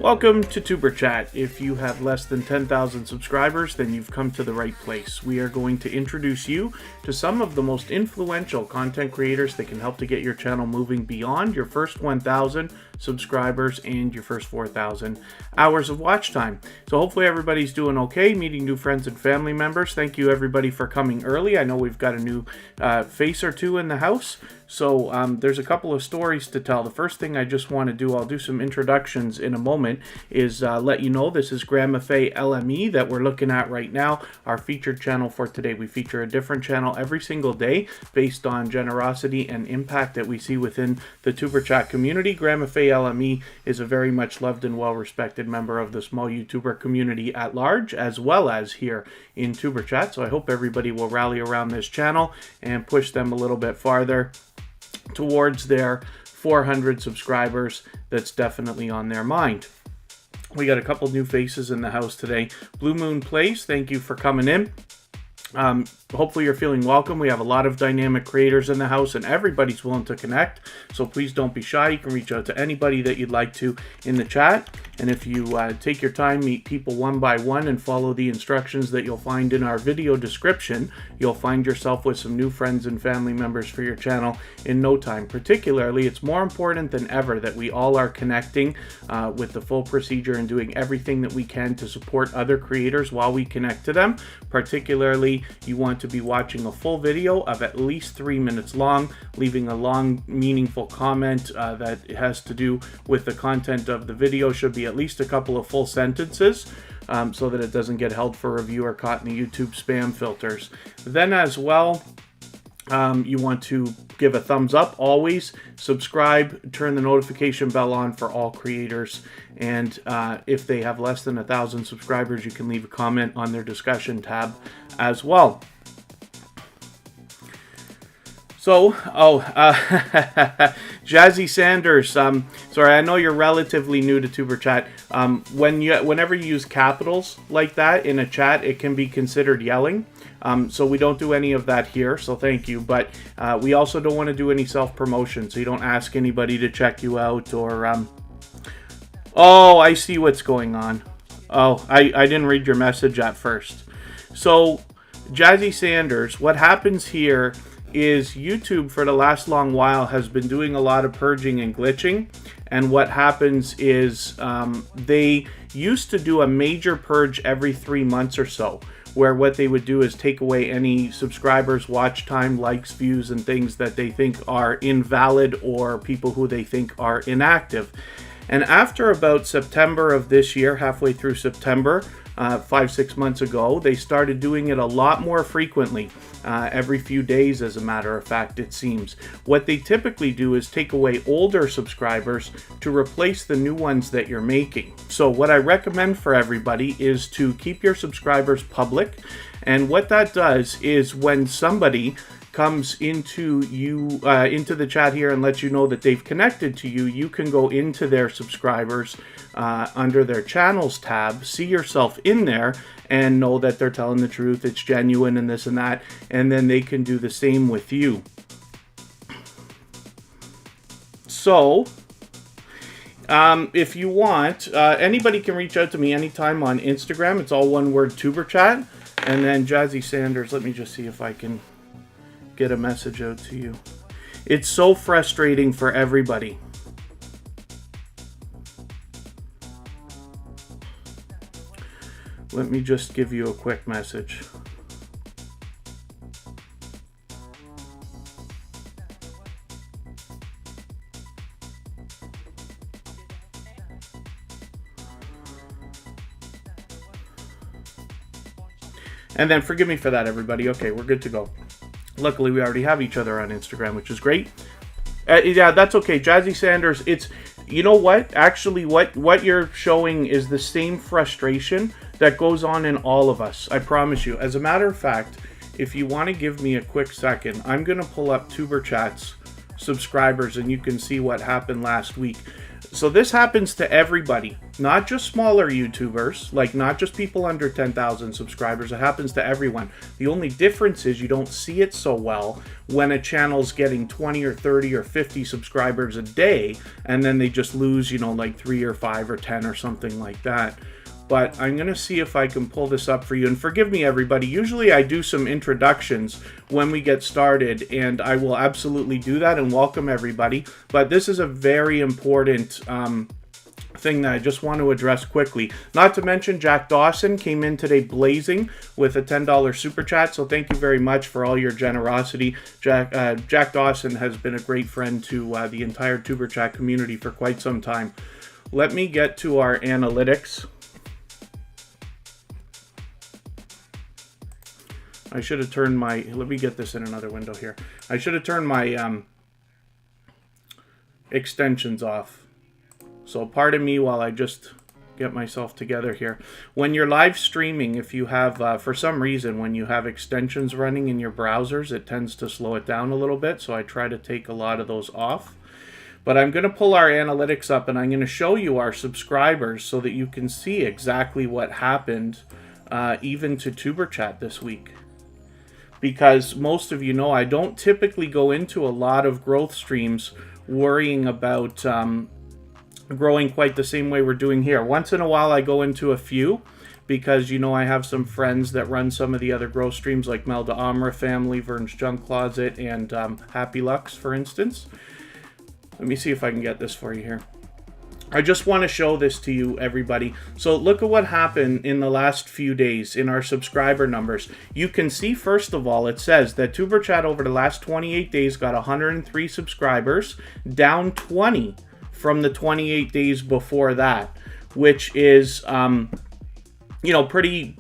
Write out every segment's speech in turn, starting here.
Welcome to Tuber Chat. If you have less than 10,000 subscribers, then you've come to the right place. We are going to introduce you to some of the most influential content creators that can help to get your channel moving beyond your first 1,000 subscribers and your first 4,000 hours of watch time. So hopefully everybody's doing okay, meeting new friends and family members. Thank you everybody for coming early. I know we've got a new face or two in the house. So there's a couple of stories to tell. The first thing I just want to do, I'll do some introductions in a moment, is let you know this is Grandma Faye LME that we're looking at right now, our featured channel for today. We feature a different channel every single day based on generosity and impact that we see within the Tuber Chat community. Grandma Faye LME is a very much loved and well-respected member of the small YouTuber community at large, as well as here in Tuber Chat. So I hope everybody will rally around this channel and push them a little bit farther towards their 400 subscribers. That's definitely on their mind. We got a couple new faces in the house today. Blue Moon Place, thank you for coming in. Hopefully you're feeling welcome. We have a lot of dynamic creators in the house and everybody's willing to connect. So please don't be shy. You can reach out to anybody that you'd like to in the chat. And if you take your time, meet people one by one and follow the instructions that you'll find in our video description, you'll find yourself with some new friends and family members for your channel in no time. Particularly, it's more important than ever that we all are connecting with the full procedure and doing everything that we can to support other creators while we connect to them. Particularly, you want to be watching a full video of at least 3 minutes long, leaving a long, meaningful comment that has to do with the content of the video. Should be at least a couple of full sentences so that it doesn't get held for review or caught in the YouTube spam filters. Then as well, you want to give a thumbs up, always subscribe, turn the notification bell on for all creators, and if they have less than 1,000 subscribers, you can leave a comment on their discussion tab as well. So, Jazzy Sanders, sorry, I know you're relatively new to Tuber Chat. Whenever you use capitals like that in a chat, it can be considered yelling. So we don't do any of that here, so thank you. But we also don't want to do any self-promotion, so you don't ask anybody to check you out or... Oh, I see what's going on. Oh, I didn't read your message at first. So, Jazzy Sanders, what happens here is YouTube for the last long while has been doing a lot of purging and glitching, and what happens is they used to do a major purge every 3 months or so, where what they would do is take away any subscribers, watch time, likes, views, and things that they think are invalid or people who they think are inactive. And after about September of this year, halfway through September, 5-6 months ago, they started doing it a lot more frequently, every few days, as a matter of fact, it seems. What they typically do is take away older subscribers to replace the new ones that you're making. So what I recommend for everybody is to keep your subscribers public, and what that does is when somebody comes into the chat here and lets you know that they've connected to you, you can go into their subscribers under their channels tab, see yourself in there, and know that they're telling the truth, it's genuine and this and that, and then they can do the same with you. So, if you want, anybody can reach out to me anytime on Instagram. It's all one word, Tuber Chat. And then Jazzy Sanders, let me just see if I can get a message out to you. It's so frustrating for everybody. Let me just give you a quick message. And then forgive me for that, everybody. Okay, we're good to go. Luckily, we already have each other on Instagram, which is great. Yeah, that's okay. Jazzy Sanders, it's... You know what? Actually, what you're showing is the same frustration that goes on in all of us. I promise you. As a matter of fact, if you want to give me a quick second, I'm going to pull up Tuber Chat's subscribers, and you can see what happened last week. So this happens to everybody, not just smaller YouTubers, like not just people under 10,000 subscribers. It happens to everyone. The only difference is you don't see it so well when a channel's getting 20 or 30 or 50 subscribers a day, and then they just lose, you know, like 3 or 5 or 10 or something like that. But I'm going to see if I can pull this up for you. And forgive me, everybody. Usually I do some introductions when we get started, and I will absolutely do that and welcome everybody. But this is a very important thing that I just want to address quickly. Not to mention, Jack Dawson came in today blazing with a $10 super chat. So thank you very much for all your generosity. Jack Dawson has been a great friend to the entire Tuber Chat community for quite some time. Let me get to our analytics. I should have turned my, let me get this in another window here. I should have turned my extensions off. So pardon me while I just get myself together here. When you're live streaming, if you have, for some reason, when you have extensions running in your browsers, it tends to slow it down a little bit. So I try to take a lot of those off. But I'm going to pull our analytics up, and I'm going to show you our subscribers so that you can see exactly what happened even to Tuber Chat this week. Because most of you know I don't typically go into a lot of growth streams worrying about growing quite the same way we're doing here. Once in a while I go into a few because, you know, I have some friends that run some of the other growth streams like Melda Amra Family, Vern's Junk Closet, and Happy Lux, for instance. Let me see if I can get this for you here. I just want to show this to you, everybody. So look at what happened in the last few days in our subscriber numbers. You can see, first of all, it says that Tuber Chat over the last 28 days got 103 subscribers, down 20 from the 28 days before that, which is, you know, pretty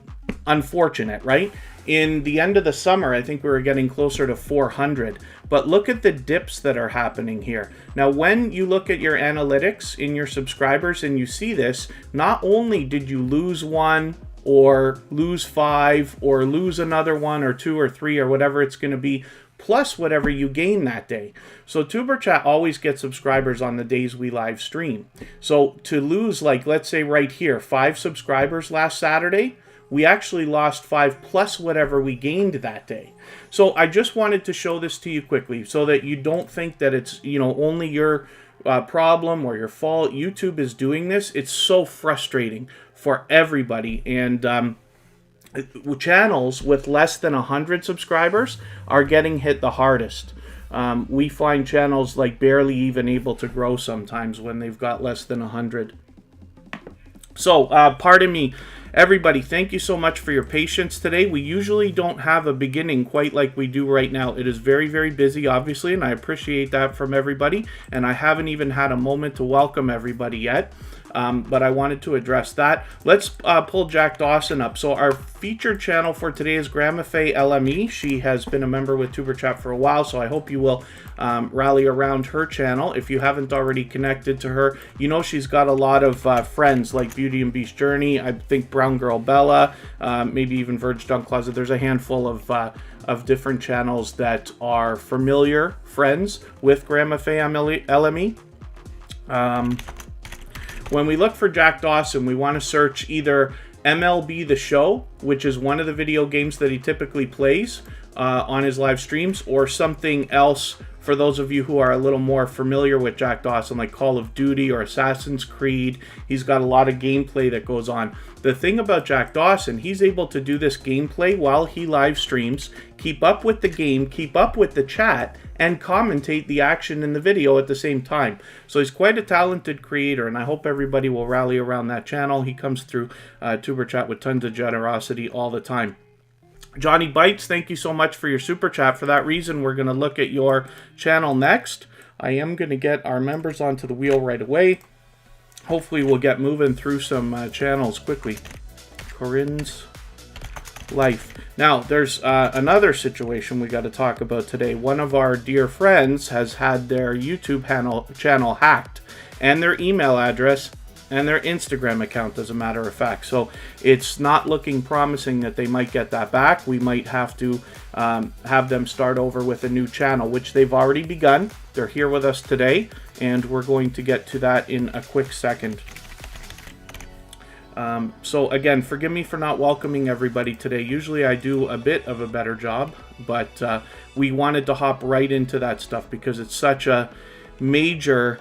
unfortunate, right? In the end of the summer, I think we were getting closer to 400. But look at the dips that are happening here. Now, when you look at your analytics in your subscribers and you see this, not only did you lose one or lose 5 or lose another 1 or 2 or 3 or whatever it's going to be, plus whatever you gain that day. So Tuber Chat always gets subscribers on the days we live stream. So to lose, like, let's say right here, 5 subscribers last Saturday, we actually lost 5 plus whatever we gained that day. So I just wanted to show this to you quickly so that you don't think that it's, you know, only your problem or your fault. YouTube is doing this. It's so frustrating for everybody. And channels with less than 100 subscribers are getting hit the hardest. We find channels like barely even able to grow sometimes when they've got less than 100. So, pardon me, everybody, thank you so much for your patience today. We usually don't have a beginning quite like we do right now. It is very, very busy, obviously, and I appreciate that from everybody. And I haven't even had a moment to welcome everybody yet. But I wanted to address that. Let's pull Jack Dawson up. So our featured channel for today is Grandma Faye LME. She has been a member with Tuber Chat for a while, so I hope you will rally around her channel. If you haven't already connected to her, you know she's got a lot of friends like Beauty and Beast Journey, I think Brown Girl Bella, maybe even Verge Dunk Closet. There's a handful of different channels that are familiar friends with Grandma Faye LME. When we look for Jack Dawson, we want to search either MLB The Show, which is one of the video games that he typically plays on his live streams, or something else for those of you who are a little more familiar with Jack Dawson, like Call of Duty or Assassin's Creed. He's got a lot of gameplay that goes on. The thing about Jack Dawson, he's able to do this gameplay while he live streams, keep up with the game, keep up with the chat, and commentate the action in the video at the same time. So he's quite a talented creator, and I hope everybody will rally around that channel. He comes through Tuber Chat with tons of generosity all the time. Johnny Bites, thank you so much for your super chat. For that reason, we're going to look at your channel next. I am going to get our members onto the wheel right away. Hopefully we'll get moving through some channels quickly. Corinne's Life. Now, there's another situation we got to talk about today. One of our dear friends has had their YouTube channel hacked, and their email address, and their Instagram account, as a matter of fact. So it's not looking promising that they might get that back. We might have to have them start over with a new channel, which they've already begun. They're here with us today, and we're going to get to that in a quick second. So again, forgive me for not welcoming everybody today. Usually I do a bit of a better job, but we wanted to hop right into that stuff because it's such a major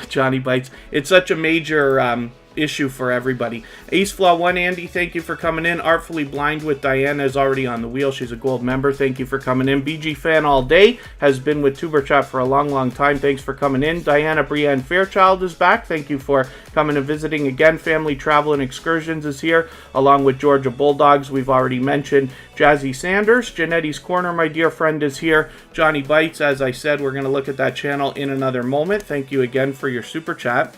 Johnny Bites. It's such a major issue for everybody. AceFlaw1 Andy, thank you for coming in. Artfully Blind with Diana is already on the wheel. She's a gold member. Thank you for coming in. BG Fan All Day has been with TuberChat for a long time. Thanks for coming in. Diana Brienne Fairchild is back. Thank you for coming and visiting again. Family Travel and Excursions is here, along with Georgia Bulldogs. We've already mentioned Jazzy Sanders. Janetti's Corner, my dear friend, is here. Johnny Bites, as I said, we're going to look at that channel in another moment. Thank you again for your super chat.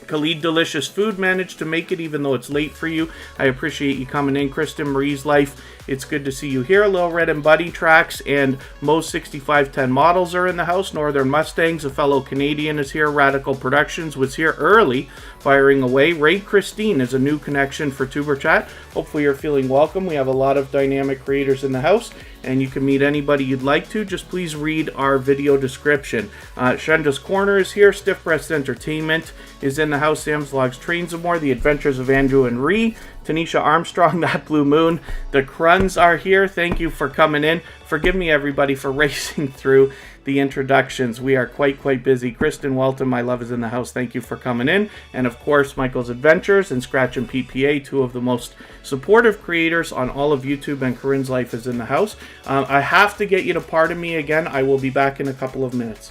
Khalid Delicious Food managed to make it even though it's late for you. I appreciate you coming in. Kristen Marie's Life, it's good to see you here. Lil Red and Buddy Tracks and Mo's 6510 models are in the house. Northern Mustangs, a fellow Canadian, is here. Radical Productions was here early, firing away. Ray Christine is a new connection for TuberChat. Hopefully you're feeling welcome. We have a lot of dynamic creators in the house, and you can meet anybody you'd like to. Just please read our video description. Shenda's Corner is here. Stiff Breast Entertainment is in the house. Sam's Vlogs, Trains and More. The Adventures of Andrew and Ree. Tanisha Armstrong, That Blue Moon. The Cruns are here. Thank you for coming in. Forgive me, everybody, for racing through the introductions. We are quite busy. Kristen Welton, my love, is in the house. Thank you for coming in. And of course, Michael's Adventures and Scratch and PPA, two of the most supportive creators on all of YouTube, and Corinne's Life is in the house. I have to get you to pardon me again. I will be back in a couple of minutes.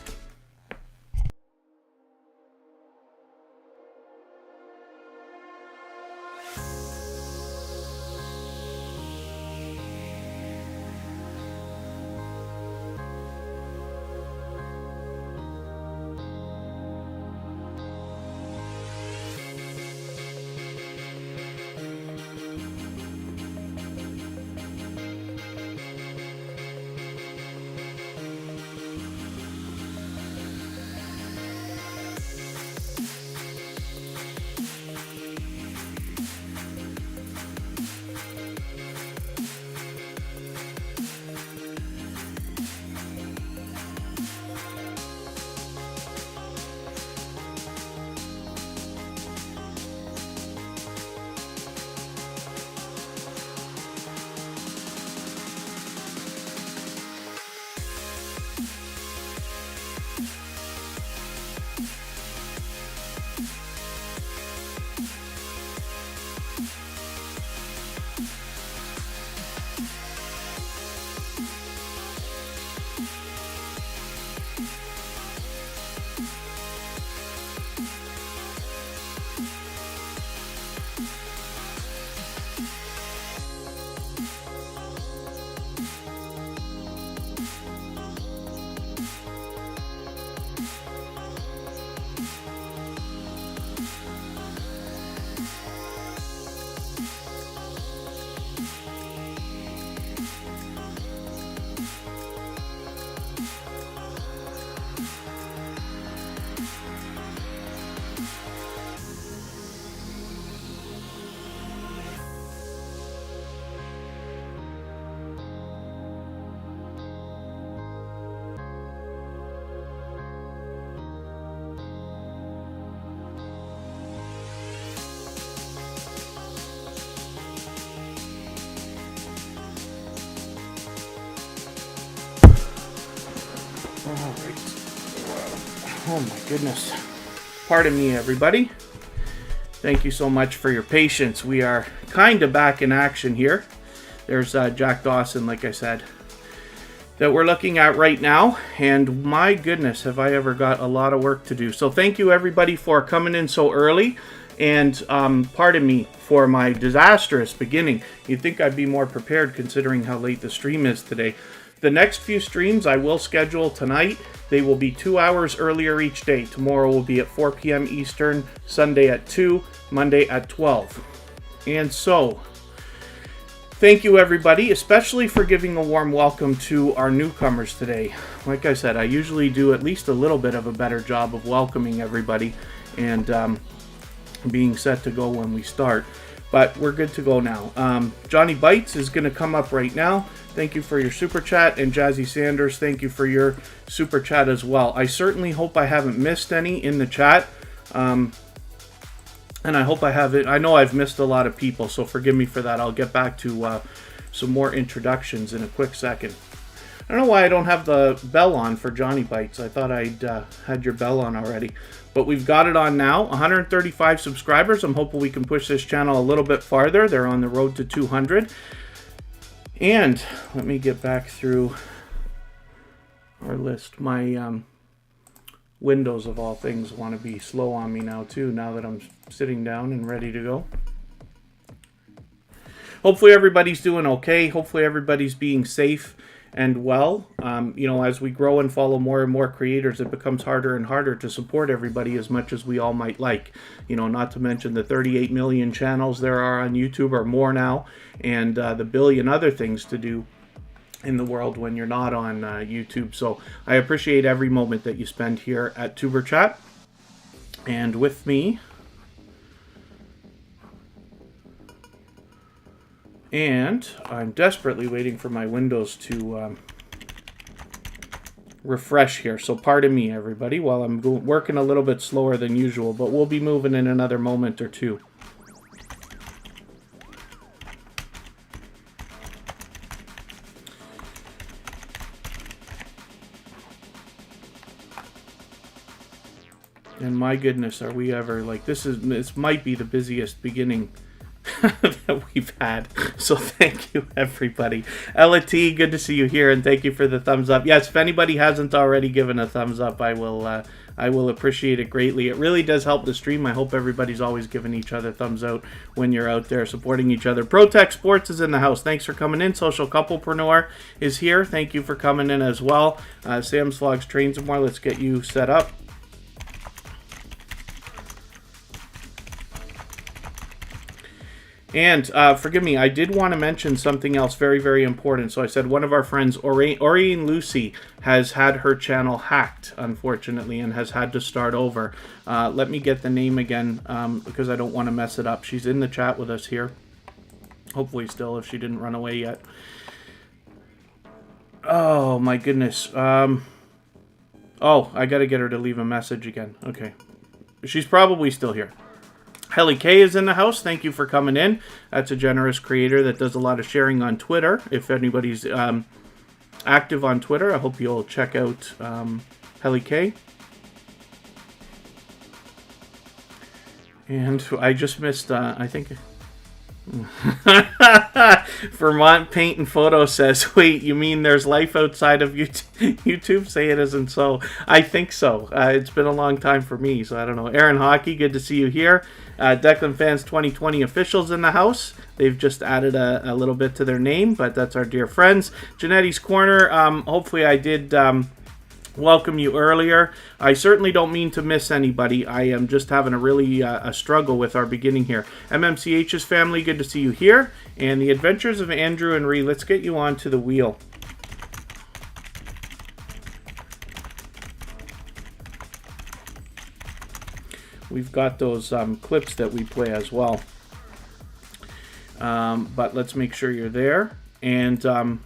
Oh my goodness. Pardon me, everybody. Thank you so much for your patience. We are kind of back in action here. There's Jack Dawson, like I said, that we're looking at right now. And my goodness, have I ever got a lot of work to do. So thank you, everybody, for coming in so early. And pardon me for my disastrous beginning. You'd think I'd be more prepared considering how late the stream is today. The next few streams I will schedule tonight. They will be 2 hours earlier each day. Tomorrow will be at 4 p.m. Eastern, Sunday at 2, Monday at 12. And so, thank you, everybody, especially for giving a warm welcome to our newcomers today. Like I said, I usually do at least a little bit of a better job of welcoming everybody and being set to go when we start. but we're good to go now. Johnny Bites is going to come up right now. Thank you for your super chat. And Jazzy Sanders, thank you for your super chat as well. I certainly hope I haven't missed any in the chat. And I hope I haven't. I know I've missed a lot of people, so forgive me for that. I'll get back to some more introductions in a quick second. I don't know why I don't have the bell on for Johnny Bites. I thought I'd had your bell on already. But we've got it on now. 135 subscribers. I'm hoping we can push this channel a little bit farther. They're on the road to 200. And let me get back through our list. My Windows, of all things, want to be slow on me now, too, now that I'm sitting down and ready to go. Hopefully everybody's doing okay. Hopefully everybody's being safe and well. You know, as we grow and follow more and more creators, it becomes harder and harder to support everybody as much as we all might like. You know, not to mention the 38 million channels there are on YouTube, or more now, and the billion other things to do in the world when you're not on YouTube. So I appreciate every moment that you spend here at Tuber Chat. And with me, and I'm desperately waiting for my Windows to refresh here. So pardon me, everybody, while I'm working a little bit slower than usual, but we'll be moving in another moment or two. And my goodness, are we ever, like, this might be the busiest beginning that we've had. So thank you, everybody. Ella T, good to see you here, and thank you for the thumbs up. Yes, if anybody hasn't already given a thumbs up, I will appreciate it greatly. It really does help the stream. I hope everybody's always giving each other thumbs out when you're out there supporting each other. ProTech Sports is in the house. Thanks for coming in. Social Couplepreneur is here. Thank you for coming in as well. Sam's Vlogs Trains and More. Let's get you set up. And forgive me, I did want to mention something else very, very important. So I said one of our friends, Oriane Lucy, has had her channel hacked, unfortunately, and has had to start over. Let me get the name again, because I don't want to mess it up. She's in the chat with us here. Hopefully still, if she didn't run away yet. Oh, my goodness. Oh, I got to get her to leave a message again. Okay. She's probably still here. Helly K is in the house. Thank you for coming in. That's a generous creator that does a lot of sharing on Twitter. If anybody's active on Twitter, I hope you'll check out Helly K. And I just missed, I think... Vermont Paint and Photo says, wait, you mean there's life outside of YouTube? Say it isn't so. I think so. It's been a long time for me, so I don't know. Aaron Hockey, good to see you here. Declan Fans 2020 officials in the house. They've just added a little bit to their name, but that's our dear friends. Janetti's Corner, hopefully I did... welcome you earlier. I certainly don't mean to miss anybody. I am just having a struggle with our beginning here. MMCH's family, good to see you here. And the Adventures of Andrew and Ree, let's get you onto the wheel. We've got those clips that we play as well. But let's make sure you're there. And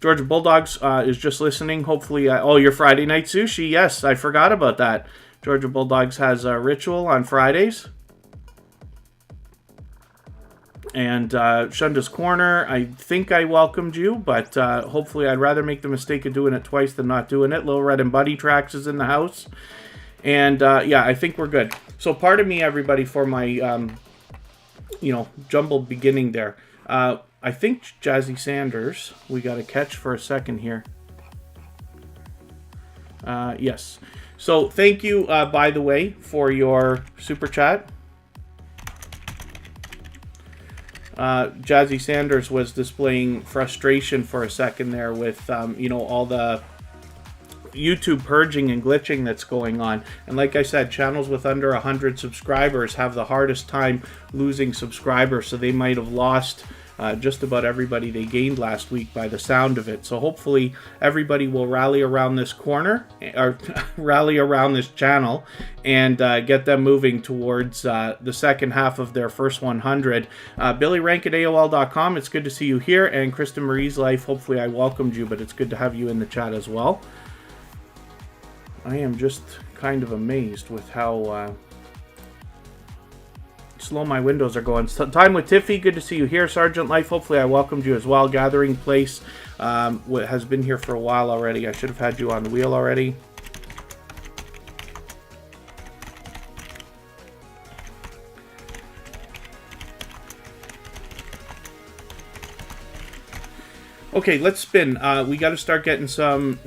Georgia Bulldogs is just listening. Hopefully, oh, your Friday night sushi. Yes, I forgot about that. Georgia Bulldogs has a ritual on Fridays. And Shunda's Corner, I think I welcomed you, but hopefully I'd rather make the mistake of doing it twice than not doing it. Little Red and Buddy Tracks is in the house. And yeah, I think we're good. So pardon me, everybody, for my, jumbled beginning there. I think Jazzy Sanders, we got to catch for a second here. Yes. So thank you, by the way, for your super chat. Jazzy Sanders was displaying frustration for a second there with, all the YouTube purging and glitching that's going on. And like I said, channels with under 100 subscribers have the hardest time losing subscribers. So they might have lost just about everybody they gained last week by the sound of it. So hopefully everybody will rally around this corner, or rally around this channel, and get them moving towards the second half of their first 100. Billy Rank at AOL.com, it's good to see you here. And Kristen Marie's Life, hopefully I welcomed you, but it's good to have you in the chat as well. I am just kind of amazed with how slow my windows are going. Time with Tiffy, good to see you here. Sergeant Life, hopefully I welcomed you as well. Gathering Place has been here for a while already. I should have had you on the wheel already. Okay, let's spin. We got to start getting some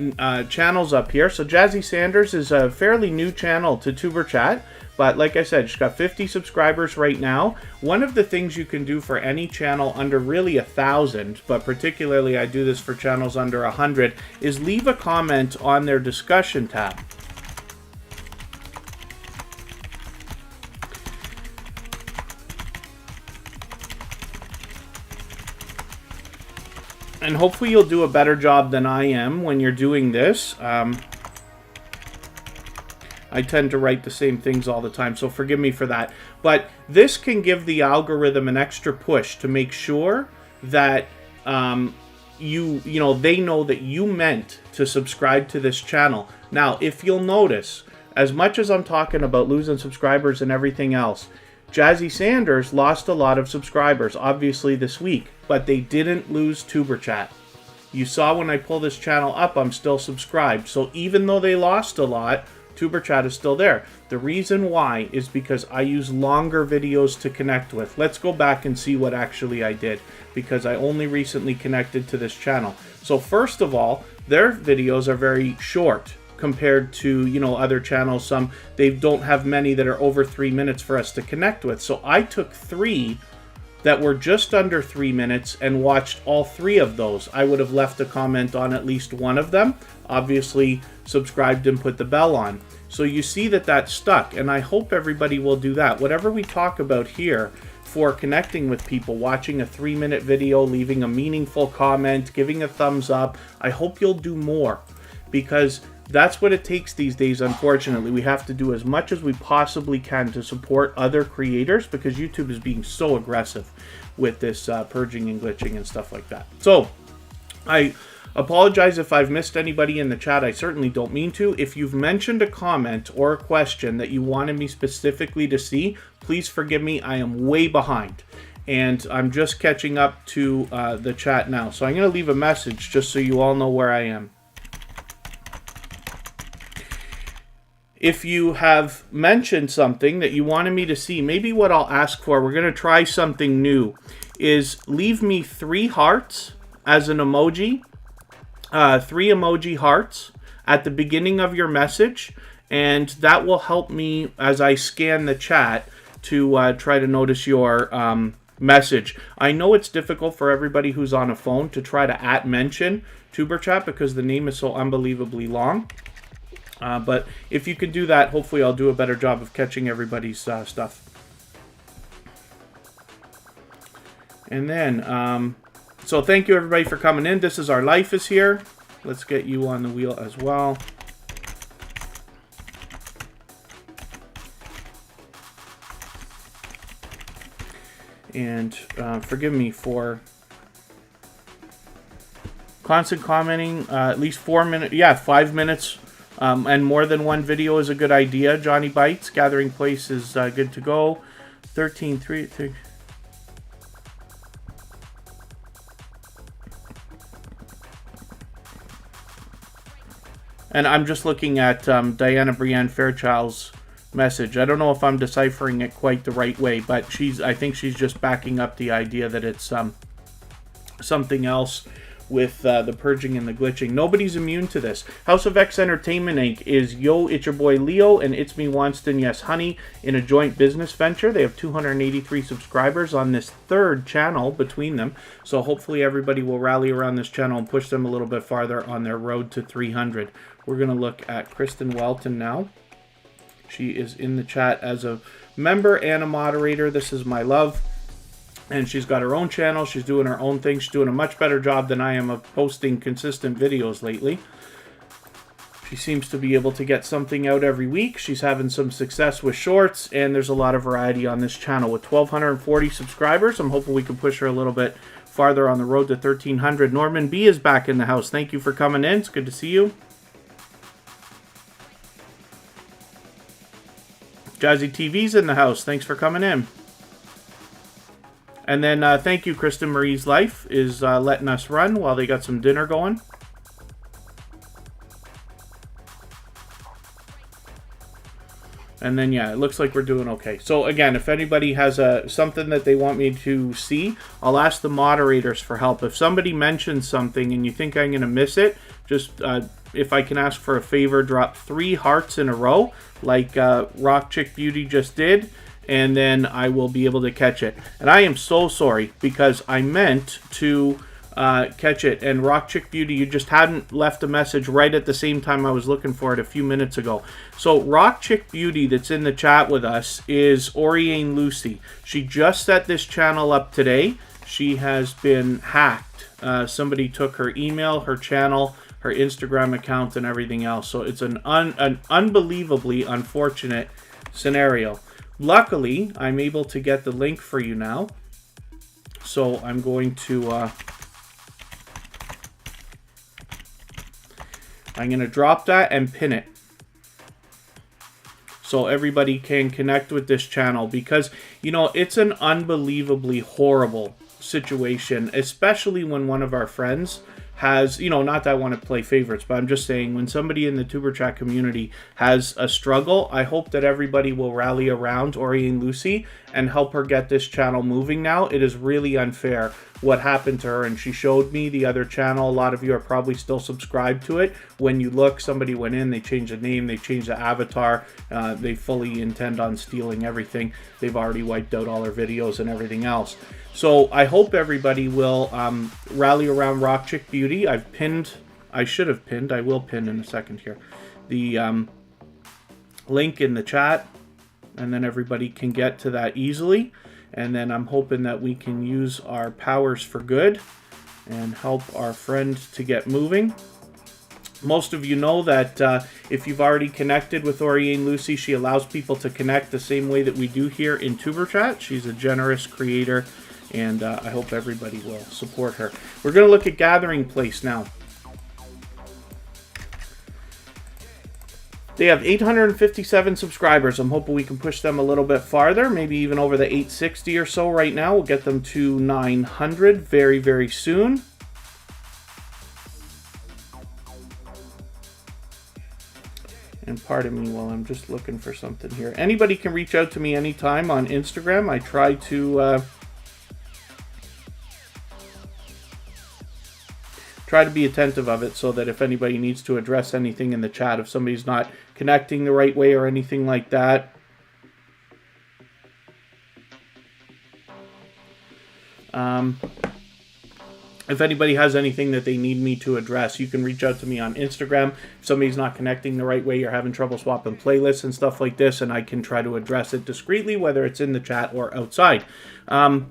channels up here. So Jazzy Sanders is a fairly new channel to Tuber Chat. But like I said, she's got 50 subscribers right now. One of the things you can do for any channel under really 1,000, but particularly I do this for channels under 100, is leave a comment on their discussion tab. And hopefully you'll do a better job than I am when you're doing this. I tend to write the same things all the time, so forgive me for that. But this can give the algorithm an extra push to make sure that you know they know that you meant to subscribe to this channel. Now, if you'll notice, as much as I'm talking about losing subscribers and everything else, Jazzy Sanders lost a lot of subscribers, obviously this week, but they didn't lose Tuber Chat. You saw when I pull this channel up, I'm still subscribed. So even though they lost a lot, Tuber Chat is still there. The reason why is because I use longer videos to connect with. Let's go back and see what actually I did, because I only recently connected to this channel. So first of all, their videos are very short compared to, you know, other channels. They don't have many that are over 3 minutes for us to connect with. So I took 3 that were just under 3 minutes and watched all 3 of those. I would have left a comment on at least one of them, obviously subscribed and put the bell on. So you see that that stuck, and I hope everybody will do that. Whatever we talk about here for connecting with people, watching a 3-minute video, leaving a meaningful comment, giving a thumbs up, I hope you'll do more, because that's what it takes these days. Unfortunately, we have to do as much as we possibly can to support other creators, because YouTube is being so aggressive with this purging and glitching and stuff like that. So I apologize if I've missed anybody in the chat. I certainly don't mean to. If you've mentioned a comment or a question that you wanted me specifically to see, please forgive me. I am way behind, and I'm just catching up to the chat now. So I'm going to leave a message just so you all know where I am. If you have mentioned something that you wanted me to see, maybe what I'll ask for, we're going to try something new, is leave me 3 hearts as an emoji, 3 emoji hearts at the beginning of your message, and that will help me as I scan the chat to try to notice your message. I know it's difficult for everybody who's on a phone to try to @mention Tuber Chat because the name is so unbelievably long. But if you can do that, hopefully I'll do a better job of catching everybody's stuff. And then, so thank you everybody for coming in. This is Our Life is here. Let's get you on the wheel as well. And forgive me for constant commenting. At least 4 minutes, yeah, 5 minutes. And more than one video is a good idea. Johnny Bites, Gathering Place is good to go. 13.3. And I'm just looking at Diana Brienne Fairchild's message. I don't know if I'm deciphering it quite the right way, but I think she's just backing up the idea that it's something else with the purging and the glitching. Nobody's immune to this. House of X Entertainment Inc. is Yo, it's your boy Leo, and It's Me Wanston, Yes Honey, in a joint business venture. They have 283 subscribers on this 3rd channel between them, so hopefully everybody will rally around this channel and push them a little bit farther on their road to 300. We're going to look at Kristen Welton now. She is in the chat as a member and a moderator. This is my love. And she's got her own channel. She's doing her own thing. She's doing a much better job than I am of posting consistent videos lately. She seems to be able to get something out every week. She's having some success with shorts, and there's a lot of variety on this channel. With 1,240 subscribers, I'm hoping we can push her a little bit farther on the road to 1,300. Norman B is back in the house. Thank you for coming in. It's good to see you. Jazzy TV's in the house. Thanks for coming in. And then thank you, Kristen Marie's Life is letting us run while they got some dinner going. And then, yeah, it looks like we're doing okay. So, again, if anybody has something that they want me to see, I'll ask the moderators for help. If somebody mentions something and you think I'm going to miss it, just, if I can ask for a favor, drop 3 hearts in a row, like Rock Chick Beauty just did, and then I will be able to catch it. And I am so sorry, because I meant to catch it, and Rock Chick Beauty, you just hadn't left a message right at the same time I was looking for it a few minutes ago. So Rock Chick Beauty that's in the chat with us is Oriane Lucy. She just set this channel up today. She has been hacked. Somebody took her email, her channel, her Instagram account, and everything else. So it's an unbelievably unfortunate scenario. Luckily, I'm able to get the link for you now. So I'm going to drop that and pin it so everybody can connect with this channel, because, you know, it's an unbelievably horrible situation, especially when one of our friends has, you know, not that I want to play favorites, but I'm just saying, when somebody in the Tuber Chat community has a struggle, I hope that everybody will rally around Oriane Lucy and help her get this channel moving now. It is really unfair what happened to her, and she showed me the other channel. A lot of you are probably still subscribed to it. When you look, somebody went in, they changed the name, they changed the avatar, they fully intend on stealing everything. They've already wiped out all her videos and everything else. So I hope everybody will rally around Rock Chick Beauty. I should have pinned, I will pin in a second here, the link in the chat, and then everybody can get to that easily. And then I'm hoping that we can use our powers for good and help our friend to get moving. Most of you know that if you've already connected with Oriane Lucy, she allows people to connect the same way that we do here in Tuber Chat. She's a generous creator, and I hope everybody will support her. We're going to look at Gathering Place now. They have 857 subscribers. I'm hoping we can push them a little bit farther, maybe even over the 860 or so right now. We'll get them to 900 very, very soon. And pardon me while I'm just looking for something here. Anybody can reach out to me anytime on Instagram. I try to be attentive of it, so that if anybody needs to address anything in the chat, if somebody's not connecting the right way or anything like that. If anybody has anything that they need me to address, you can reach out to me on Instagram. If somebody's not connecting the right way, you're having trouble swapping playlists and stuff like this, and I can try to address it discreetly, whether it's in the chat or outside. So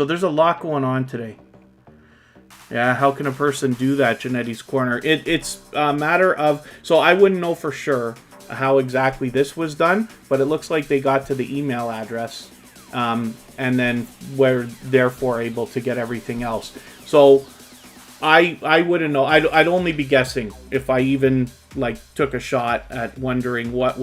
there's a lot going on today. Yeah, how can a person do that, Janetti's Corner? It's a matter of... So I wouldn't know for sure how exactly this was done, but it looks like they got to the email address, and then were therefore able to get everything else. So I wouldn't know. I'd only be guessing if I even took a shot at wondering what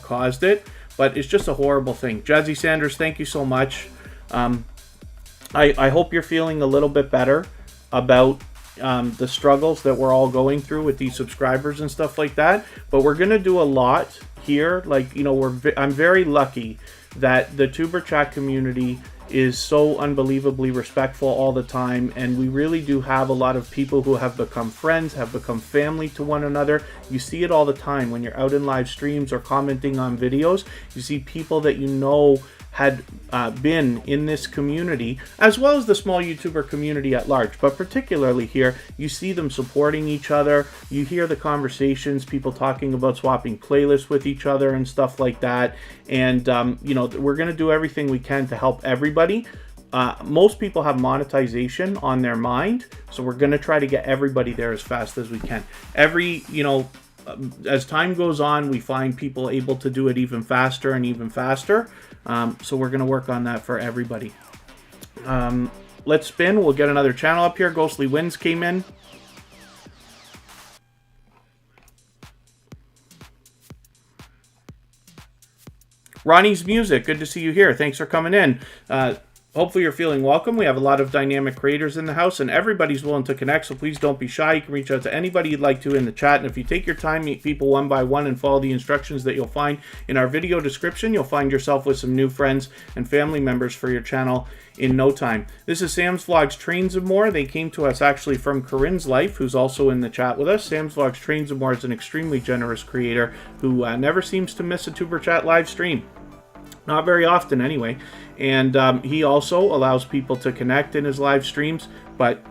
caused it. But it's just a horrible thing. Jazzy Sanders, thank you so much. I hope you're feeling a little bit better about the struggles that we're all going through with these subscribers and stuff like that. But we're going to do a lot here. I'm very lucky that the Tuber Chat community is so unbelievably respectful all the time, and we really do have a lot of people who have become friends, have become family to one another. You see it all the time when you're out in live streams or commenting on videos. You see people that you know had been in this community, as well as the small YouTuber community at large, but particularly here, you see them supporting each other. You hear the conversations, people talking about swapping playlists with each other and stuff like that. And, you know, we're going to do everything we can to help everybody. Most people have monetization on their mind, so we're going to try to get everybody there as fast as we can. As time goes on, we find people able to do it even faster and even faster. So we're going to work on that for everybody. Let's spin. We'll get another channel up here. Ghostly Winds came in. Ronnie's Music, good to see you here. Thanks for coming in. Hopefully you're feeling welcome. We have a lot of dynamic creators in the house, and everybody's willing to connect, so please don't be shy. You can reach out to anybody you'd like to in the chat, and if you take your time, meet people one by one, and follow the instructions that you'll find in our video description, you'll find yourself with some new friends and family members for your channel in no time. This is Sam's Vlogs Trains and More. They came to us actually from Corinne's Life, who's also in the chat with us. Sam's Vlogs Trains and More is an extremely generous creator who never seems to miss a Tuber Chat live stream. Not very often anyway. And he also allows people to connect in his live streams, but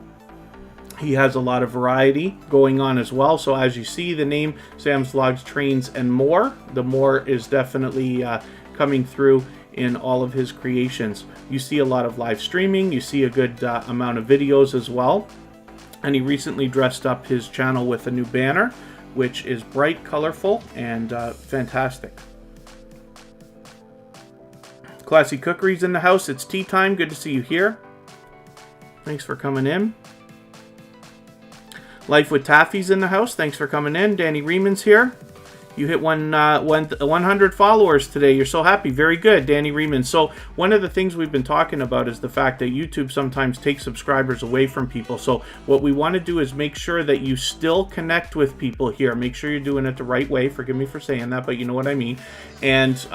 he has a lot of variety going on as well. So as you see the name Sam's Vlogs Trains and More, the more is definitely coming through in all of his creations. You see a lot of live streaming, you see a good amount of videos as well. And he recently dressed up his channel with a new banner, which is bright, colorful, and fantastic. Classy Cookery's in the house. It's tea time. Good to see you here. Thanks for coming in. Life with Taffy's in the house. Thanks for coming in. Danny Reeman's here. You hit 100 followers today. You're so happy. Very good, Danny Reeman. So one of the things we've been talking about is the fact that YouTube sometimes takes subscribers away from people. So what we want to do is make sure that you still connect with people here. Make sure you're doing it the right way. Forgive me for saying that, but you know what I mean. And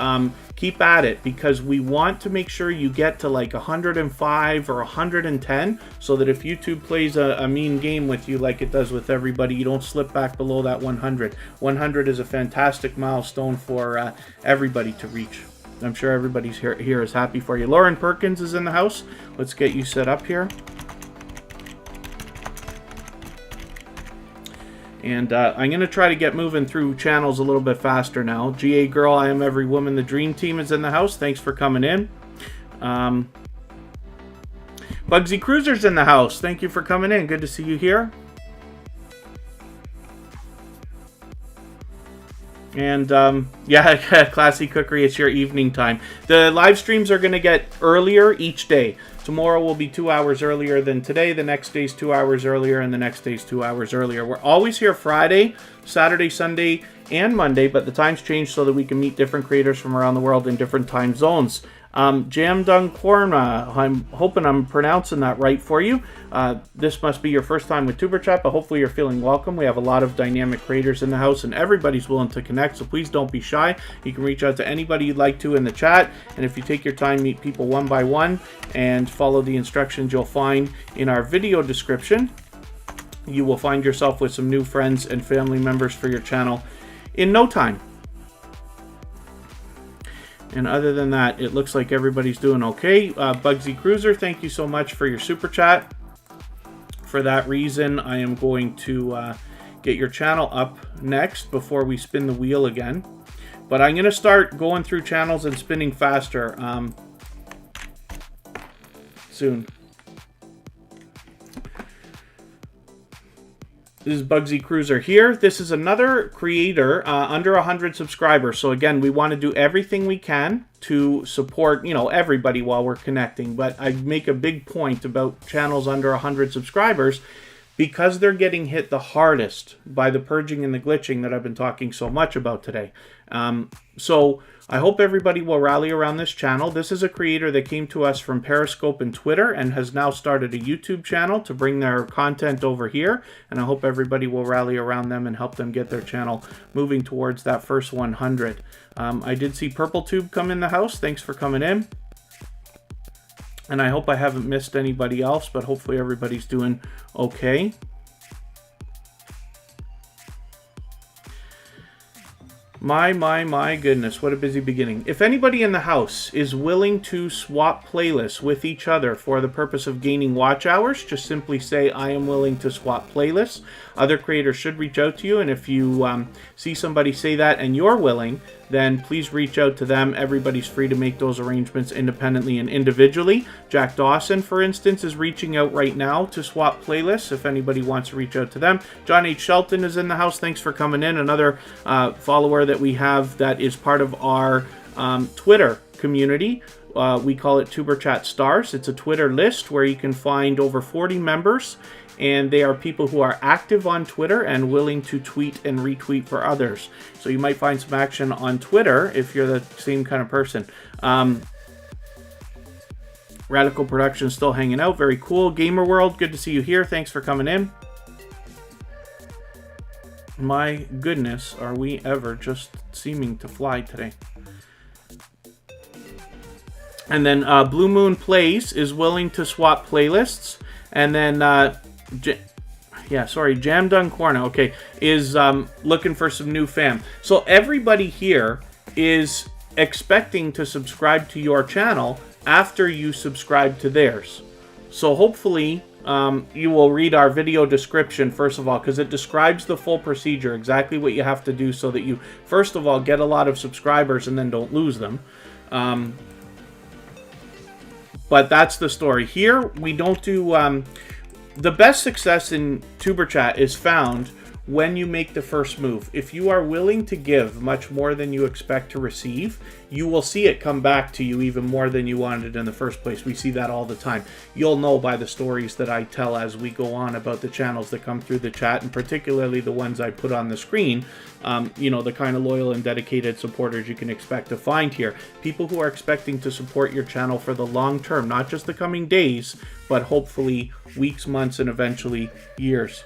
keep at it, because we want to make sure you get to like 105 or 110, so that if YouTube plays a mean game with you like it does with everybody, you don't slip back below that 100. 100 is a fantastic milestone for everybody to reach. I'm sure everybody's here is happy for you. Lauren Perkins is in the house. Let's get you set up here. And I'm going to try to get moving through channels a little bit faster now. GA Girl, I Am Every Woman, the Dream Team is in the house. Thanks for coming in. Bugsy Cruiser's in the house. Thank you for coming in. Good to see you here. And yeah, Classy Cookery, it's your evening time. The live streams are going to get earlier each day. Tomorrow will be 2 hours earlier than today. The next day's 2 hours earlier, and the next day's 2 hours earlier. We're always here Friday, Saturday, Sunday, and Monday, but the times change so that we can meet different creators from around the world in different time zones. Jam Dung Korma, I'm hoping I'm pronouncing that right for you. This must be your first time with Tuber Chat, but hopefully you're feeling welcome. We have a lot of dynamic creators in the house, and everybody's willing to connect, so please don't be shy. You can reach out to anybody you'd like to in the chat, and if you take your time, meet people one by one, and follow the instructions you'll find in our video description, you will find yourself with some new friends and family members for your channel in no time. And other than that, it looks like everybody's doing okay. Bugsy Cruiser, thank you so much for your super chat. For that reason, I am going to get your channel up next before we spin the wheel again. But I'm going to start going through channels and spinning faster soon. This is Bugsy Cruiser here. This is another creator under 100 subscribers. So again, we want to do everything we can to support, you know, everybody while we're connecting. But I make a big point about channels under 100 subscribers because they're getting hit the hardest by the purging and the glitching that I've been talking so much about today. So I hope everybody will rally around this channel. This is a creator that came to us from Periscope and Twitter and has now started a YouTube channel to bring their content over here. And I hope everybody will rally around them and help them get their channel moving towards that first 100. I did see Purple Tube come in the house. Thanks for coming in. And I hope I haven't missed anybody else, but hopefully everybody's doing okay. My goodness, what a busy beginning. If anybody in the house is willing to swap playlists with each other for the purpose of gaining watch hours, just simply say, I am willing to swap playlists. Other creators should reach out to you, and if you see somebody say that and you're willing, then please reach out to them. Everybody's free to make those arrangements independently and individually. Jack Dawson, for instance, is reaching out right now to swap playlists if anybody wants to reach out to them. John H. Shelton is in the house. Thanks for coming in. Another follower that we have that is part of our Twitter community. We call it Tuber Chat Stars. It's a Twitter list where you can find over 40 members, and they are people who are active on Twitter and willing to tweet and retweet for others. So you might find some action on Twitter if you're the same kind of person. Radical Productions still hanging out. Very cool. Gamer World, good to see you here. Thanks for coming in. My goodness, are we ever just seeming to fly today. And then Blue Moon Plays is willing to swap playlists. And then, Jam Done Corner, okay, is looking for some new fam. So everybody here is expecting to subscribe to your channel after you subscribe to theirs. So hopefully you will read our video description, first of all, because it describes the full procedure, exactly what you have to do so that you, first of all, get a lot of subscribers and then don't lose them. But that's the story. Here, we don't do... the best success in Tuber Chat is found when you make the first move. If you are willing to give much more than you expect to receive, you will see it come back to you even more than you wanted in the first place. We see that all the time. You'll know by the stories that I tell as we go on about the channels that come through the chat, and particularly the ones I put on the screen, the kind of loyal and dedicated supporters you can expect to find here. People who are expecting to support your channel for the long term, not just the coming days, but hopefully weeks, months, and eventually years.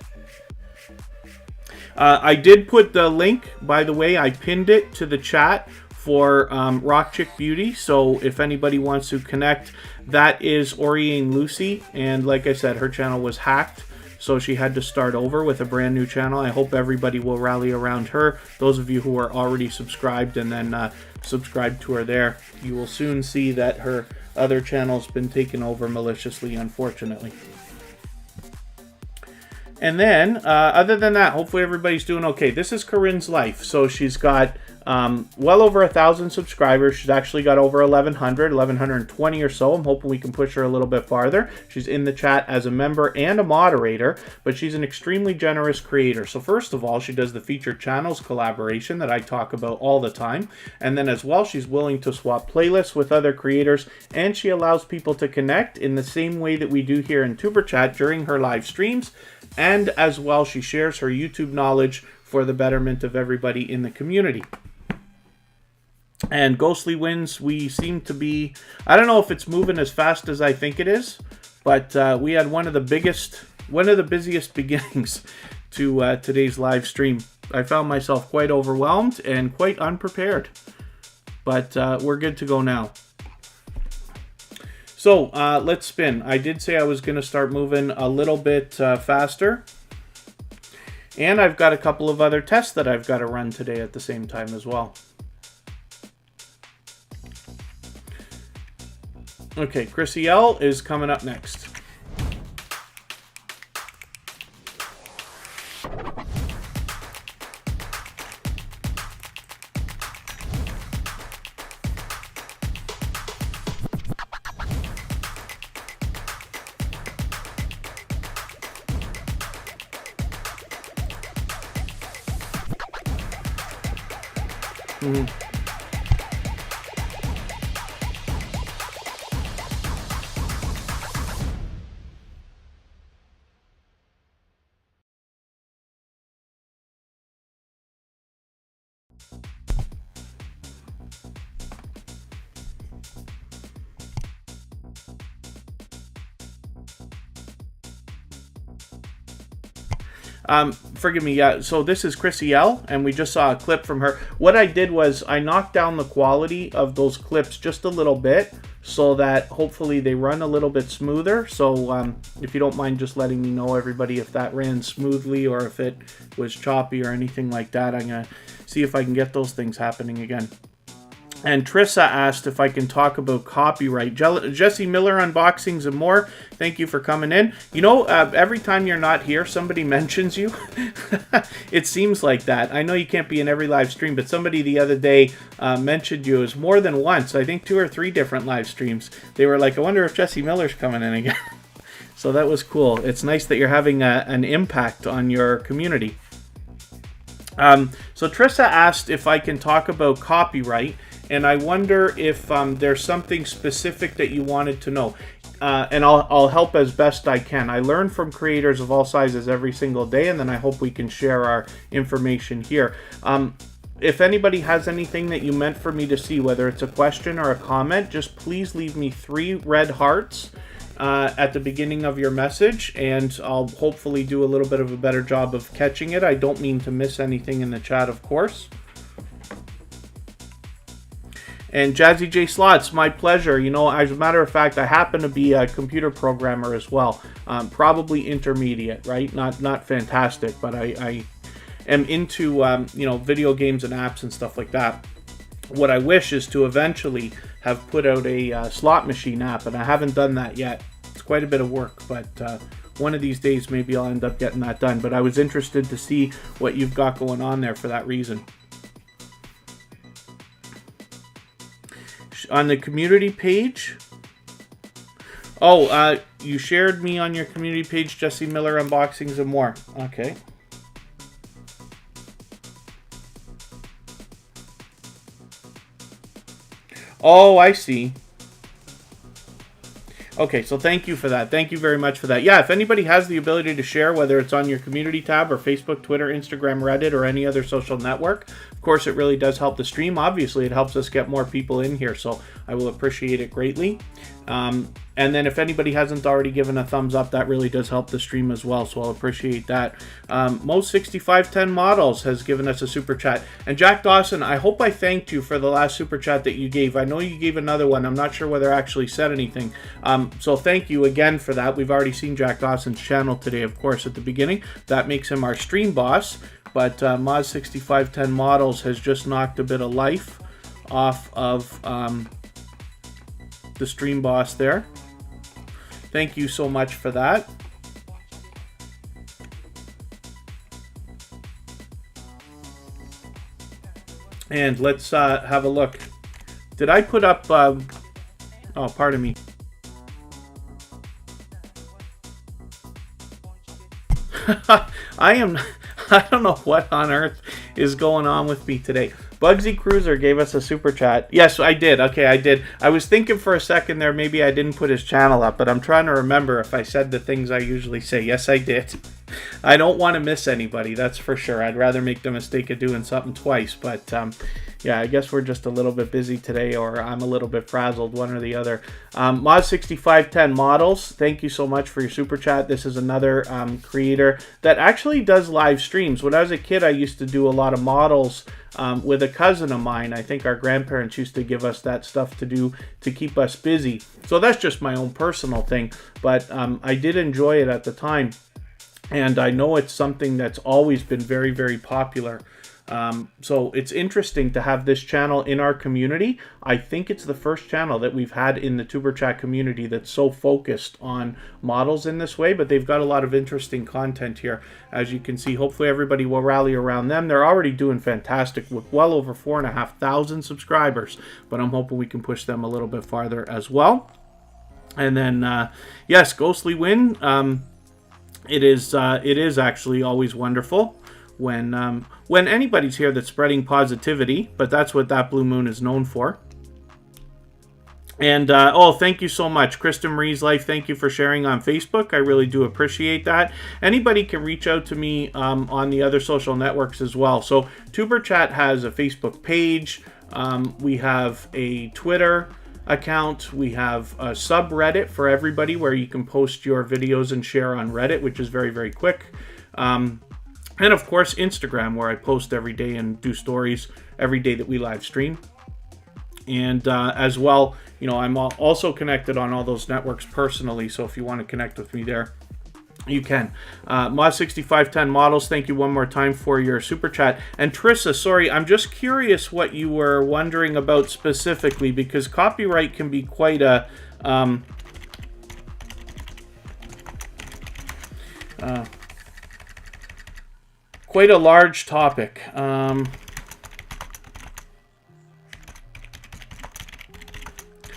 I did put the link, by the way, I pinned it to the chat for Rock Chick Beauty, so if anybody wants to connect, that is Oriane Lucy, and like I said, her channel was hacked, so she had to start over with a brand new channel. I hope everybody will rally around her. Those of you who are already subscribed and then subscribed to her there, you will soon see that her other channel's been taken over maliciously, unfortunately. And then, other than that, hopefully everybody's doing okay. This is Corinne's life. So she's got well over 1,000 subscribers. She's actually got over 1,120 or so. I'm hoping we can push her a little bit farther. She's in the chat as a member and a moderator, but she's an extremely generous creator. So first of all, she does the featured channels collaboration that I talk about all the time. And then as well, she's willing to swap playlists with other creators, and she allows people to connect in the same way that we do here in Tuber Chat during her live streams. And as well, she shares her YouTube knowledge for the betterment of everybody in the community. And Ghostly Winds, we seem to be... I don't know if it's moving as fast as I think it is, but we had one of the busiest beginnings to today's live stream. I found myself quite overwhelmed and quite unprepared. But we're good to go now. So, let's spin. I did say I was going to start moving a little bit faster. And I've got a couple of other tests that I've got to run today at the same time as well. Okay, Chrissy L is coming up next. Forgive me, yeah, so this is Chrissy L, and we just saw a clip from her. What I did was I knocked down the quality of those clips just a little bit so that hopefully they run a little bit smoother. So if you don't mind just letting me know, everybody, if that ran smoothly or if it was choppy or anything like that. I'm going to see if I can get those things happening again. And Trissa asked if I can talk about copyright. Jesse Miller unboxings and more. Thank you for coming in. You know, every time you're not here, somebody mentions you. It seems like that. I know you can't be in every live stream, but somebody the other day mentioned you as more than once. I think 2 or 3 different live streams. They were like, I wonder if Jesse Miller's coming in again. So that was cool. It's nice that you're having an impact on your community. So Trissa asked if I can talk about copyright. And I wonder if there's something specific that you wanted to know. And I'll help as best I can. I learn from creators of all sizes every single day, and then I hope we can share our information here. If anybody has anything that you meant for me to see, whether it's a question or a comment, just please leave me 3 red hearts at the beginning of your message, and I'll hopefully do a little bit of a better job of catching it. I don't mean to miss anything in the chat, of course. And Jazzy J Slots, my pleasure. You know, as a matter of fact, I happen to be a computer programmer as well. Probably intermediate, right? Not fantastic, but I am into, you know, video games and apps and stuff like that. What I wish is to eventually have put out a slot machine app, and I haven't done that yet. It's quite a bit of work, but one of these days maybe I'll end up getting that done. But I was interested to see what you've got going on there for that reason. On the community page. Oh, you shared me on your community page, Jesse Miller unboxings and more. Okay. Oh, I see. Okay, so thank you for that. Thank you very much for that. Yeah, if anybody has the ability to share, whether it's on your community tab or Facebook, Twitter, Instagram, Reddit, or any other social network, of course, it really does help the stream. Obviously, it helps us get more people in here, so I will appreciate it greatly. And then if anybody hasn't already given a thumbs up, that really does help the stream as well, so I'll appreciate that. Most 6510 Models has given us a super chat. And Jack Dawson, I hope I thanked you for the last super chat that you gave. I know you gave another one. I'm not sure whether I actually said anything. So thank you again for that. We've already seen Jack Dawson's channel today, of course, at the beginning. That makes him our stream boss. But Mod 6510 Models has just knocked a bit of life off of the stream boss there. Thank you so much for that. And let's have a look. Did I put up... oh, pardon me. I don't know what on earth is going on with me today. Bugsy Cruiser gave us a super chat. Yes, I did. Okay, I did. I was thinking for a second there maybe I didn't put his channel up, but I'm trying to remember if I said the things I usually say. Yes, I did. I don't want to miss anybody, that's for sure. I'd rather make the mistake of doing something twice, but yeah, I guess we're just a little bit busy today, or I'm a little bit frazzled, one or the other. Mod 6510 Models, thank you so much for your super chat. This is another creator that actually does live streams. When I was a kid, I used to do a lot of models with a cousin of mine. I think our grandparents used to give us that stuff to do to keep us busy. So that's just my own personal thing, but I did enjoy it at the time. And I know it's something that's always been very, very popular. So it's interesting to have this channel in our community. I think it's the first channel that we've had in the Tuber Chat community that's so focused on models in this way, but they've got a lot of interesting content here. As you can see, hopefully everybody will rally around them. They're already doing fantastic with well over 4,500 subscribers, but I'm hoping we can push them a little bit farther as well. And then, yes, Ghostly Win. It is actually always wonderful when anybody's here that's spreading positivity, but that's what that blue moon is known for. And oh, thank you so much, Kristen Marie's Life. Thank you for sharing on Facebook. I really do appreciate that. Anybody can reach out to me on the other social networks as well. So Tuber Chat has a Facebook page. We have a Twitter account. We have a subreddit for everybody where you can post your videos and share on Reddit, which is very, very quick. And of course, Instagram, where I post every day and do stories every day that we live stream. And as well, you know, I'm also connected on all those networks personally. So if you want to connect with me there, you can. Mod6510 Models, thank you one more time for your super chat. And Trissa, sorry, I'm just curious what you were wondering about specifically, because copyright can be quite a quite a large topic.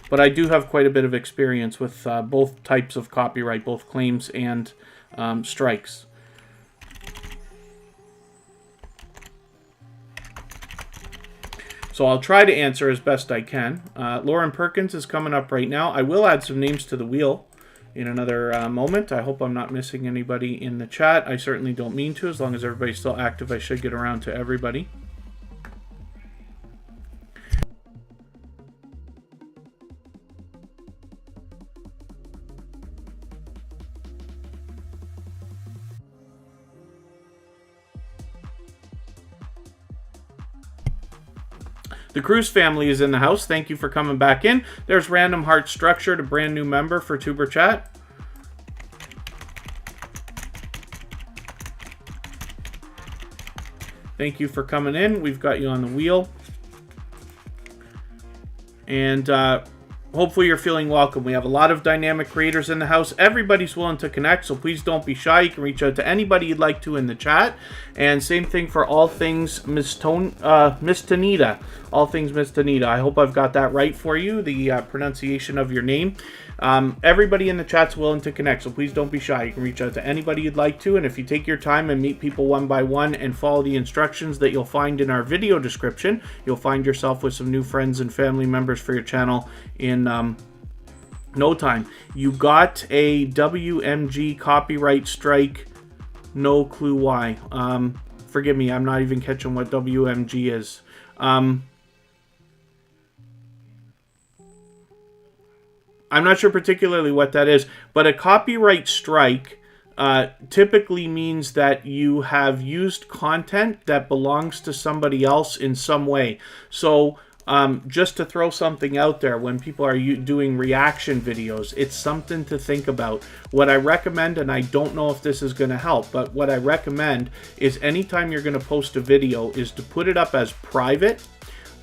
But I do have quite a bit of experience with both types of copyright, both claims and strikes. So I'll try to answer as best I can. Lauren Perkins is coming up right now. I will add some names to the wheel in another moment. I hope I'm not missing anybody in the chat. I certainly don't mean to. As long as everybody's still active, I should get around to everybody. The Cruz family is in the house. Thank you for coming back in. There's Random Heart Structured, a brand new member for Tuber Chat. Thank you for coming in. We've got you on the wheel. And hopefully you're feeling welcome. We have a lot of dynamic creators in the house. Everybody's willing to connect, so please don't be shy. You can reach out to anybody you'd like to in the chat. And same thing for all things Miss Tanita. All things Miss Tanita. I hope I've got that right for you, the pronunciation of your name. Everybody in the chat's willing to connect, so please don't be shy. You can reach out to anybody you'd like to, and if you take your time and meet people one by one and follow the instructions that you'll find in our video description, you'll find yourself with some new friends and family members for your channel in no time. You got a WMG copyright strike, no clue why. Forgive me, I'm not even catching what WMG is. I'm not sure particularly what that is, but a copyright strike typically means that you have used content that belongs to somebody else in some way. So just to throw something out there, when people are doing reaction videos, it's something to think about. What I recommend, and I don't know if this is going to help, but what I recommend is anytime you're going to post a video is to put it up as private.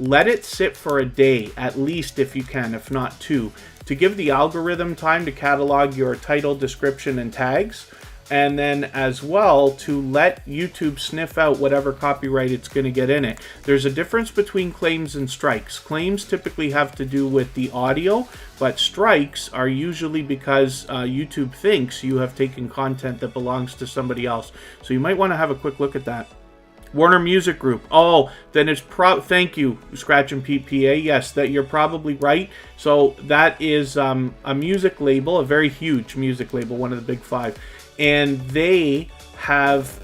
Let it sit for a day, at least if you can, if not two, to give the algorithm time to catalog your title, description, and tags, and then as well to let YouTube sniff out whatever copyright it's going to get in it. There's a difference between claims and strikes. Claims typically have to do with the audio, but strikes are usually because YouTube thinks you have taken content that belongs to somebody else. So you might want to have a quick look at that. Warner Music Group. Oh, then it's thank you, Scratch and PPA. Yes, that you're probably right. So that is a music label, a very huge music label, one of the big five. And they have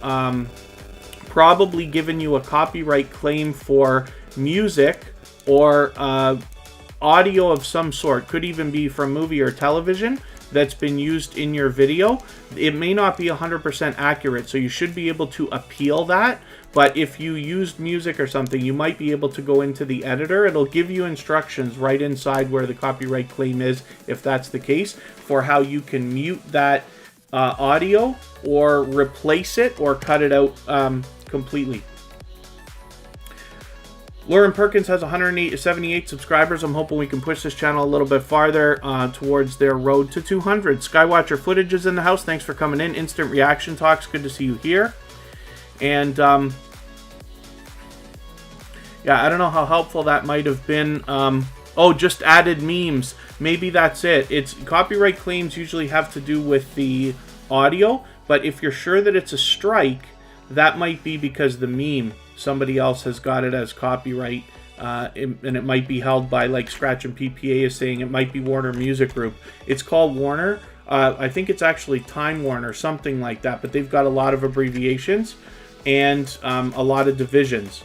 probably given you a copyright claim for music or audio of some sort. Could even be from movie or television that's been used in your video. It may not be 100% accurate, so you should be able to appeal that. But if you used music or something, you might be able to go into the editor. It'll give you instructions right inside where the copyright claim is, if that's the case, for how you can mute that audio or replace it or cut it out completely. Lauren Perkins has 178 subscribers. I'm hoping we can push this channel a little bit farther towards their road to 200. Skywatcher Footage is in the house. Thanks for coming in. Instant Reaction Talks. Good to see you here. And yeah, I don't know how helpful that might have been. Oh, just added memes. Maybe that's it. It's copyright claims usually have to do with the audio, but if you're sure that it's a strike, that might be because the meme, somebody else has got it as copyright, and it might be held by, like Scratch and PPA is saying, it might be Warner Music Group. It's called Warner. I think it's actually Time Warner, something like that, but they've got a lot of abbreviations and a lot of divisions.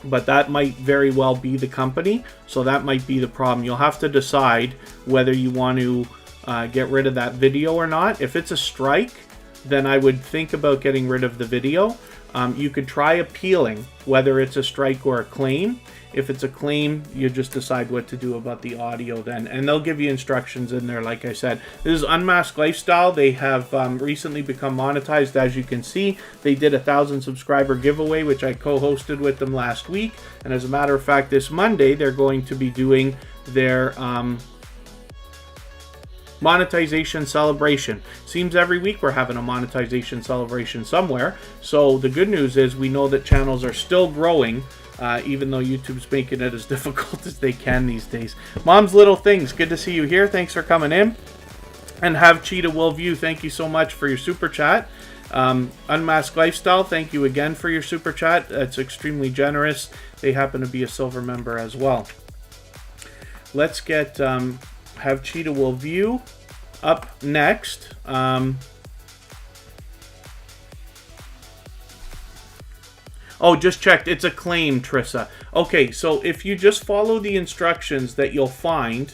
But that might very well be the company, so that might be the problem. You'll have to decide whether you want to get rid of that video or not. If it's a strike, then I would think about getting rid of the video. you could try appealing, whether it's a strike or a claim. If it's a claim, you just decide what to do about the audio then. And they'll give you instructions in there, like I said. This is Unmasked Lifestyle. They have recently become monetized, as you can see. They did a 1,000 subscriber giveaway, which I co-hosted with them last week. And as a matter of fact, this Monday, they're going to be doing their monetization celebration. Seems every week we're having a monetization celebration somewhere. So the good news is we know that channels are still growing, even though YouTube's making it as difficult as they can these days. Mom's Little Things, good to see you here. Thanks for coming in. And Have Cheetah Will View, thank you so much for your super chat. Unmasked Lifestyle, thank you again for your super chat. That's extremely generous. They happen to be a silver member as well. Let's get Have Cheetah Will View up next. Oh, just checked. It's a claim, Trissa. Okay, so if you just follow the instructions that you'll find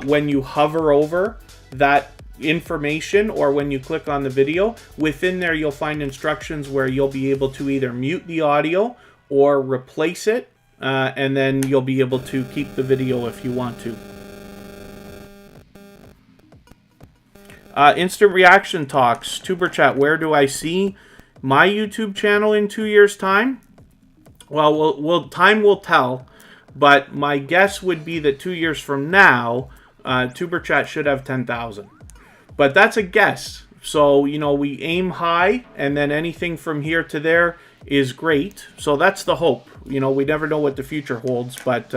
when you hover over that information or when you click on the video, within there you'll find instructions where you'll be able to either mute the audio or replace it, and then you'll be able to keep the video if you want to. Instant Reaction Talks, Tuber Chat, where do I see my YouTube channel in 2 years' time? Well, time will tell, but my guess would be that 2 years from now, Tuber Chat should have 10,000. But that's a guess. So, you know, we aim high, and then anything from here to there is great. So that's the hope. You know, we never know what the future holds, but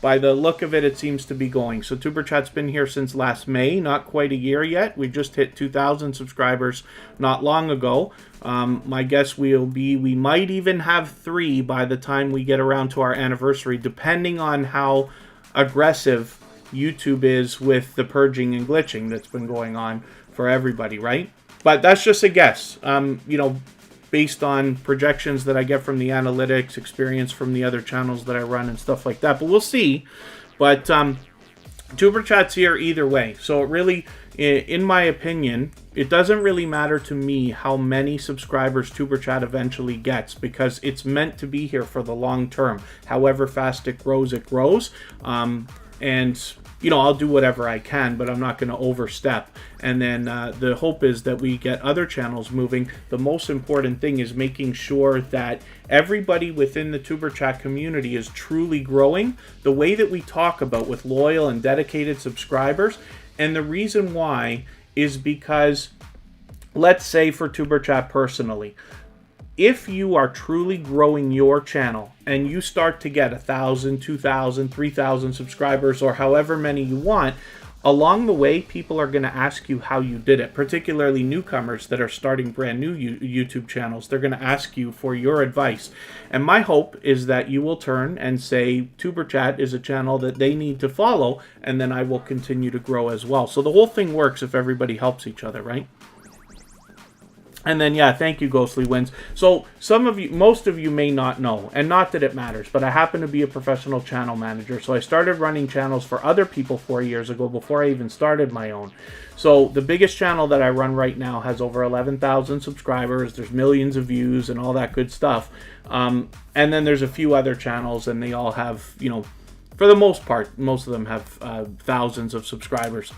by the look of it, it seems to be going. So Tuber Chat's been here since last May, not quite a year yet. We just hit 2,000 subscribers not long ago. My guess will be we might even have 3 by the time we get around to our anniversary, depending on how aggressive YouTube is with the purging and glitching that's been going on for everybody, right? But that's just a guess. You know, based on projections that I get from the analytics, experience from the other channels that I run and stuff like that. But we'll see. But Tuber Chat's here either way. So it really, in my opinion, it doesn't really matter to me how many subscribers Tuber Chat eventually gets, because it's meant to be here for the long term. However fast it grows, it grows. And you know, I'll do whatever I can, but I'm not going to overstep. And then the hope is that we get other channels moving. The most important thing is making sure that everybody within the Tuber Chat community is truly growing the way that we talk about, with loyal and dedicated subscribers. And the reason why is because, let's say for Tuber Chat personally, if you are truly growing your channel and you start to get 1,000, 2,000, 3,000 subscribers, or however many you want, along the way, people are going to ask you how you did it, particularly newcomers that are starting brand new YouTube channels. They're going to ask you for your advice. And my hope is that you will turn and say, Tuber Chat is a channel that they need to follow, and then I will continue to grow as well. So the whole thing works if everybody helps each other, right? And then, yeah, thank you, Ghostly Wins. So some of you, most of you may not know, and not that it matters, but I happen to be a professional channel manager. So I started running channels for other people 4 years ago before I even started my own. So the biggest channel that I run right now has over 11,000 subscribers. There's millions of views and all that good stuff. And then there's a few other channels, and they all have, you know, for the most part, most of them have thousands of subscribers.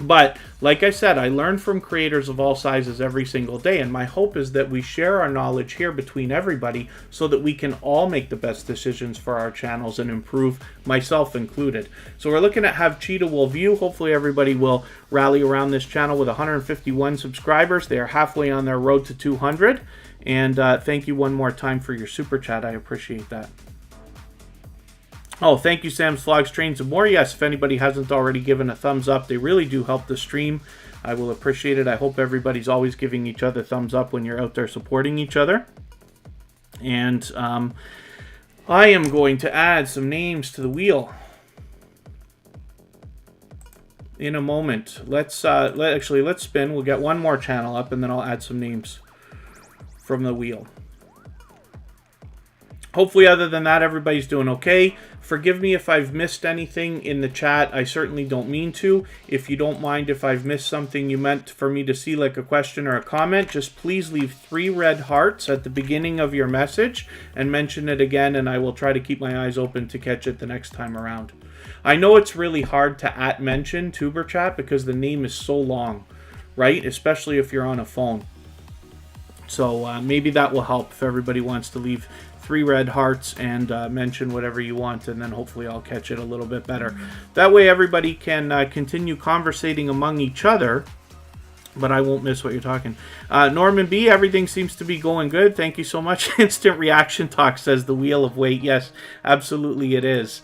But like I said, I learn from creators of all sizes every single day, and my hope is that we share our knowledge here between everybody so that we can all make the best decisions for our channels and improve, myself included. So we're looking at Have Cheetah Will View. Hopefully everybody will rally around this channel with 151 subscribers. They are halfway on their road to 200. And thank you one more time for your super chat. I appreciate that. Oh, thank you, Sam's Vlogs, Trains, and More. Yes, if anybody hasn't already given a thumbs up, they really do help the stream. I will appreciate it. I hope everybody's always giving each other thumbs up when you're out there supporting each other. And I am going to add some names to the wheel in a moment. Let's spin. We'll get one more channel up, and then I'll add some names from the wheel. hopefully, other than that, everybody's doing okay. Forgive me if I've missed anything in the chat. I certainly don't mean to. If you don't mind if I've missed something you meant for me to see, like a question or a comment, just please leave 3 red hearts at the beginning of your message and mention it again, and I will try to keep my eyes open to catch it the next time around. I know it's really hard to @mention Tuber Chat because the name is so long, right? Especially if you're on a phone. So maybe that will help if everybody wants to leave 3 red hearts and mention whatever you want, and then hopefully I'll catch it a little bit better. That way everybody can continue conversating among each other, but I won't miss what you're talking. Norman B, everything seems to be going good. Thank you so much. Instant Reaction Talk says the Wheel of Weight. Yes, absolutely it is.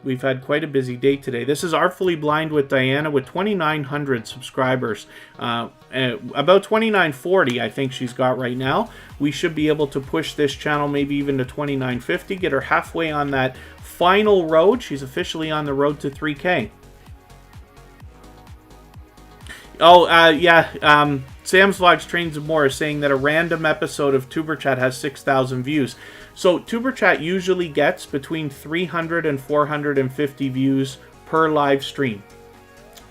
We've had quite a busy day today. This is Artfully Blind with Diana with 2,900 subscribers. About 2,940 I think she's got right now. We should be able to push this channel maybe even to 2,950, get her halfway on that final road. She's officially on the road to 3K. Oh, yeah, Sam's Vlogs Trains and More is saying that a random episode of Tuber Chat has 6,000 views. So Tuber Chat usually gets between 300 and 450 views per live stream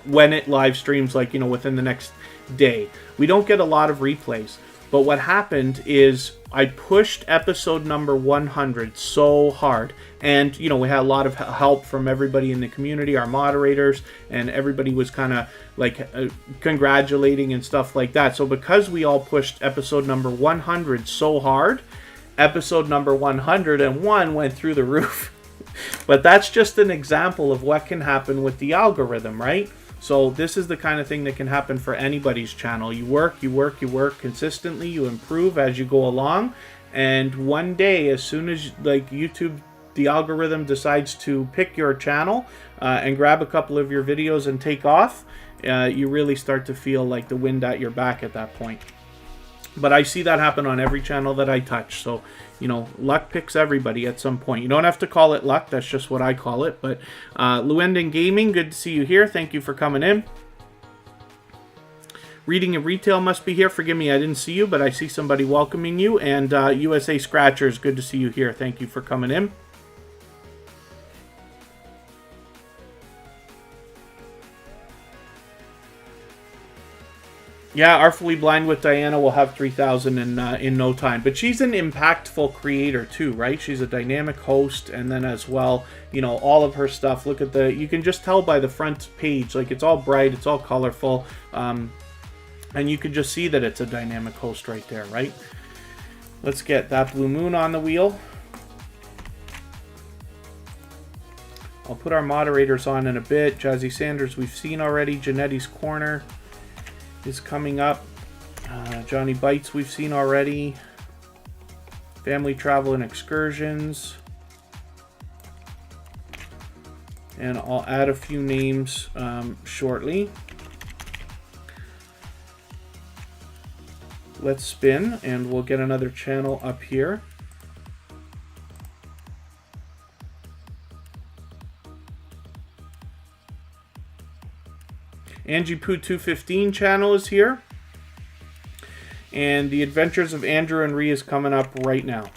when it live streams, like, you know, within the next day. We don't get a lot of replays, but what happened is I pushed episode number 100 so hard, and, you know, we had a lot of help from everybody in the community, our moderators, and everybody was kind of like congratulating and stuff like that. So because we all pushed episode number 100 so hard, episode number 101 went through the roof. But that's just an example of what can happen with the algorithm, right? So this is the kind of thing that can happen for anybody's channel. You work consistently, you improve as you go along, and one day, as soon as like YouTube, the algorithm decides to pick your channel and grab a couple of your videos and take off, you really start to feel like the wind at your back at that point. But I see that happen on every channel that I touch. So, you know, luck picks everybody at some point. You don't have to call it luck. That's just what I call it. But Luenden Gaming, good to see you here. Thank you for coming in. Reading and Retail must be here. Forgive me, I didn't see you, but I see somebody welcoming you. And USA Scratchers, good to see you here. Thank you for coming in. Yeah, Artfully Blind with Diana will have 3,000 in no time. But she's an impactful creator too, right? She's a dynamic host, and then as well, you know, all of her stuff. Look at you can just tell by the front page, like it's all bright, it's all colorful, and you can just see that it's a dynamic host right there, right? Let's get that Blue Moon on the wheel. I'll put our moderators on in a bit. Jazzy Sanders, we've seen already. Janetti's Corner is coming up. Johnny Bites we've seen already. Family Travel and Excursions. And I'll add a few names shortly. Let's spin and we'll get another channel up here. Angie Poo 215 channel is here. And The Adventures of Andrew and Ree is coming up right now.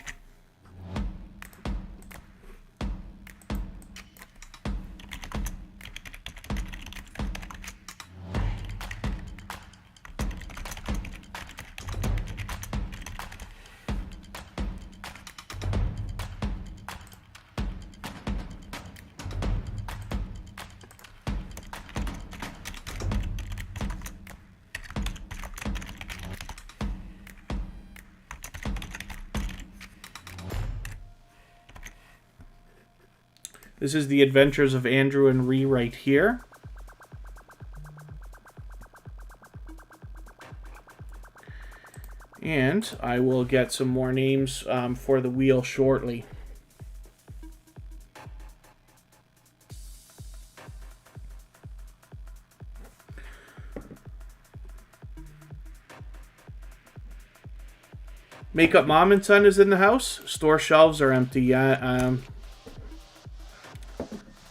This is The Adventures of Andrew and Ree right here. And I will get some more names for the wheel shortly. Makeup Mom and Son is in the house. Store shelves are empty.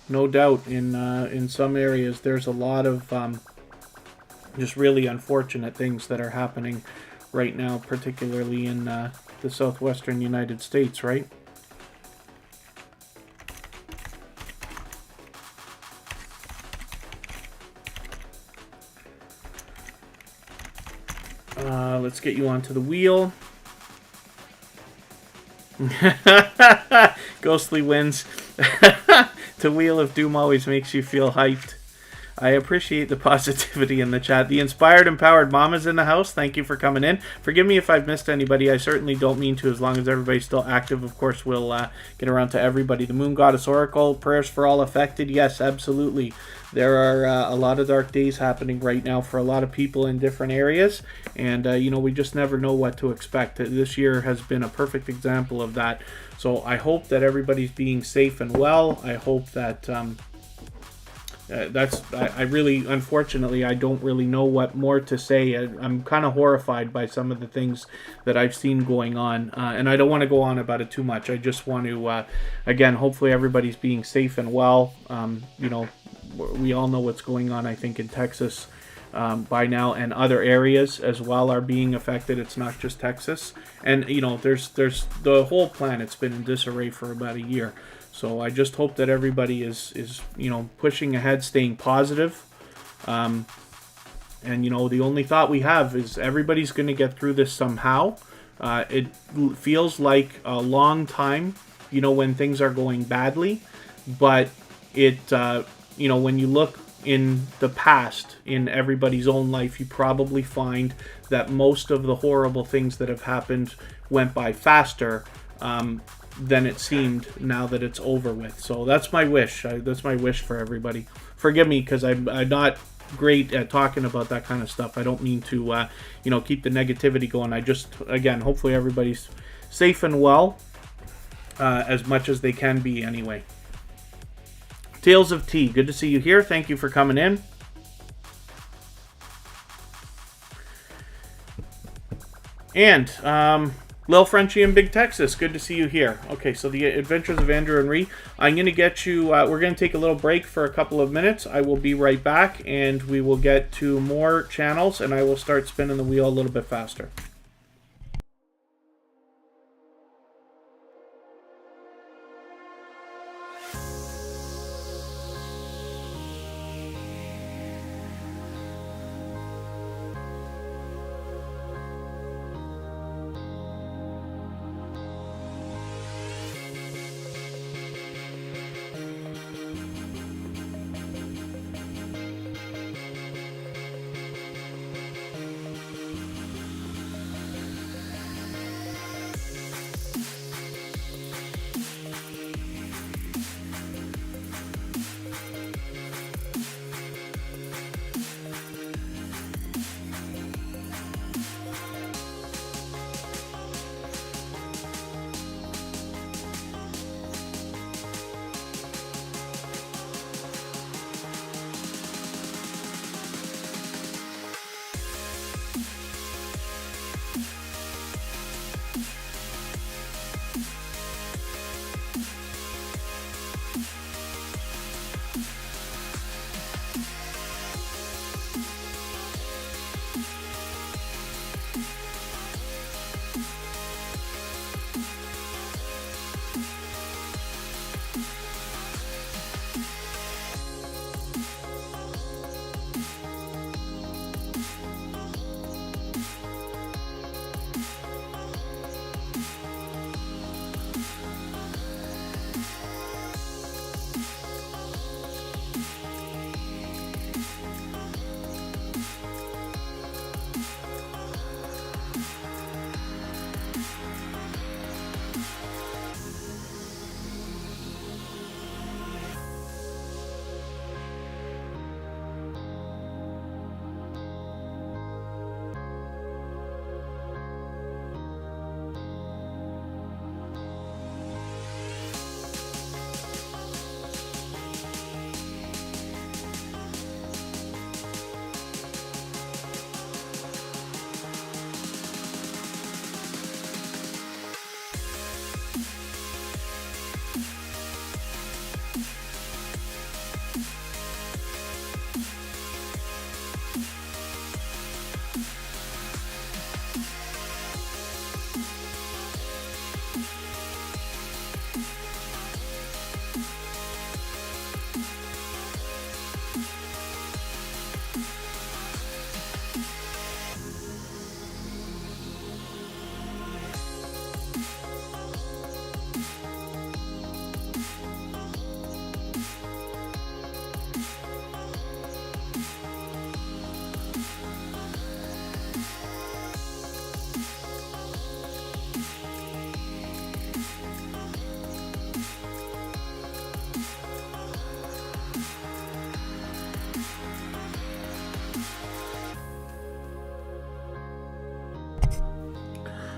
No doubt, in some areas, there's a lot of just really unfortunate things that are happening right now, particularly in the southwestern United States, right? Let's get you onto the wheel. Ghostly wins. The Wheel of Doom always makes you feel hyped. I appreciate the positivity in the chat. The Inspired Empowered Mama's in the house. Thank you for coming in. Forgive me if I've missed anybody. I certainly don't mean to, as long as everybody's still active. Of course, we'll get around to everybody. The Moon Goddess Oracle, prayers for all affected. Yes, absolutely. There are a lot of dark days happening right now for a lot of people in different areas. And, you know, we just never know what to expect. This year has been a perfect example of that. So I hope that everybody's being safe and well. I hope that... I really, unfortunately, I don't really know what more to say. I'm kind of horrified by some of the things that I've seen going on, and I don't want to go on about it too much. I just want to, again, hopefully everybody's being safe and well. You know, we all know what's going on, I think, in Texas by now, and other areas as well are being affected. It's not just Texas, and you know, there's the whole planet's been in disarray for about a year. So I just hope that everybody is you know, pushing ahead, staying positive. And, you know, the only thought we have is everybody's going to get through this somehow. It feels like a long time, you know, when things are going badly. But it, you know, when you look in the past, in everybody's own life, you probably find that most of the horrible things that have happened went by faster than it seemed now that it's over with. So that's my wish. That's my wish for everybody. Forgive me, because I'm not great at talking about that kind of stuff. I don't mean to, you know, keep the negativity going. I just, again, hopefully everybody's safe and well, as much as they can be anyway. Tales of Tea, good to see you here. Thank you for coming in. And, Lil Frenchie in Big Texas, good to see you here. Okay, so the Adventures of Andrew and Ree. I'm going to get you, we're going to take a little break for a couple of minutes. I will be right back, and we will get to more channels, and I will start spinning the wheel a little bit faster.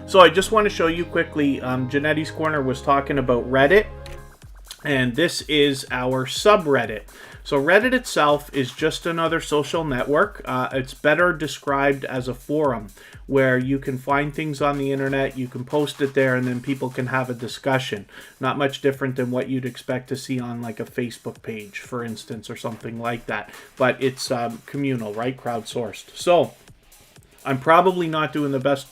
So I just want to show you quickly, Janetti's Corner was talking about Reddit, and this is our subreddit. So Reddit itself is just another social network. It's better described as a forum where you can find things on the internet, you can post it there, and then people can have a discussion. Not much different than what you'd expect to see on like a Facebook page, for instance, or something like that. But it's communal, right? Crowdsourced. So I'm probably not doing the best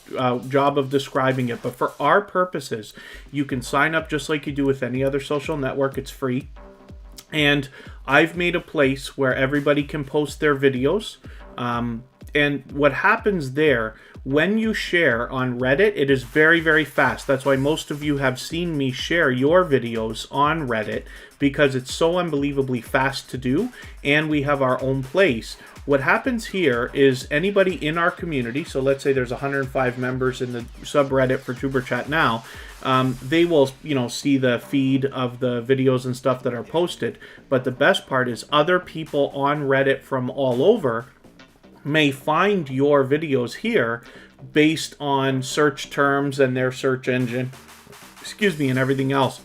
job of describing it, but for our purposes, you can sign up just like you do with any other social network. It's free. And I've made a place where everybody can post their videos. And what happens there, when you share on Reddit, it is very, very fast. That's why most of you have seen me share your videos on Reddit, because it's so unbelievably fast to do. And we have our own place. What happens here is anybody in our community, so let's say there's 105 members in the subreddit for Tuber Chat now, they will, see the feed of the videos and stuff that are posted. But the best part is other people on Reddit from all over may find your videos here based on search terms and their search engine, and everything else.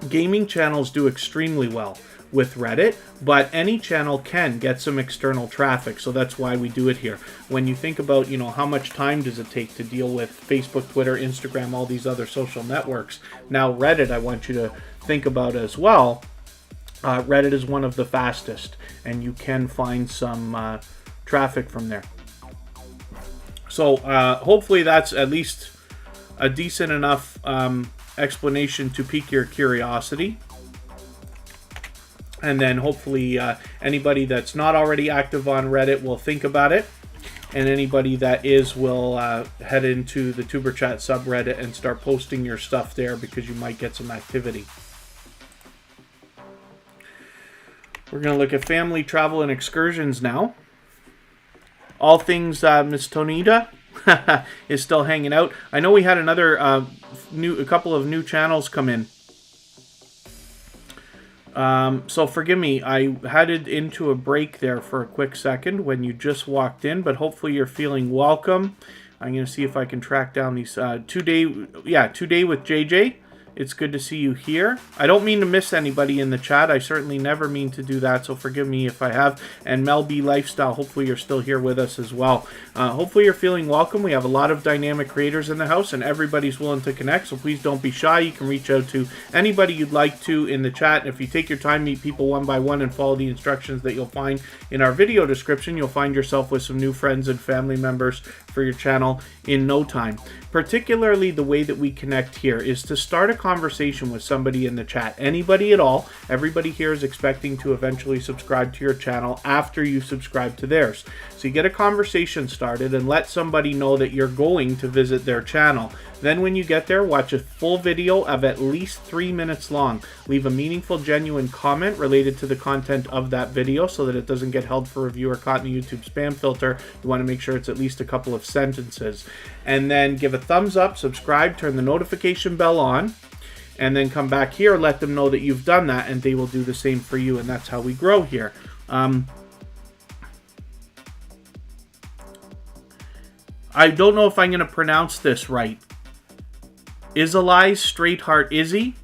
Gaming channels do extremely well with Reddit, but any channel can get some external traffic, so that's why we do it here. When you think about, how much time does it take to deal with Facebook, Twitter, Instagram, all these other social networks, now Reddit, I want you to think about as well. Reddit is one of the fastest, and you can find some traffic from there. So hopefully that's at least a decent enough explanation to pique your curiosity. And then hopefully anybody that's not already active on Reddit will think about it. And anybody that is will head into the Tuber Chat subreddit and start posting your stuff there, because you might get some activity. We're going to look at family, travel, and excursions now. All things Miss Tonita is still hanging out. I know we had another a couple of new channels come in. So forgive me, I headed into a break there for a quick second when you just walked in, but hopefully you're feeling welcome. I'm going to see if I can track down these Today with JJ. It's good to see you here. I don't mean to miss anybody in the chat. I certainly never mean to do that, so forgive me if I have. And Mel B Lifestyle, hopefully you're still here with us as well. Hopefully you're feeling welcome. We have a lot of dynamic creators in the house, and everybody's willing to connect, so please don't be shy. You can reach out to anybody you'd like to in the chat. And if you take your time, meet people one by one, and follow the instructions that you'll find in our video description, you'll find yourself with some new friends and family members for your channel in no time. Particularly the way that we connect here is to start a conversation with somebody in the chat. Anybody at all. Everybody here is expecting to eventually subscribe to your channel after you subscribe to theirs. So you get a conversation started and let somebody know that you're going to visit their channel. Then when you get there, watch a full video of at least 3 minutes long. Leave a meaningful, genuine comment related to the content of that video so that it doesn't get held for review or caught in the YouTube spam filter. You want to make sure it's at least a couple of sentences. And then give a thumbs up, subscribe, turn the notification bell on, and then come back here, let them know that you've done that, and they will do the same for you, and that's how we grow here. I don't know if I'm going to pronounce this right. Isalize Straight Heart Izzy.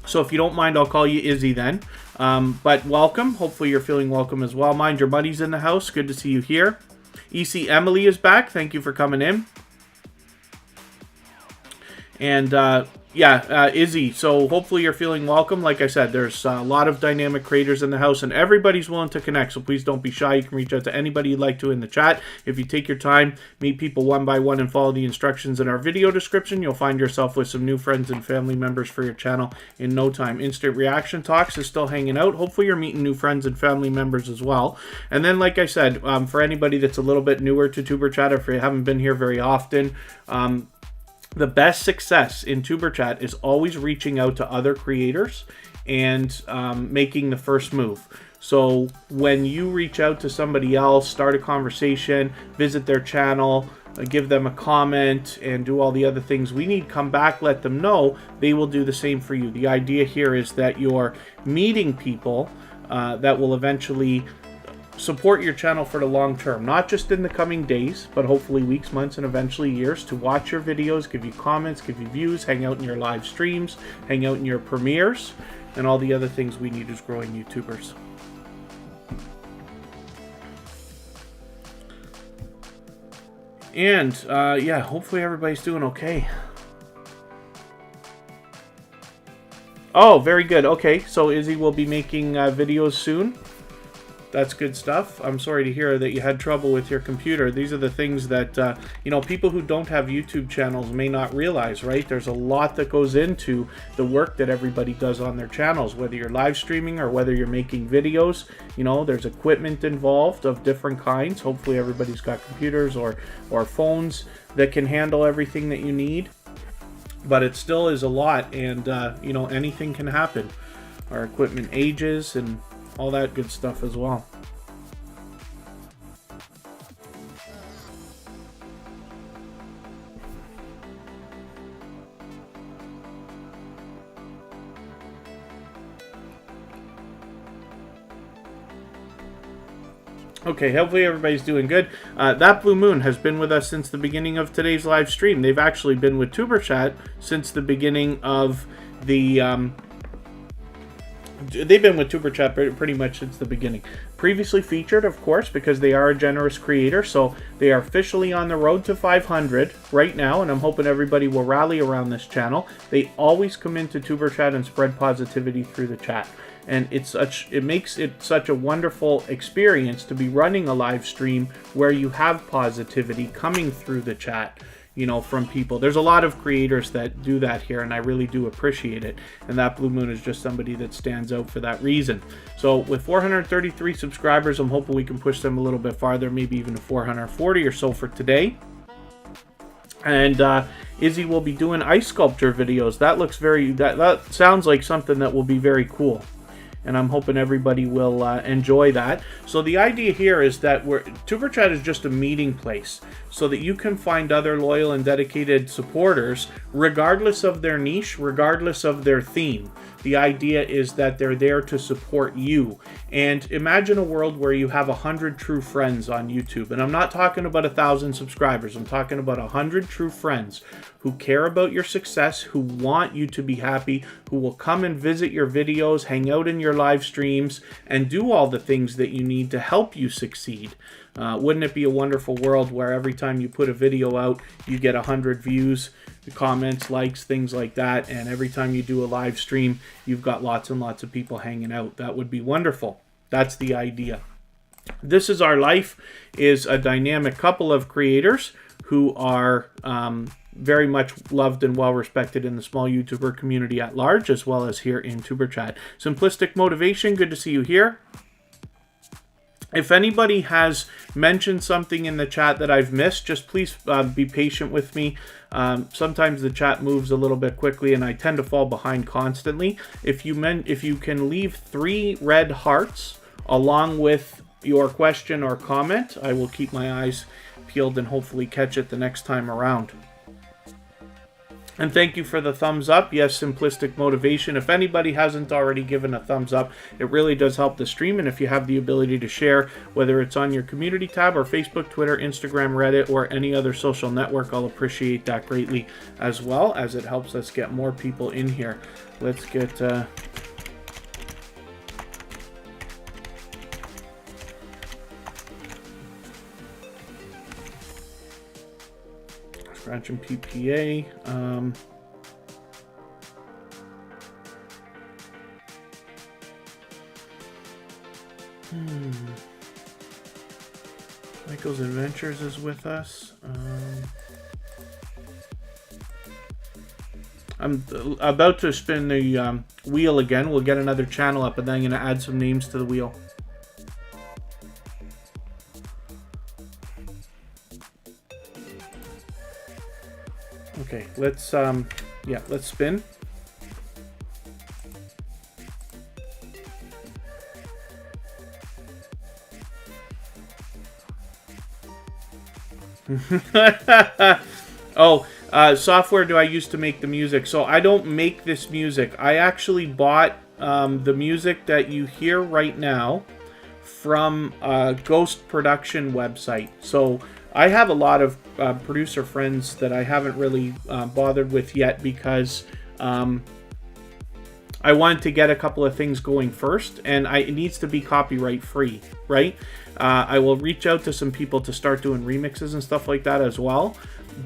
So if you don't mind, I'll call you Izzy then. But welcome. Hopefully you're feeling welcome as well. Mind your buddies in the house. Good to see you here. EC Emily is back. Thank you for coming in. And Izzy, so hopefully you're feeling welcome. Like I said, there's a lot of dynamic creators in the house, and everybody's willing to connect, so please don't be shy. You can reach out to anybody you'd like to in the chat. If you take your time, meet people one by one, and follow the instructions in our video description, you'll find yourself with some new friends and family members for your channel in no time. Instant Reaction Talks is still hanging out. Hopefully you're meeting new friends and family members as well. And then, like I said, for anybody that's a little bit newer to Tuber Chat, if you haven't been here very often, the best success in Tuber Chat is always reaching out to other creators and making the first move. So when you reach out to somebody else, start a conversation, visit their channel, give them a comment, and do all the other things we need, come back, let them know, they will do the same for you. The idea here is that you're meeting people that will eventually support your channel for the long term, not just in the coming days, but hopefully weeks, months, and eventually years, to watch your videos, give you comments, give you views, hang out in your live streams, hang out in your premieres, and all the other things we need as growing YouTubers. And yeah, hopefully everybody's doing okay. Oh, very good. Okay, so Izzy will be making videos soon. That's good stuff. I'm sorry to hear that you had trouble with your computer. These are the things that, you know, people who don't have YouTube channels may not realize, right? There's a lot that goes into the work that everybody does on their channels, whether you're live streaming or whether you're making videos. You know, there's equipment involved of different kinds. Hopefully everybody's got computers or phones that can handle everything that you need. But it still is a lot, and, you know, anything can happen. Our equipment ages and all that good stuff as well. Okay, hopefully everybody's doing good. That Blue Moon has been with us since the beginning of today's live stream. They've actually been with Tuber Chat since the beginning of the... They've been with Tuber Chat pretty much since the beginning. Previously featured, of course, because they are a generous creator, so they are officially on the road to 500 right now, and I'm hoping everybody will rally around this channel. They always come into Tuber Chat and spread positivity through the chat. And it makes it such a wonderful experience to be running a live stream where you have positivity coming through the chat, you know, from people. There's a lot of creators that do that here, and I really do appreciate it. And that Blue Moon is just somebody that stands out for that reason. So with 433 subscribers, I'm hoping we can push them a little bit farther, maybe even to 440 or so for today. And Izzy will be doing ice sculpture videos. That looks that sounds like something that will be very cool. And I'm hoping everybody will enjoy that. So the idea here is that Tuber Chat is just a meeting place so that you can find other loyal and dedicated supporters regardless of their niche, regardless of their theme. The idea is that they're there to support you. And imagine a world where you have 100 true friends on YouTube. And I'm not talking about 1,000 subscribers. I'm talking about 100 true friends who care about your success, who want you to be happy, who will come and visit your videos, hang out in your live streams, and do all the things that you need to help you succeed. Wouldn't it be a wonderful world where every time you put a video out, you get 100 views, comments, likes, things like that, and every time you do a live stream, you've got lots and lots of people hanging out? That would be wonderful. That's the idea. This Is Our Life is a dynamic couple of creators who are very much loved and well respected in the small YouTuber community at large, as well as here in Tuber Chat. Simplistic Motivation, good to see you here. If anybody has mentioned something in the chat that I've missed, just please be patient with me. Sometimes the chat moves a little bit quickly and I tend to fall behind constantly. If you can leave 3 red hearts along with your question or comment, I will keep my eyes peeled and hopefully catch it the next time around. And thank you for the thumbs up. Yes, Simplistic Motivation. If anybody hasn't already given a thumbs up, it really does help the stream. And if you have the ability to share, whether it's on your community tab or Facebook, Twitter, Instagram, Reddit, or any other social network, I'll appreciate that greatly, as well as it helps us get more people in here. Let's get... Scratch and PPA. Michael's Adventures is with us. I'm about to spin the wheel again. We'll get another channel up, and then I'm going to add some names to the wheel. Okay, let's spin. Software do I use to make the music? So I don't make this music. I actually bought the music that you hear right now from a ghost production website. So I have a lot of producer friends that I haven't really bothered with yet because I wanted to get a couple of things going first, and it needs to be copyright free, right? I will reach out to some people to start doing remixes and stuff like that as well.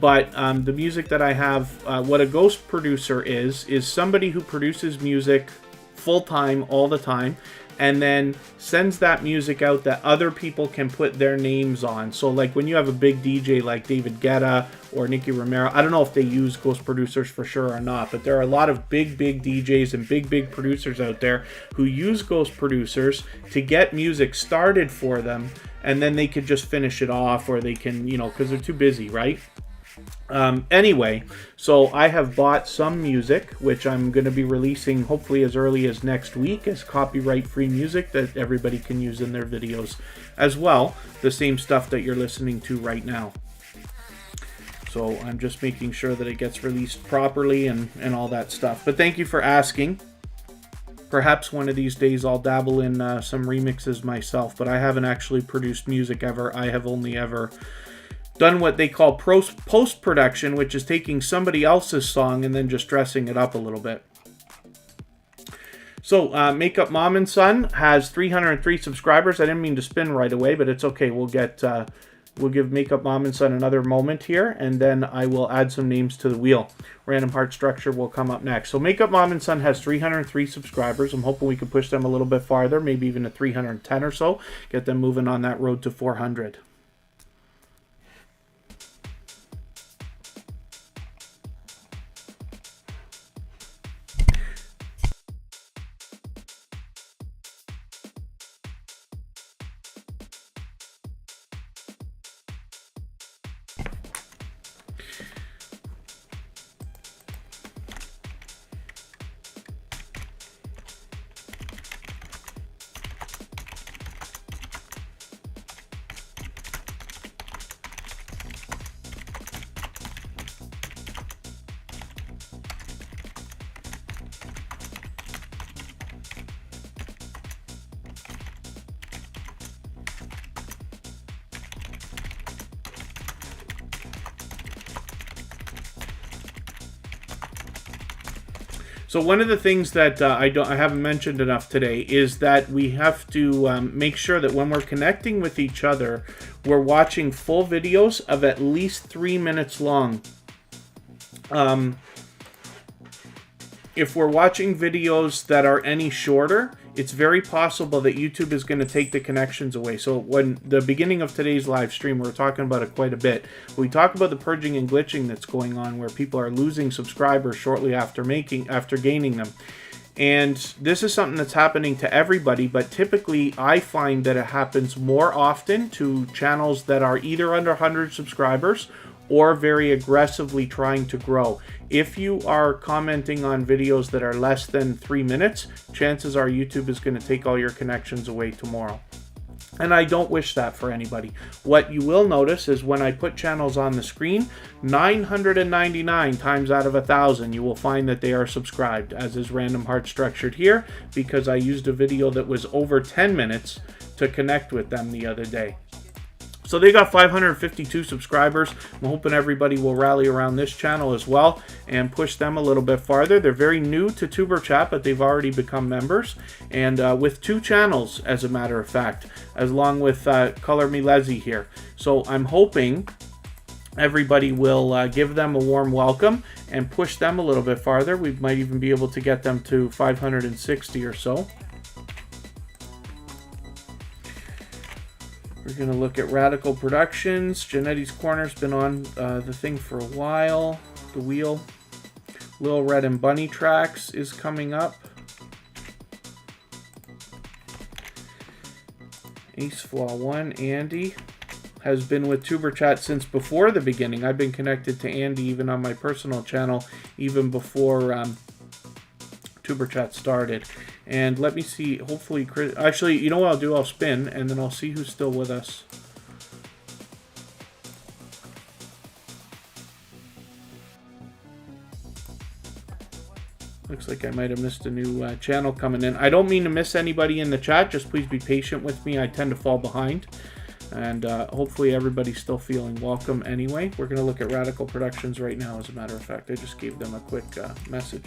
But the music that I have, what a ghost producer is somebody who produces music full-time all the time, and then sends that music out that other people can put their names on. So like when you have a big DJ like David Guetta or Nicky Romero, I don't know if they use ghost producers for sure or not, but there are a lot of big DJs and big producers out there who use ghost producers to get music started for them, and then they could just finish it off, or they can, you know, because they're too busy, right? Anyway, so I have bought some music, which I'm going to be releasing hopefully as early as next week as copyright-free music that everybody can use in their videos as well. The same stuff that you're listening to right now. So I'm just making sure that it gets released properly and all that stuff. But thank you for asking. Perhaps one of these days I'll dabble in some remixes myself, but I haven't actually produced music ever. I have only ever done what they call post-production, which is taking somebody else's song and then just dressing it up a little bit. So, Makeup Mom and Son has 303 subscribers. I didn't mean to spin right away, but it's okay. We'll give Makeup Mom and Son another moment here, and then I will add some names to the wheel. Random Heart Structure will come up next. So, Makeup Mom and Son has 303 subscribers. I'm hoping we can push them a little bit farther, maybe even to 310 or so. Get them moving on that road to 400. So one of the things that I haven't mentioned enough today is that we have to make sure that when we're connecting with each other, we're watching full videos of at least 3 minutes long. If we're watching videos that are any shorter, it's very possible that YouTube is going to take the connections away. So when the beginning of today's live stream, we were talking about it quite a bit. We talk about the purging and glitching that's going on, where people are losing subscribers shortly after gaining them. And this is something that's happening to everybody, but typically I find that it happens more often to channels that are either under 100 subscribers or very aggressively trying to grow. If you are commenting on videos that are less than 3 minutes, chances are YouTube is going to take all your connections away tomorrow. And I don't wish that for anybody. What you will notice is when I put channels on the screen, 999 times out of 1,000, you will find that they are subscribed, as is Random Heart Structured here, because I used a video that was over 10 minutes to connect with them the other day. So they got 552 subscribers. I'm hoping everybody will rally around this channel as well and push them a little bit farther. They're very new to Tuber Chat, but they've already become members. And with 2 channels, as a matter of fact, along with Color Me Leslie here. So I'm hoping everybody will give them a warm welcome and push them a little bit farther. We might even be able to get them to 560 or so. We're going to look at Radical Productions. Janetti's Corner's been on the thing for a while. The wheel. Lil Red and Bunny Tracks is coming up. Ace Flaw 1, Andy, has been with Tuber Chat since before the beginning. I've been connected to Andy even on my personal channel, even before Tuber Chat started. And let me see, hopefully, actually, you know what I'll do? I'll spin, and then I'll see who's still with us. Looks like I might have missed a new channel coming in. I don't mean to miss anybody in the chat. Just please be patient with me. I tend to fall behind. And hopefully everybody's still feeling welcome anyway. We're going to look at Radical Productions right now, as a matter of fact. I just gave them a quick message.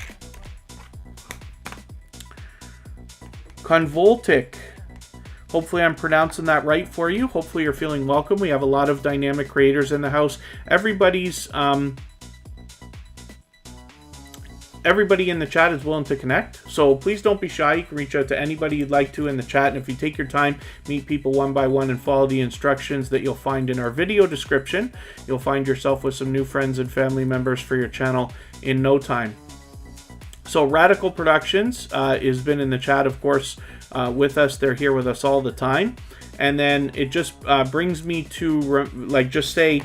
Convoltic. Hopefully I'm pronouncing that right for you. Hopefully you're feeling welcome. We have a lot of dynamic creators in the house. Everybody in the chat is willing to connect, so please don't be shy. You can reach out to anybody you'd like to in the chat, and if you take your time, meet people one by one and follow the instructions that you'll find in our video description, you'll find yourself with some new friends and family members for your channel in no time. So Radical Productions has been in the chat, of course, with us. They're here with us all the time. And then it just brings me to just say,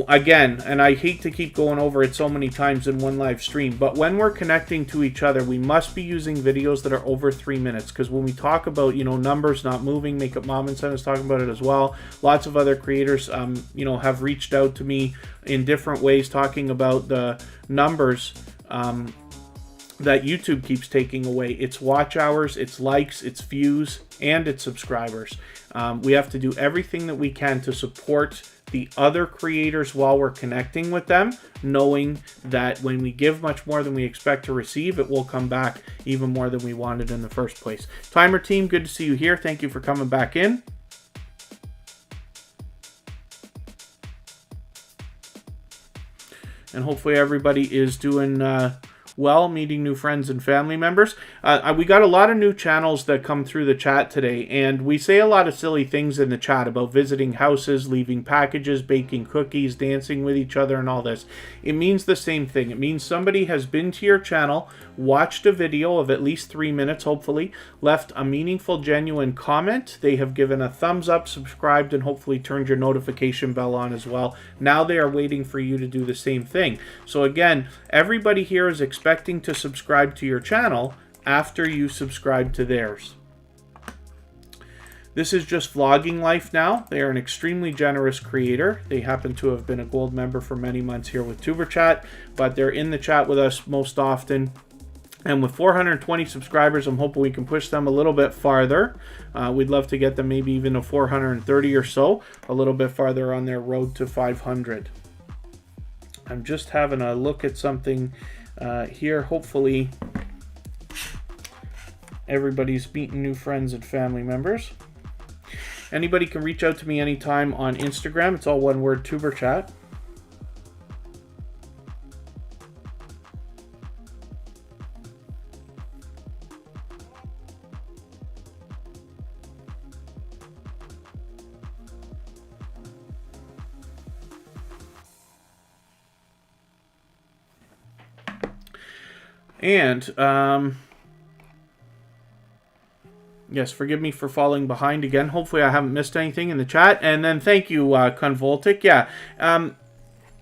again, and I hate to keep going over it so many times in one live stream, but when we're connecting to each other, we must be using videos that are over 3 minutes, because when we talk about, numbers not moving, Makeup Mom and Son is talking about it as well. Lots of other creators, have reached out to me in different ways talking about the numbers that YouTube keeps taking away. It's watch hours, it's likes, it's views, and it's subscribers. We have to do everything that we can to support the other creators while we're connecting with them, knowing that when we give much more than we expect to receive, it will come back even more than we wanted in the first place. Timer team, good to see you here. Thank you for coming back in. And hopefully everybody is doing well, meeting new friends and family members. We got a lot of new channels that come through the chat today, and we say a lot of silly things in the chat about visiting houses, leaving packages, baking cookies, dancing with each other, and all this. It means the same thing. It means somebody has been to your channel, watched a video of at least 3 minutes, hopefully, left a meaningful, genuine comment. They have given a thumbs up, subscribed, and hopefully turned your notification bell on as well. Now they are waiting for you to do the same thing. So again, everybody here is expecting to subscribe to your channel after you subscribe to theirs. This is just vlogging life now. They are an extremely generous creator. They happen to have been a gold member for many months here with Tuber Chat, but they're in the chat with us most often. And with 420 subscribers, I'm hoping we can push them a little bit farther. We'd love to get them maybe even to 430 or so, a little bit farther on their road to 500. I'm just having a look at something here. Hopefully everybody's meeting new friends and family members. Anybody can reach out to me anytime on Instagram. It's all one word, Tuber Chat. And yes, forgive me for falling behind again. Hopefully I haven't missed anything in the chat. And then thank you, Convoltic. Yeah,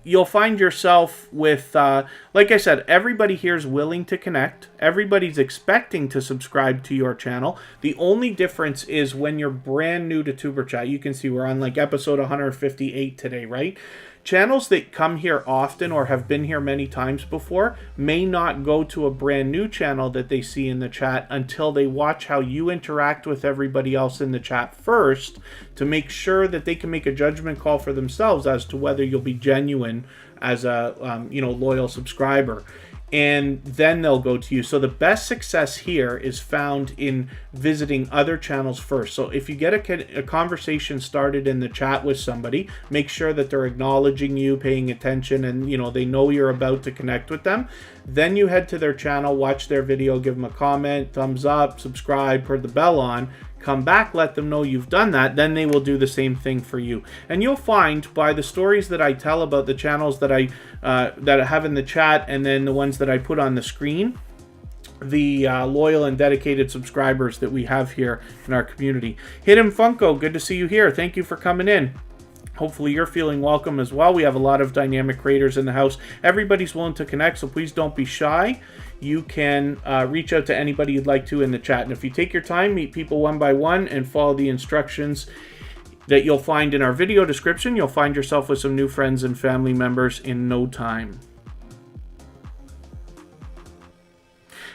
you'll find yourself with, like I said, everybody here is willing to connect. Everybody's expecting to subscribe to your channel. The only difference is when you're brand new to Tuber Chat. You can see we're on like episode 158 today, right? Channels that come here often or have been here many times before may not go to a brand new channel that they see in the chat until they watch how you interact with everybody else in the chat first, to make sure that they can make a judgment call for themselves as to whether you'll be genuine as a loyal subscriber. And then they'll go to you. So the best success here is found in visiting other channels first. So if you get a conversation started in the chat with somebody, make sure that they're acknowledging you, paying attention, and they know you're about to connect with them. Then you head to their channel, watch their video, give them a comment, thumbs up, subscribe, put the bell on, come back, let them know you've done that, then they will do the same thing for you. And you'll find by the stories that I tell about the channels that I have in the chat, and then the ones that I put on the screen, the loyal and dedicated subscribers that we have here in our community. Hidden Funko, good to see you here. Thank you for coming in. Hopefully you're feeling welcome as well. We have a lot of dynamic creators in the house. Everybody's willing to connect, so please don't be shy. You can reach out to anybody you'd like to in the chat. And if you take your time, meet people one by one and follow the instructions that you'll find in our video description, you'll find yourself with some new friends and family members in no time.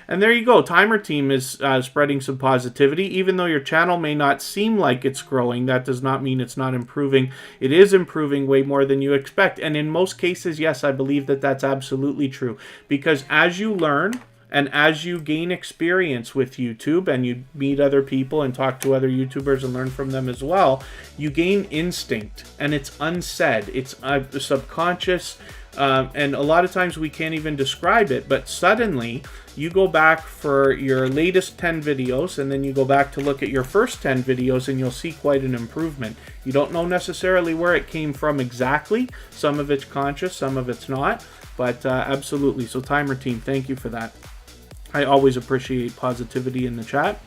And there you go. Timer Team is spreading some positivity. Even though your channel may not seem like it's growing, that does not mean it's not improving. It is improving way more than you expect. And in most cases, yes, I believe that that's absolutely true. Because as you learn, and as you gain experience with YouTube and you meet other people and talk to other YouTubers and learn from them as well, you gain instinct, and it's unsaid. It's subconscious, and a lot of times we can't even describe it, but suddenly you go back for your latest 10 videos and then you go back to look at your first 10 videos and you'll see quite an improvement. You don't know necessarily where it came from exactly. Some of it's conscious, some of it's not, but absolutely. So Timer Team, thank you for that. I always appreciate positivity in the chat.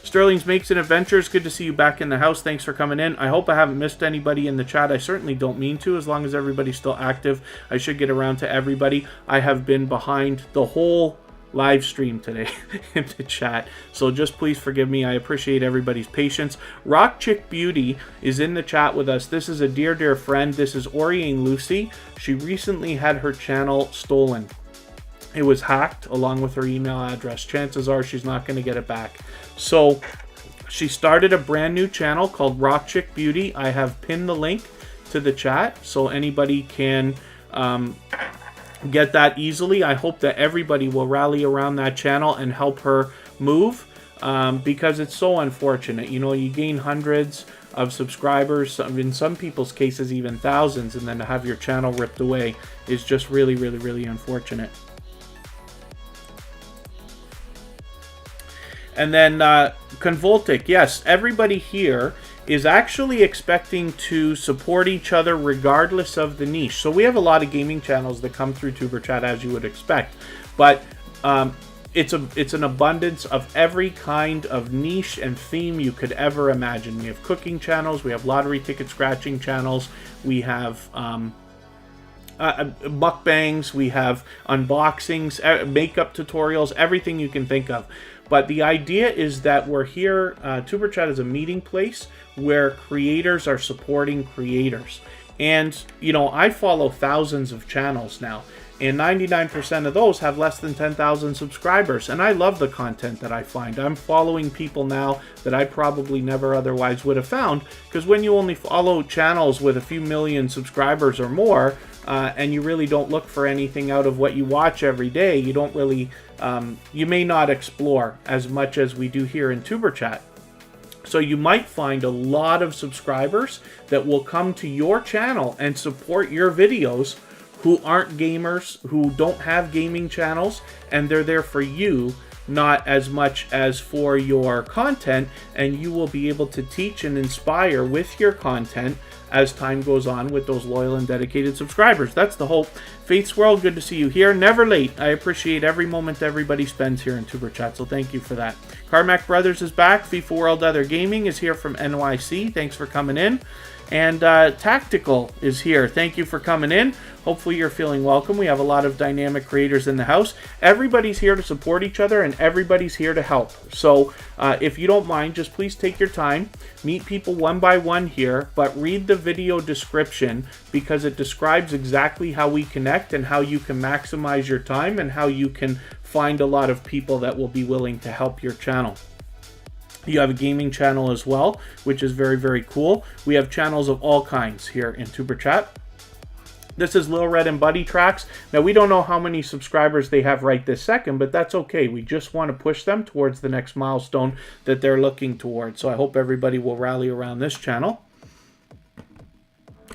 Sterling's Makes and Adventures, good to see you back in the house. Thanks for coming in. I hope I haven't missed anybody in the chat. I certainly don't mean to. As long as everybody's still active, I should get around to everybody. I have been behind the whole live stream today in the chat, so just please forgive me. I appreciate everybody's patience. Rock Chick Beauty is in the chat with us. This is a dear friend. This is Oriane Lucy. She recently had her channel stolen. It was hacked along with her email address. Chances are she's not going to get it back. So she started a brand new channel called Rock Chick Beauty. I have pinned the link to the chat so anybody can get that easily. I hope that everybody will rally around that channel and help her move, because it's so unfortunate. You know, you gain hundreds of subscribers, in some people's cases even thousands, and then to have your channel ripped away is just really unfortunate. And then Convoltic, yes, everybody here is actually expecting to support each other regardless of the niche. So we have a lot of gaming channels that come through Tuber Chat, as you would expect, but it's an abundance of every kind of niche and theme you could ever imagine. We have cooking channels, we have lottery ticket scratching channels, we have mukbangs, we have unboxings, makeup tutorials, everything you can think of. But the idea is that we're here, Tuber Chat is a meeting place where creators are supporting creators. And, you know, I follow thousands of channels now, and 99% of those have less than 10,000 subscribers. And I love the content that I find. I'm following people now that I probably never otherwise would have found, because when you only follow channels with a few million subscribers or more, and you really don't look for anything out of what you watch every day, you don't really, you may not explore as much as we do here in Tuber Chat. So you might find a lot of subscribers that will come to your channel and support your videos who aren't gamers, who don't have gaming channels, and they're there for you, not as much as for your content, and you will be able to teach and inspire with your content as time goes on with those loyal and dedicated subscribers. That's the hope. Faith's World, good to see you here. Never late. I appreciate every moment everybody spends here in Tuber Chat, so thank you for that. Carmack Brothers is back. FIFA World Other Gaming is here from NYC. Thanks for coming in. And Tactical is here. Thank you for coming in. Hopefully you're feeling welcome. We have a lot of dynamic creators in the house. Everybody's here to support each other, and everybody's here to help. So if you don't mind, just please take your time. Meet people one by one here, but read the video description, because it describes exactly how we connect and how you can maximize your time and how you can find a lot of people that will be willing to help your channel. You have a gaming channel as well, which is very cool. We have channels of all kinds here in Tuber Chat. This is Lil Red and Buddy Tracks. Now, we don't know how many subscribers they have right this second, but that's okay. We just want to push them towards the next milestone that they're looking towards. So I hope everybody will rally around this channel.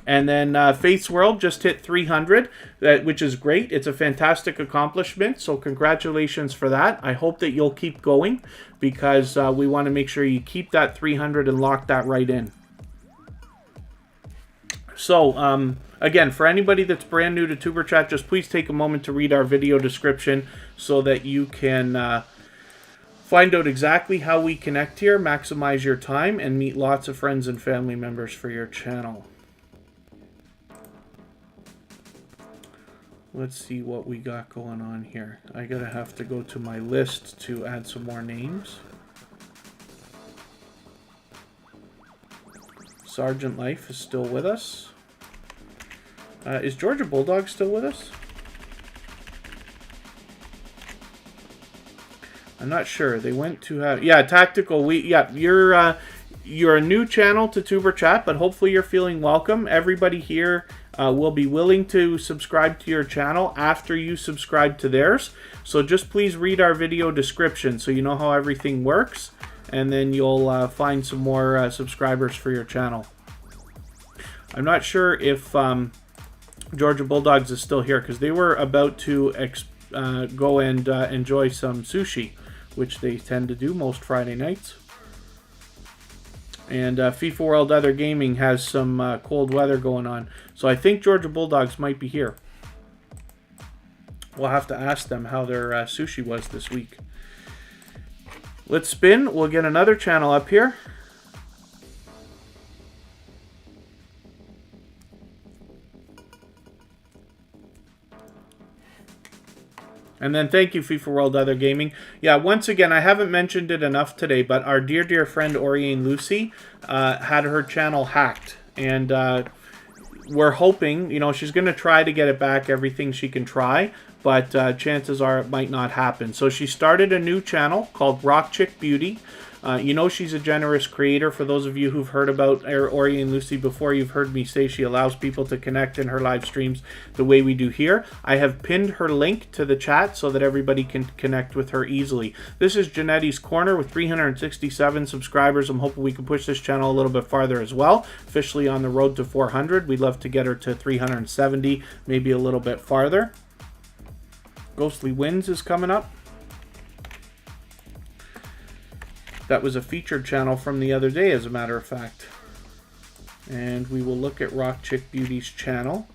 And then Faith's World just hit 300, which is great. It's a fantastic accomplishment, so congratulations for that. I hope that you'll keep going, because we want to make sure you keep that 300 and lock that right in. So, again, for anybody that's brand new to Tuber Chat, just please take a moment to read our video description so that you can find out exactly how we connect here, maximize your time, and meet lots of friends and family members for your channel. Let's see what we got going on here. I have to go to my list to add some more names. Sergeant Life is still with us. Is Georgia Bulldog still with us? I'm not sure. They went to have... Yeah, Tactical. Yeah, you're a new channel to Tuber Chat, but hopefully you're feeling welcome. Everybody here will be willing to subscribe to your channel after you subscribe to theirs. So just please read our video description so you know how everything works. And then you'll find some more subscribers for your channel. I'm not sure if Georgia Bulldogs is still here because they were about to go and enjoy some sushi, which they tend to do most Friday nights. And FIFA World Other Gaming has some cold weather going on. So I think Georgia Bulldogs might be here. We'll have to ask them how their sushi was this week. Let's spin. We'll get another channel up here. And then thank you, FIFA World Other Gaming. Yeah, once again, I haven't mentioned it enough today, but our dear, dear friend Oriane Lucy had her channel hacked. And we're hoping, you know, she's going to try to get it back, everything she can try. But chances are it might not happen. So she started a new channel called Rock Chick Beauty. You know she's a generous creator. For those of you who've heard about Oriane Lucy before, you've heard me say she allows people to connect in her live streams the way we do here. I have pinned her link to the chat so that everybody can connect with her easily. This is Janetti's Corner with 367 subscribers. I'm hoping we can push this channel a little bit farther as well. Officially on the road to 400. We'd love to get her to 370, maybe a little bit farther. Ghostly Winds is coming up. That was a featured channel from the other day, as a matter of fact. And we will look at Rock Chick Beauty's channel.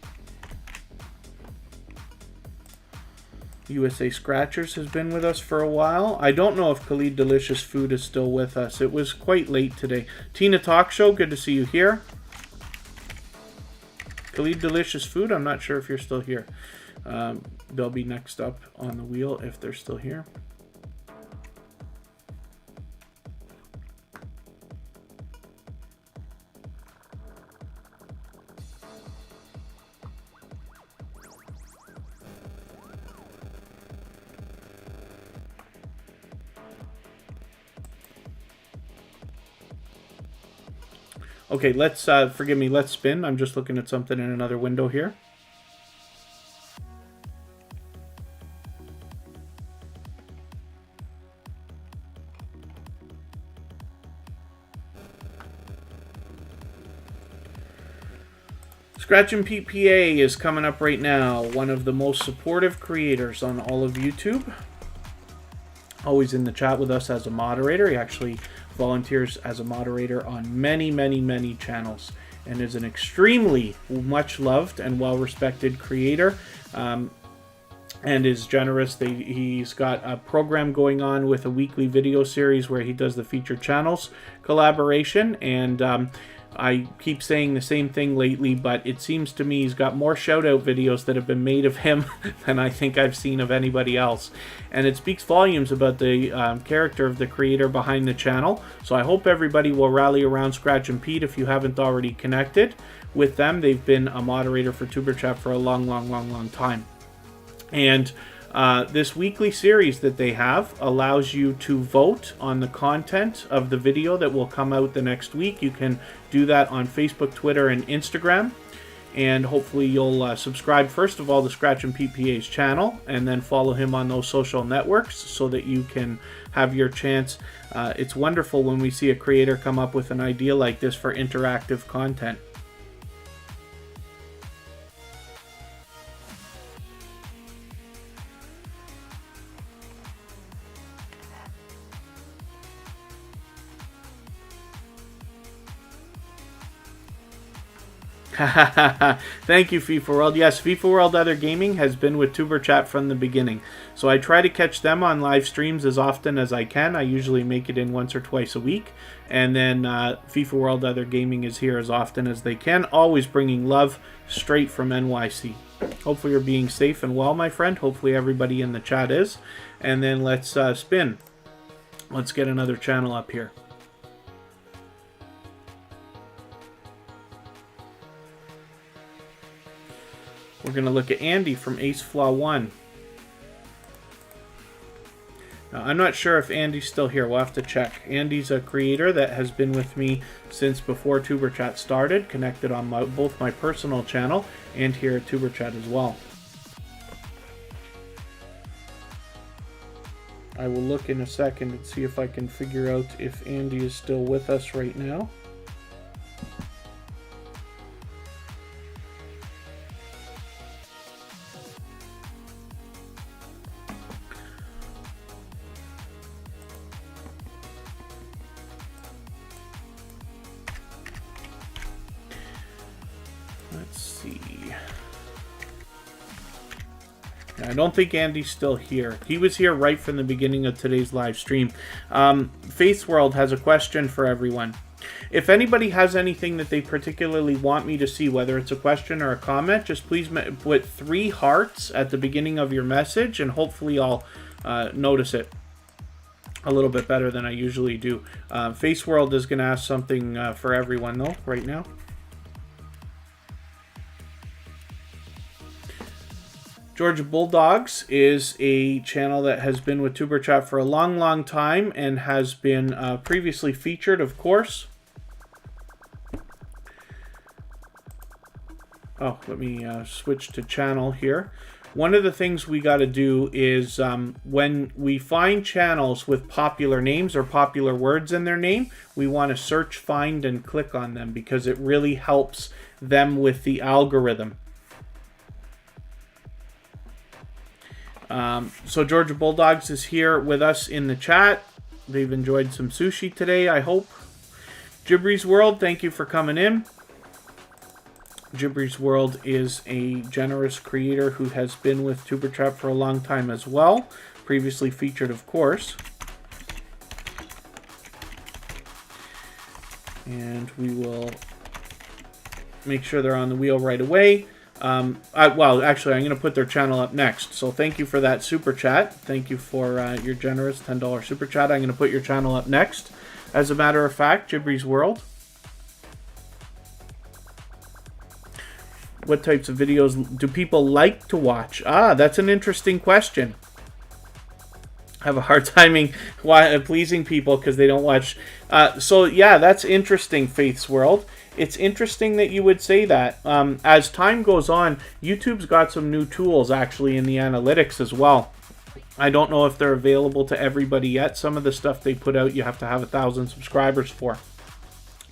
USA Scratchers has been with us for a while. I don't know if Khalid Delicious Food is still with us. It was quite late today. Tina Talk Show, good to see you here. Khalid Delicious Food, I'm not sure if you're still here. They'll be next up on the wheel if they're still here. Okay, let's, forgive me, let's spin. I'm just looking at something in another window here. Scratch and PPA is coming up right now. One of the most supportive creators on all of YouTube. Always in the chat with us as a moderator. He actually volunteers as a moderator on many, many, many channels and is an extremely much loved and well-respected creator. And is generous. He's got a program going on with a weekly video series where he does the featured channels collaboration, and I keep saying the same thing lately, but it seems to me he's got more shout-out videos that have been made of him than I think I've seen of anybody else. And it speaks volumes about the character of the creator behind the channel. So I hope everybody will rally around Scratch and Pete if you haven't already connected with them. They've been a moderator for Tuber Chat for a long, long, long, long time. And this weekly series that they have allows you to vote on the content of the video that will come out the next week. You can do that on Facebook, Twitter, and Instagram. And hopefully you'll subscribe, first of all, to Scratch and PPA's channel, and then follow him on those social networks so that you can have your chance. It's wonderful when we see a creator come up with an idea like this for interactive content. Thank you, FIFA World. Yes, FIFA World Other Gaming has been with Tuber Chat from the beginning. So I try to catch them on live streams as often as I can. I usually make it in once or twice a week. And then FIFA World Other Gaming is here as often as they can, always bringing love straight from NYC. Hopefully you're being safe and well, my friend. Hopefully everybody in the chat is. And then let's spin. Let's get another channel up here. We're going to look at Andy from Ace Flaw 1. I'm not sure if Andy's still here. We'll have to check. Andy's a creator that has been with me since before Tuber Chat started, connected on both my personal channel and here at Tuber Chat as well. I will look in a second and see if I can figure out if Andy is still with us right now. Let's see. I don't think Andy's still here. He was here right from the beginning of today's live stream. Faith's World has a question for everyone. If anybody has anything that they particularly want me to see, whether it's a question or a comment, just please put 3 hearts at the beginning of your message, and hopefully I'll notice it a little bit better than I usually do. Faith's World is going to ask something for everyone, though, right now. Georgia Bulldogs is a channel that has been with Tuber Chat for a long, long time and has been previously featured, of course. Oh, let me switch to channel here. One of the things we got to do is when we find channels with popular names or popular words in their name, we want to search, find, and click on them because it really helps them with the algorithm. So Georgia Bulldogs is here with us in the chat. They've enjoyed some sushi today, I hope. Gibry's World, thank you for coming in. Gibry's World is a generous creator who has been with Tuber Chat for a long time as well. Previously featured, of course. And we will make sure they're on the wheel right away. Well, actually, I'm going to put their channel up next. So thank you for that super chat. Thank you for your generous $10 super chat. I'm going to put your channel up next. As a matter of fact, Gibry's World. What types of videos do people like to watch? That's an interesting question. I have a hard time pleasing people because they don't watch. So yeah, that's interesting, Faith's World. It's interesting that you would say that. As time goes on, YouTube's got some new tools actually in the analytics as well. I don't know if they're available to everybody yet. Some of the stuff they put out you have to have 1,000 subscribers for.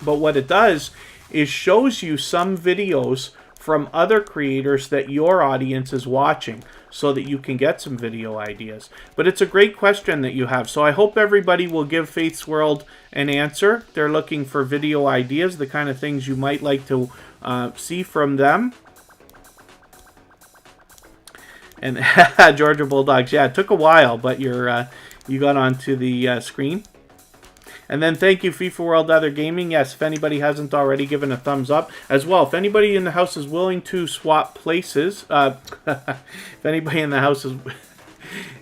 But what it does is shows you some videos from other creators that your audience is watching so that you can get some video ideas. But it's a great question that you have. So I hope everybody will give Faith's World an answer. They're looking for video ideas, the kind of things you might like to see from them. And Georgia Bulldogs, yeah, it took a while, but you got onto the screen. And then thank you, FIFA World Other Gaming. Yes, if anybody hasn't already given a thumbs up. As well, if anybody in the house is willing to swap places, if anybody in the house is...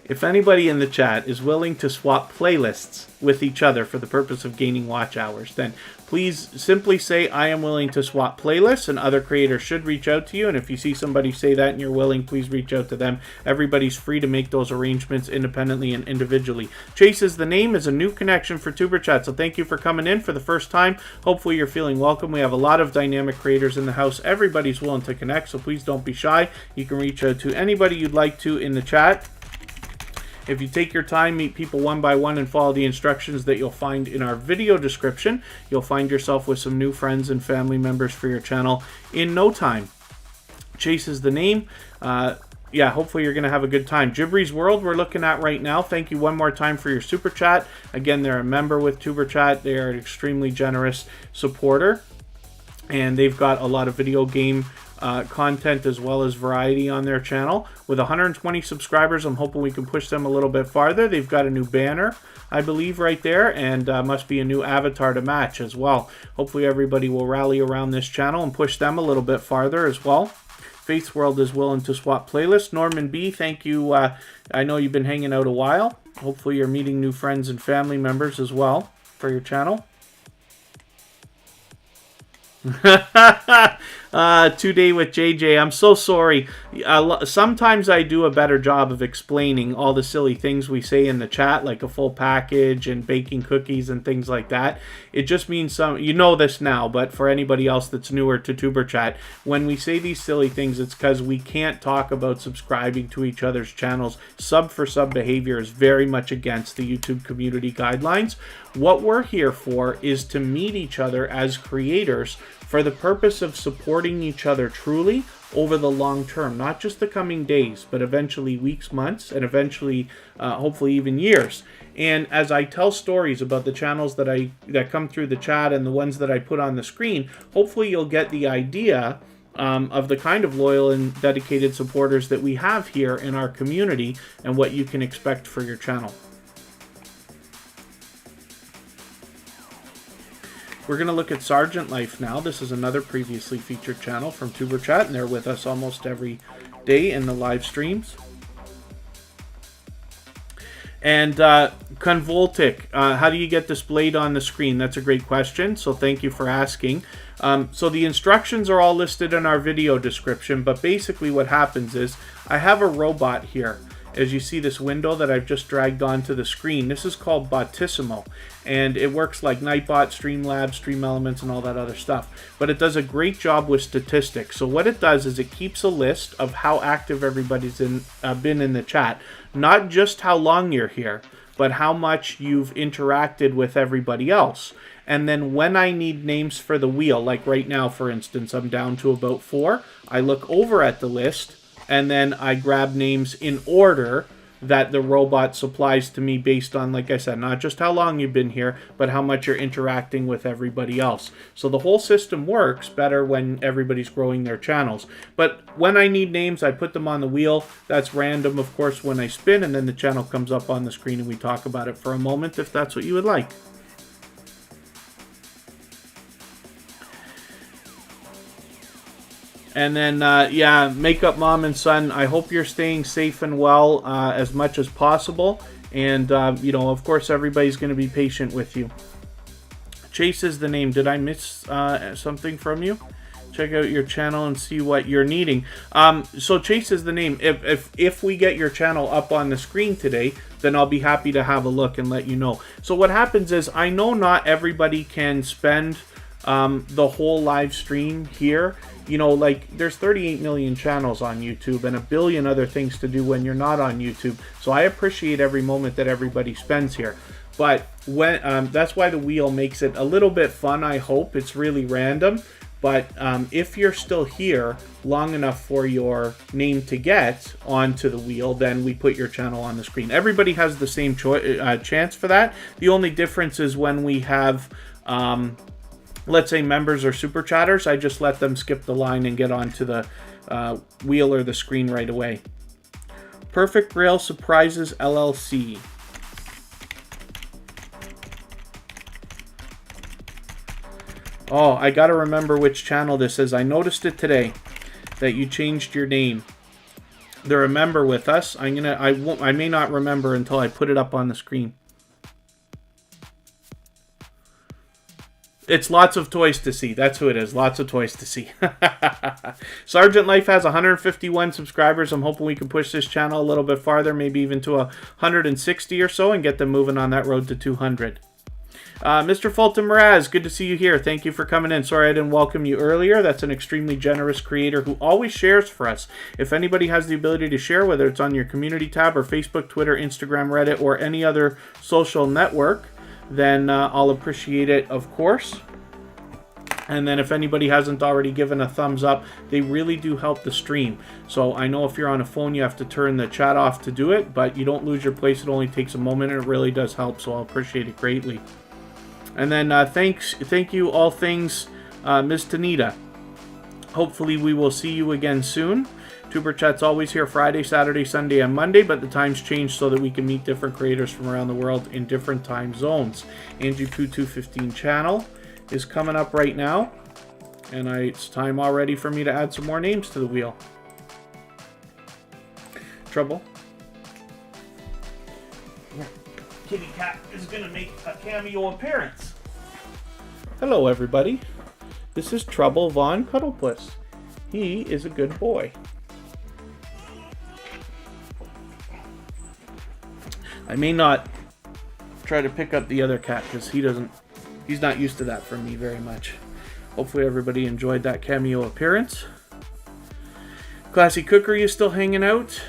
If anybody in the chat is willing to swap playlists with each other for the purpose of gaining watch hours, then please simply say, I am willing to swap playlists, and other creators should reach out to you. And if you see somebody say that and you're willing, please reach out to them. Everybody's free to make those arrangements independently and individually. Chase is the name, is a new connection for Tuber Chat, so thank you for coming in for the first time. Hopefully you're feeling welcome. We have a lot of dynamic creators in the house. Everybody's willing to connect, so please don't be shy. You can reach out to anybody you'd like to in the chat. If you take your time, meet people one by one, and follow the instructions that you'll find in our video description, you'll find yourself with some new friends and family members for your channel in no time. Chase is the name. Yeah, hopefully you're going to have a good time. Gibry's World we're looking at right now. Thank you one more time for your super chat. Again, they're a member with Tuber Chat. They are an extremely generous supporter, and they've got a lot of video game content as well as variety on their channel. With 120 subscribers, I'm hoping we can push them a little bit farther. They've got a new banner, I believe, right there, and must be a new avatar to match as well. Hopefully everybody will rally around this channel and push them a little bit farther as well. Faith's World is willing to swap playlists. Norman B, thank you. I know you've been hanging out a while. Hopefully you're meeting new friends and family members as well for your channel. Today with JJ. I'm so sorry. Sometimes I do a better job of explaining all the silly things we say in the chat, like a full package and baking cookies and things like that. It just means you know this now, but for anybody else that's newer to Tuber Chat, when we say these silly things, it's because we can't talk about subscribing to each other's channels. Sub for sub behavior is very much against the YouTube community guidelines. What we're here for is to meet each other as creators for the purpose of supporting each other truly over the long term, not just the coming days, but eventually weeks, months, and eventually, hopefully even years. And as I tell stories about the channels that come through the chat and the ones that I put on the screen, hopefully you'll get the idea of the kind of loyal and dedicated supporters that we have here in our community and what you can expect for your channel. We're going to look at Sergeant Life now. This is another previously featured channel from Tuber Chat, and they're with us almost every day in the live streams. And Convoltic, how do you get displayed on the screen? That's a great question, so thank you for asking. So the instructions are all listed in our video description, but basically what happens is I have a robot here. As you see this window that I've just dragged onto the screen, this is called Botissimo, and it works like Nightbot, Streamlabs, Stream Elements, and all that other stuff. But it does a great job with statistics. So what it does is it keeps a list of how active everybody's been in the chat, not just how long you're here, but how much you've interacted with everybody else. And then when I need names for the wheel, like right now, for instance, I'm down to about 4, I look over at the list, and then I grab names in order that the robot supplies to me based on, like I said, not just how long you've been here, but how much you're interacting with everybody else. So the whole system works better when everybody's growing their channels. But when I need names, I put them on the wheel. That's random, of course, when I spin, and then the channel comes up on the screen and we talk about it for a moment if that's what you would like. And then, yeah, Makeup Mom and Son, I hope you're staying safe and well as much as possible. And, you know, of course, everybody's going to be patient with you. Chase is the name. Did I miss something from you? Check out your channel and see what you're needing. So Chase is the name. If we get your channel up on the screen today, then I'll be happy to have a look and let you know. So what happens is, I know not everybody can spend the whole live stream here. You know, like, there's 38 million channels on YouTube and a billion other things to do when you're not on YouTube. So I appreciate every moment that everybody spends here. But when that's why the wheel makes it a little bit fun, I hope. It's really random. But if you're still here long enough for your name to get onto the wheel, then we put your channel on the screen. Everybody has the same chance for that. The only difference is when we have... let's say members or super chatters, I just let them skip the line and get onto the wheel or the screen right away. Perfect Grail Surprises LLC. Oh, I gotta remember which channel this is. I noticed it today that you changed your name. They're a member with us. I may not remember until I put it up on the screen. It's Lots of Toys to See. That's who it is. Lots of Toys to See. Sergeant Life has 151 subscribers. I'm hoping we can push this channel a little bit farther, maybe even to 160 or so, and get them moving on that road to 200. Mr. Fulton Mraz, good to see you here. Thank you for coming in. Sorry I didn't welcome you earlier. That's an extremely generous creator who always shares for us. If anybody has the ability to share, whether it's on your community tab or Facebook, Twitter, Instagram, Reddit, or any other social network, then I'll appreciate it, of course. And then if anybody hasn't already given a thumbs up, they really do help the stream. So I know if you're on a phone, you have to turn the chat off to do it, but you don't lose your place. It only takes a moment, and it really does help, so I'll appreciate it greatly. And then thank you, all things, Ms. Tanita. Hopefully we will see you again soon. Tuber Chat's always here Friday, Saturday, Sunday, and Monday, but the times change so that we can meet different creators from around the world in different time zones. Angie Poo 215 channel is coming up right now, and it's time already for me to add some more names to the wheel. Trouble. Yeah. Kitty Cat is going to make a cameo appearance. Hello, everybody. This is Trouble Von Cuddlepuss. He is a good boy. I may not try to pick up the other cat because he's not used to that from me very much. Hopefully everybody enjoyed that cameo appearance. Classy Cookery is still hanging out.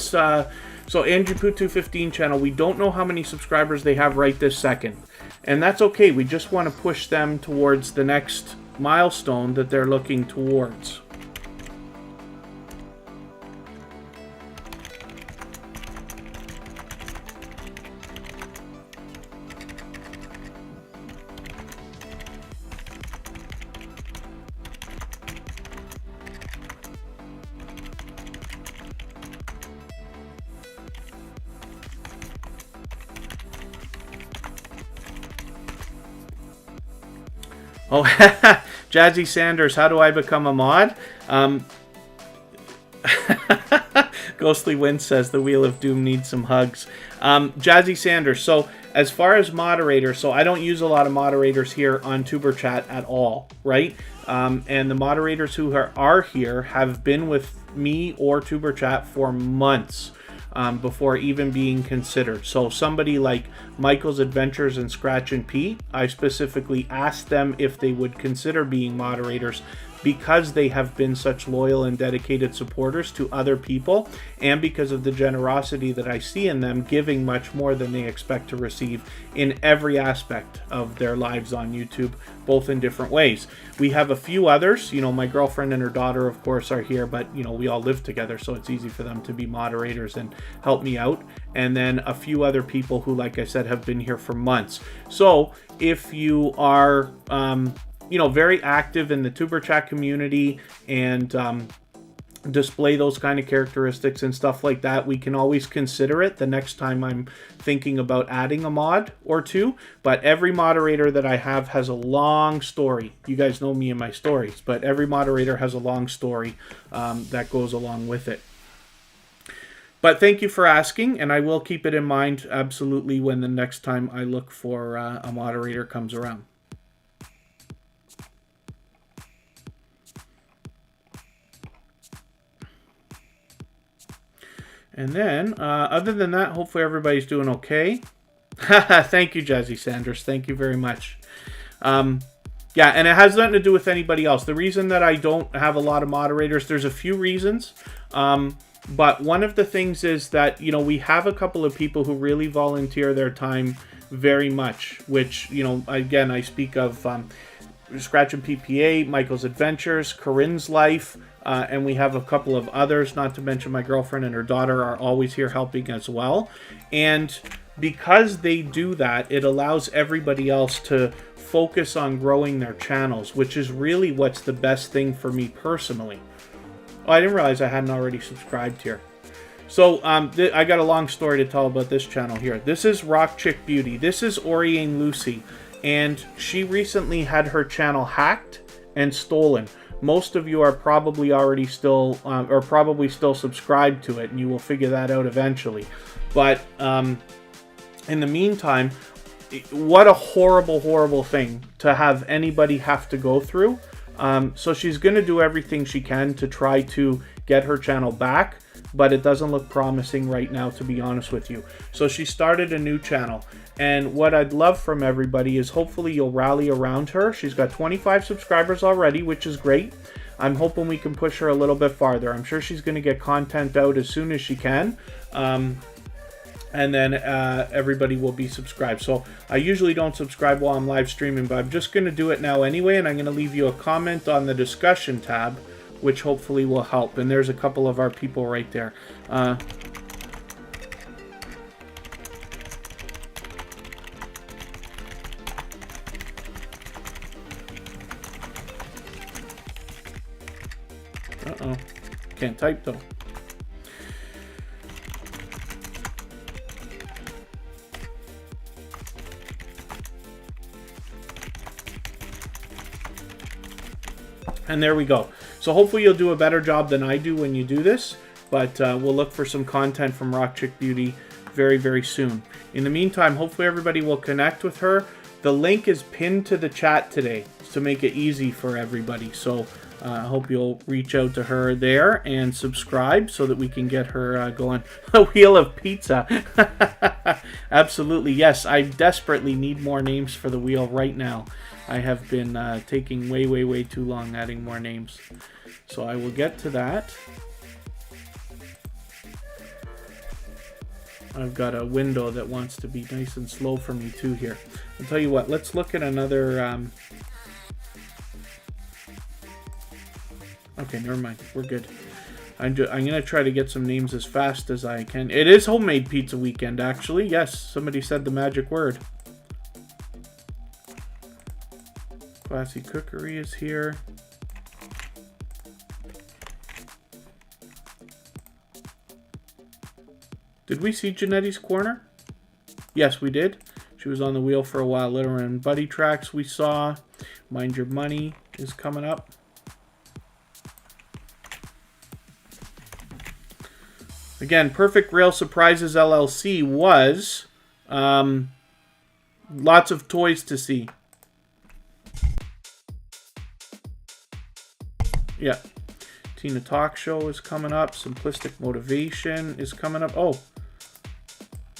So Andrew Poo 215 channel, we don't know how many subscribers they have right this second. And that's okay. We just want to push them towards the next milestone that they're looking towards. Oh, Jazzy Sanders, how do I become a mod? Ghostly Wind says the Wheel of Doom needs some hugs. Jazzy Sanders, so as far as moderators, so I don't use a lot of moderators here on Tuber Chat at all, right? And the moderators who are here have been with me or Tuber Chat for months. Before even being considered. So somebody like Michael's Adventures and Scratch and Pete, I specifically asked them if they would consider being moderators because they have been such loyal and dedicated supporters to other people, and because of the generosity that I see in them, giving much more than they expect to receive in every aspect of their lives on YouTube, both in different ways. We have a few others, you know, my girlfriend and her daughter, of course, are here, but, you know, we all live together, so it's easy for them to be moderators and help me out. And then a few other people who, like I said, have been here for months. So if you are, you know, very active in the Tuber Chat community and display those kind of characteristics and stuff like that, we can always consider it the next time I'm thinking about adding a mod or two. But every moderator that I have has a long story. You guys know me and my stories, but every moderator has a long story that goes along with it. But thank you for asking, and I will keep it in mind absolutely when the next time I look for a moderator comes around. And then, other than that, hopefully everybody's doing okay. Thank you, Jazzy Sanders. Thank you very much. Yeah, and it has nothing to do with anybody else. The reason that I don't have a lot of moderators, there's a few reasons. But one of the things is that, you know, we have a couple of people who really volunteer their time very much, which, you know, again, I speak of Scratch and PPA, Michael's Adventures, Corinne's Life, and we have a couple of others, not to mention my girlfriend and her daughter are always here helping as well. And because they do that, it allows everybody else to focus on growing their channels, which is really what's the best thing for me personally. Oh, I didn't realize I hadn't already subscribed here. So I got a long story to tell about this channel here. This is Rock Chick Beauty. This is Oriane Lucy. And she recently had her channel hacked and stolen. Most of you are probably already still, or probably still subscribed to it, and you will figure that out eventually. But in the meantime, what a horrible, horrible thing to have anybody have to go through. So she's going to do everything she can to try to get her channel back, but it doesn't look promising right now, to be honest with you. So she started a new channel. And what I'd love from everybody is hopefully you'll rally around her. She's got 25 subscribers already, which is great. I'm hoping we can push her a little bit farther. I'm sure she's going to get content out as soon as she can. And then everybody will be subscribed. So I usually don't subscribe while I'm live streaming, but I'm just going to do it now anyway. And I'm going to leave you a comment on the discussion tab, which hopefully will help. And there's a couple of our people right there. Uh-oh. Can't type, though. And there we go. So hopefully you'll do a better job than I do when you do this. But we'll look for some content from Rock Chick Beauty very, very soon. In the meantime, hopefully everybody will connect with her. The link is pinned to the chat today to make it easy for everybody. So I hope you'll reach out to her there and subscribe so that we can get her going. A wheel of pizza. Absolutely, yes. I desperately need more names for the wheel right now. I have been taking way too long adding more names. So I will get to that. I've got a window that wants to be nice and slow for me too here. I'll tell you what, let's look at another... Okay, never mind. We're good. I'm going to try to get some names as fast as I can. It is homemade pizza weekend, actually. Yes, somebody said the magic word. Classy Cookery is here. Did we see Janetti's Corner? Yes, we did. She was on the wheel for a while. Litter and Buddy Tracks we saw. Mind Your Money is coming up. Again, Perfect Rail Surprises LLC was lots of toys to see. Yeah. Tina Talk Show is coming up. Simplistic Motivation is coming up. Oh,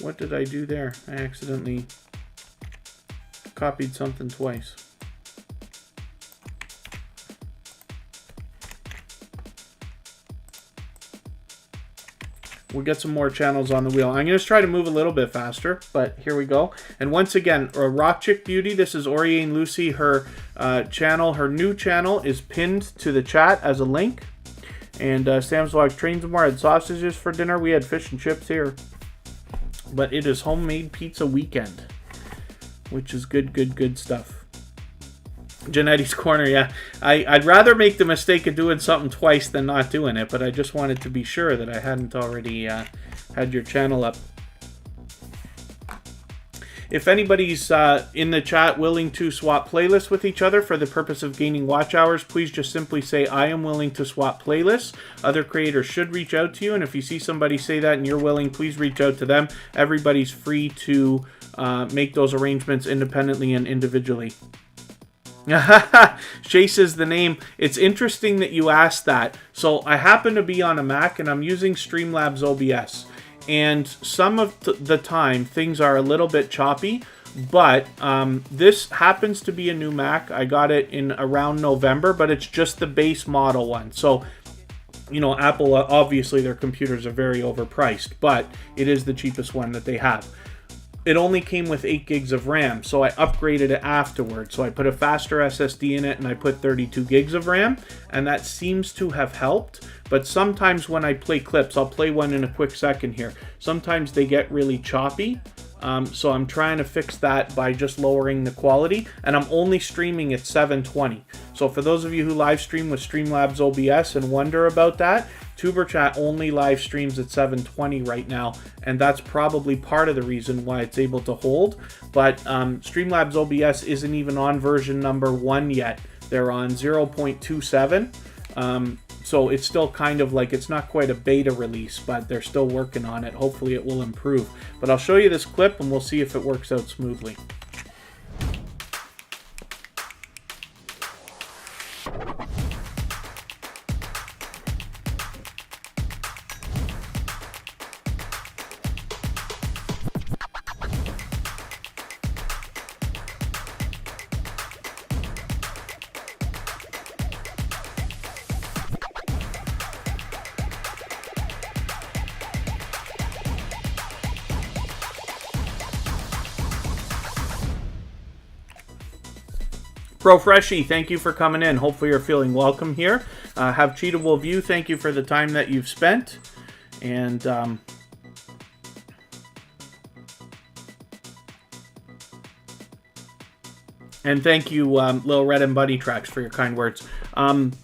what did I do there? I accidentally copied something twice. We'll get some more channels on the wheel. I'm going to try to move a little bit faster, but here we go. And once again, Rock Chick Beauty, this is Oriane Lucy. Her channel, her new channel is pinned to the chat as a link. And Sam's Vlog Trains and More had sausages for dinner. We had fish and chips here. But it is homemade pizza weekend, which is good stuff. Janetti's Corner, yeah. I'd rather make the mistake of doing something twice than not doing it, but I just wanted to be sure that I hadn't already had your channel up. If anybody's in the chat willing to swap playlists with each other for the purpose of gaining watch hours, please just simply say, I am willing to swap playlists. Other creators should reach out to you, and if you see somebody say that and you're willing, please reach out to them. Everybody's free to make those arrangements independently and individually. Chase is the name. It's interesting that you asked that. So I happen to be on a Mac and I'm using Streamlabs OBS. And some of the time things are a little bit choppy. But this happens to be a new Mac. I got it in around November, but it's just the base model one. So, you know, Apple, obviously their computers are very overpriced, but it is the cheapest one that they have. It only came with 8 gigs of RAM, so I upgraded it afterwards. So I put a faster SSD in it and I put 32 gigs of RAM, and that seems to have helped. But sometimes when I play clips, I'll play one in a quick second here. Sometimes they get really choppy, so I'm trying to fix that by just lowering the quality, and I'm only streaming at 720. So for those of you who live stream with Streamlabs OBS and wonder about that, TuberChat only live streams at 720 right now, and that's probably part of the reason why it's able to hold. But Streamlabs OBS isn't even on version number 1 yet. They're on 0.27. So it's still kind of like, it's not quite a beta release, but they're still working on it. Hopefully it will improve. But I'll show you this clip and we'll see if it works out smoothly. Pro Freshie, thank you for coming in. Hopefully you're feeling welcome here. Have Cheatable View, thank you for the time that you've spent. And thank you, Lil Red and Buddy Tracks, for your kind words. Mind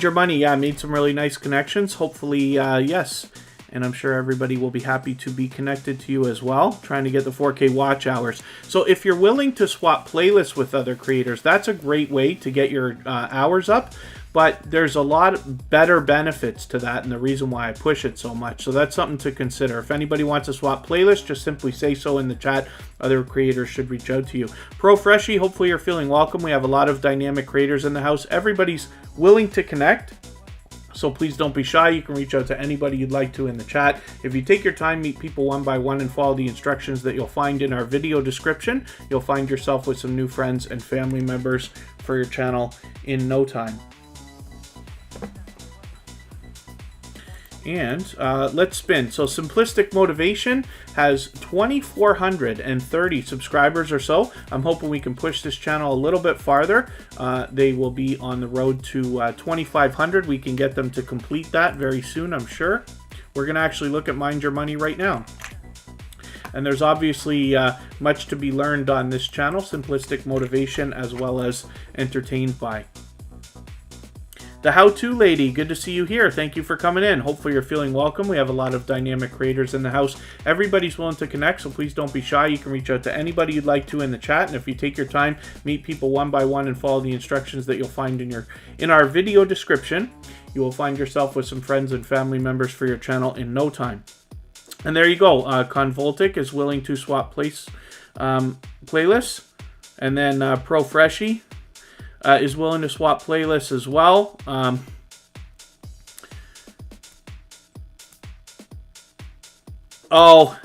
Your Money, yeah, made some really nice connections. Hopefully, yes. and I'm sure everybody will be happy to be connected to you as well, trying to get the 4K watch hours. So if you're willing to swap playlists with other creators, that's a great way to get your hours up. But there's a lot better benefits to that, and the reason why I push it so much. So that's something to consider. If anybody wants to swap playlists, just simply say so in the chat. Other creators should reach out to you. Pro Freshie, hopefully you're feeling welcome. We have a lot of dynamic creators in the house. Everybody's willing to connect, so please don't be shy. You can reach out to anybody you'd like to in the chat. If you take your time, meet people one by one, and follow the instructions that you'll find in our video description, you'll find yourself with some new friends and family members for your channel in no time. And let's spin. So Simplistic Motivation has 2,430 subscribers or so. I'm hoping we can push this channel a little bit farther. They will be on the road to 2,500. We can get them to complete that very soon, I'm sure. We're going to actually look at Mind Your Money right now. And there's obviously much to be learned on this channel, Simplistic Motivation, as well as Entertained By. The How-To Lady, good to see you here. Thank you for coming in. Hopefully you're feeling welcome. We have a lot of dynamic creators in the house. Everybody's willing to connect, so please don't be shy. You can reach out to anybody you'd like to in the chat, and if you take your time, meet people one by one and follow the instructions that you'll find in our video description, you will find yourself with some friends and family members for your channel in no time. And there you go. Convoltic is willing to swap playlists. And then Pro Freshie is willing to swap playlists as well. Oh,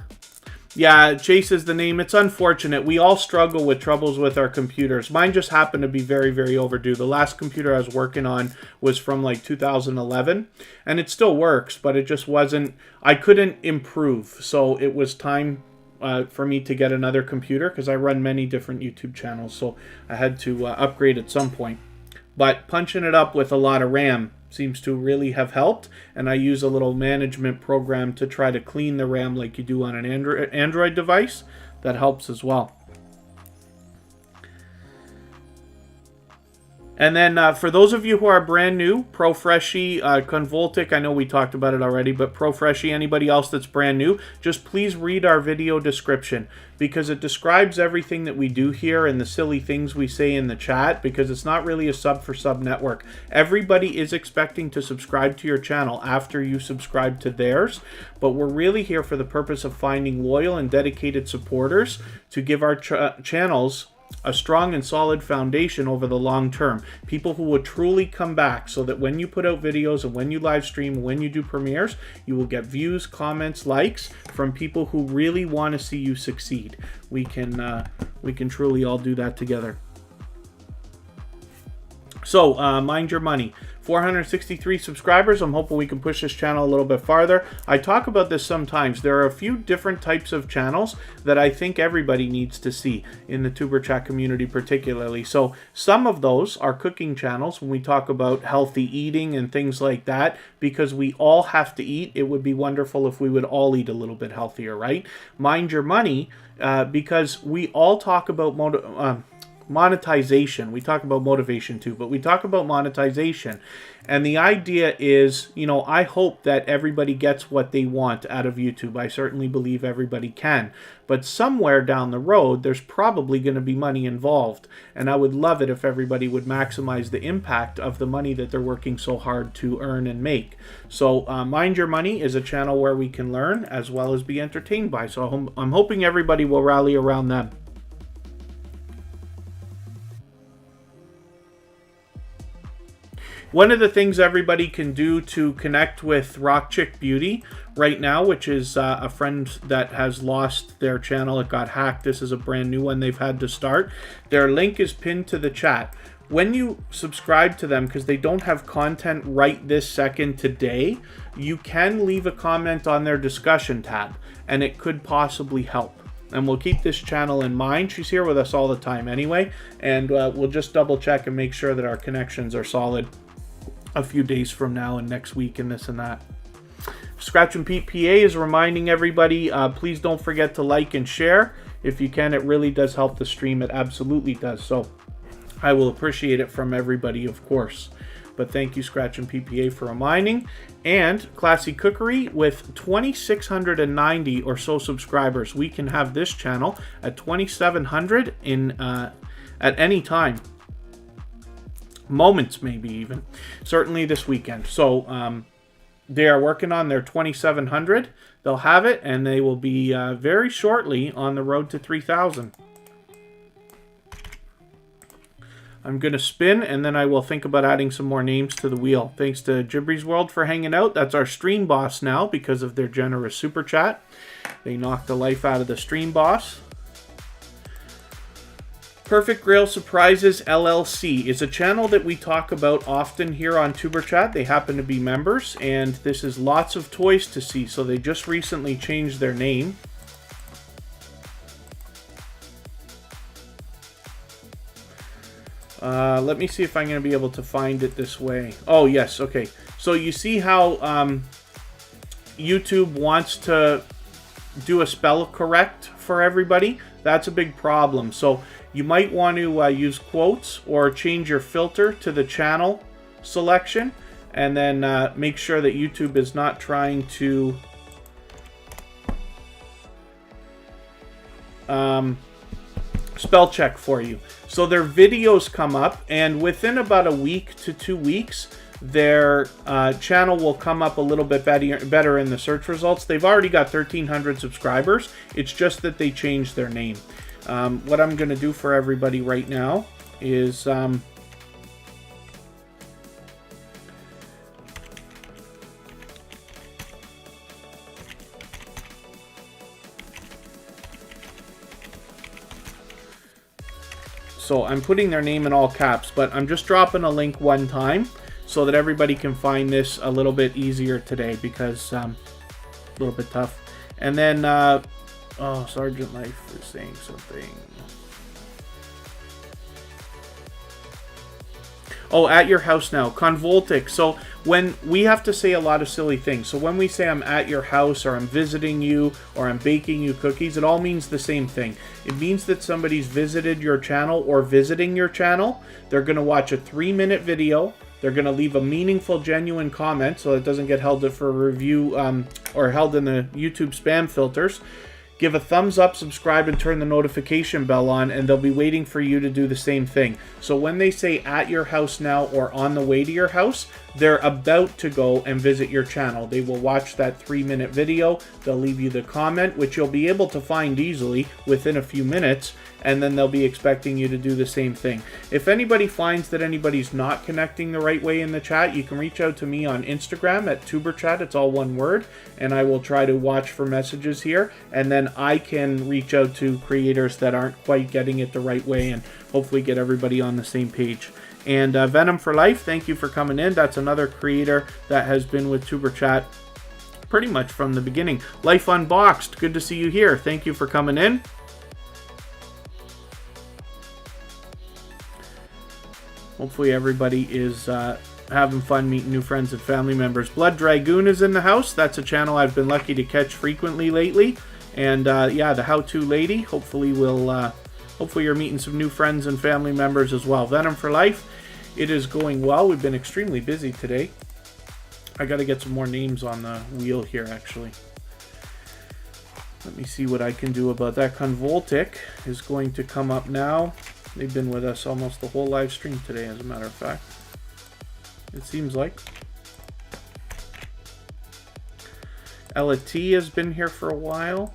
yeah, Chase is the name. It's unfortunate. We all struggle with troubles with our computers. Mine just happened to be very, very overdue. The last computer I was working on was from like 2011, and it still works, but it just wasn't, I couldn't improve. So it was time for me to get another computer, because I run many different YouTube channels, so I had to upgrade at some point. But punching it up with a lot of RAM seems to really have helped, and I use a little management program to try to clean the RAM like you do on an Android device. That helps as well. And then for those of you who are brand new, Pro Freshie, Convoltic, I know we talked about it already, but Pro Freshie, anybody else that's brand new, just please read our video description, because it describes everything that we do here and the silly things we say in the chat, because it's not really a sub for sub network. Everybody is expecting to subscribe to your channel after you subscribe to theirs, but we're really here for the purpose of finding loyal and dedicated supporters to give our channels a strong and solid foundation over the long term. People who will truly come back, so that when you put out videos and when you live stream, when you do premieres, you will get views, comments, likes from people who really want to see you succeed. We can truly all do that together. So, Mind Your Money. 463 subscribers. I'm hoping we can push this channel a little bit farther. I talk about this sometimes. There are a few different types of channels that I think everybody needs to see in the Tuber Chat community particularly. So some of those are cooking channels when we talk about healthy eating and things like that, because we all have to eat. It would be wonderful if we would all eat a little bit healthier, right? Mind Your Money, because we all talk about monetization. We talk about motivation too, but we talk about monetization. And the idea is, you know, I hope that everybody gets what they want out of YouTube. I certainly believe everybody can. But somewhere down the road, there's probably going to be money involved. And I would love it if everybody would maximize the impact of the money that they're working so hard to earn and make. So Mind Your Money is a channel where we can learn as well as be entertained by. So I'm hoping everybody will rally around them. One of the things everybody can do to connect with Rock Chick Beauty right now, which is a friend that has lost their channel. It got hacked. This is a brand new one they've had to start. Their link is pinned to the chat. When you subscribe to them, because they don't have content right this second today, you can leave a comment on their discussion tab, and it could possibly help. And we'll keep this channel in mind. She's here with us all the time anyway, and we'll just double check and make sure that our connections are solid a few days from now and next week and this and that. Scratch and Pete PA is reminding everybody, please don't forget to like and share. If you can, it really does help the stream. It absolutely does. So I will appreciate it from everybody, of course. But thank you, Scratch and PPA, for reminding. And Classy Cookery, with 2,690 or so subscribers, we can have this channel at 2,700 at any time. Moments, maybe even. Certainly this weekend. So they are working on their 2,700. They'll have it, and they will be very shortly on the road to 3,000. I'm going to spin, and then I will think about adding some more names to the wheel. Thanks to Gibry's World for hanging out. That's our stream boss now because of their generous super chat. They knocked the life out of the stream boss. Perfect Grail Surprises LLC is a channel that we talk about often here on Tuber Chat. They happen to be members, and this is lots of toys to see. So they just recently changed their name. Let me see if I'm going to be able to find it this way. Oh, yes. Okay. So you see how YouTube wants to do a spell correct for everybody? That's a big problem. So you might want to use quotes or change your filter to the channel selection, and then make sure that YouTube is not trying to spell check for you. So their videos come up, and within about a week to 2 weeks, their channel will come up a little bit better in the search results. They've already got 1,300 subscribers. It's just that they changed their name. What I'm going to do for everybody right now is so I'm putting their name in all caps, but I'm just dropping a link one time so that everybody can find this a little bit easier today, because a little bit tough. And then, oh, Sergeant Life is saying something. Oh, at your house now. Convoltic. So when we have to say a lot of silly things. So when we say I'm at your house, or I'm visiting you, or I'm baking you cookies, it all means the same thing. It means that somebody's visited your channel or visiting your channel. They're going to watch a 3-minute video. They're going to leave a meaningful, genuine comment so it doesn't get held for review or held in the YouTube spam filters. Give a thumbs up, subscribe, and turn the notification bell on, and they'll be waiting for you to do the same thing. So when they say at your house now or on the way to your house, they're about to go and visit your channel. They will watch that 3-minute video. They'll leave you the comment, which you'll be able to find easily within a few minutes, and then they'll be expecting you to do the same thing. If anybody finds that anybody's not connecting the right way in the chat, you can reach out to me on Instagram at TuberChat. It's all one word, and I will try to watch for messages here, and then I can reach out to creators that aren't quite getting it the right way and hopefully get everybody on the same page. And Venom for Life, thank you for coming in. That's another creator that has been with TuberChat pretty much from the beginning. Life Unboxed, good to see you here. Thank you for coming in. Hopefully everybody is having fun meeting new friends and family members. Blood Dragoon is in the house. That's a channel I've been lucky to catch frequently lately. And yeah, the How-To Lady. Hopefully hopefully you're meeting some new friends and family members as well. Venom for Life. It is going well. We've been extremely busy today. I got to get some more names on the wheel here, actually. Let me see what I can do about that. Convoltic is going to come up now. They've been with us almost the whole live stream today, as a matter of fact. It seems like. Ella T has been here for a while.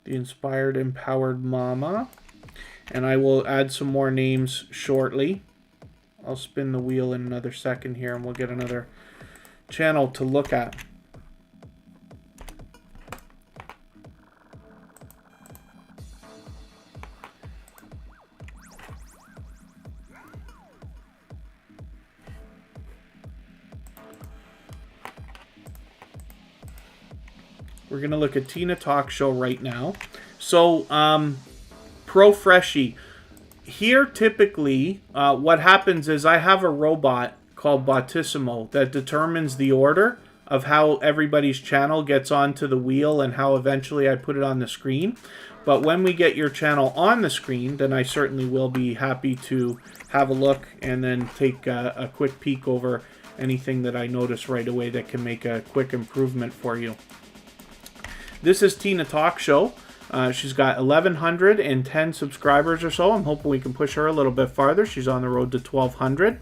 The Inspired Empowered Mama. And I will add some more names shortly. I'll spin the wheel in another second here, and we'll get another channel to look at. We're going to look at Tina Talk Show right now. So, Pro Freshie. Here, typically, what happens is I have a robot called Bottissimo that determines the order of how everybody's channel gets onto the wheel and how eventually I put it on the screen. But when we get your channel on the screen, then I certainly will be happy to have a look and then take a quick peek over anything that I notice right away that can make a quick improvement for you. This is Tina Talk Show. She's got 1,110 subscribers or so. I'm hoping we can push her a little bit farther. She's on the road to 1,200.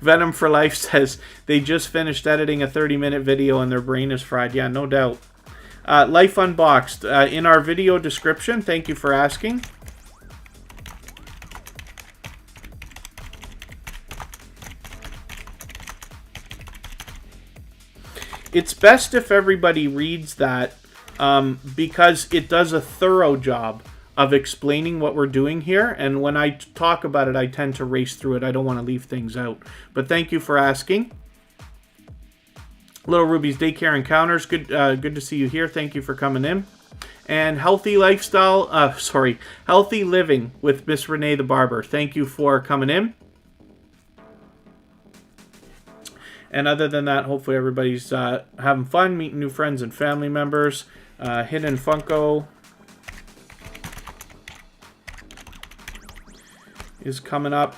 Venom for Life says they just finished editing a 30-minute video and their brain is fried. Yeah, no doubt. Life Unboxed. In our video description, thank you for asking. It's best if everybody reads that because it does a thorough job of explaining what we're doing here. And when I talk about it, I tend to race through it. I don't want to leave things out. But thank you for asking. Little Ruby's Daycare Encounters. Good to see you here. Thank you for coming in. And Healthy Living with Miss Renee the Barber. Thank you for coming in. And other than that, hopefully everybody's having fun, meeting new friends and family members. Hidden Funko is coming up.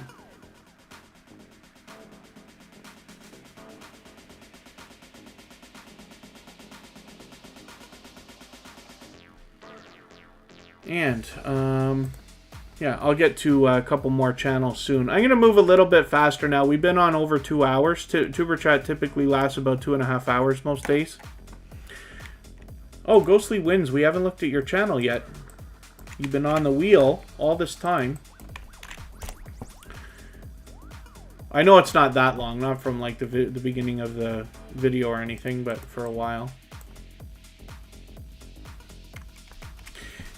And yeah, I'll get to a couple more channels soon. I'm going to move a little bit faster now. We've been on over 2 hours. Tuber Chat typically lasts about 2.5 hours most days. Oh, Ghostly Wins. We haven't looked at your channel yet. You've been on the wheel all this time. I know it's not that long. Not from like the beginning of the video or anything, but for a while.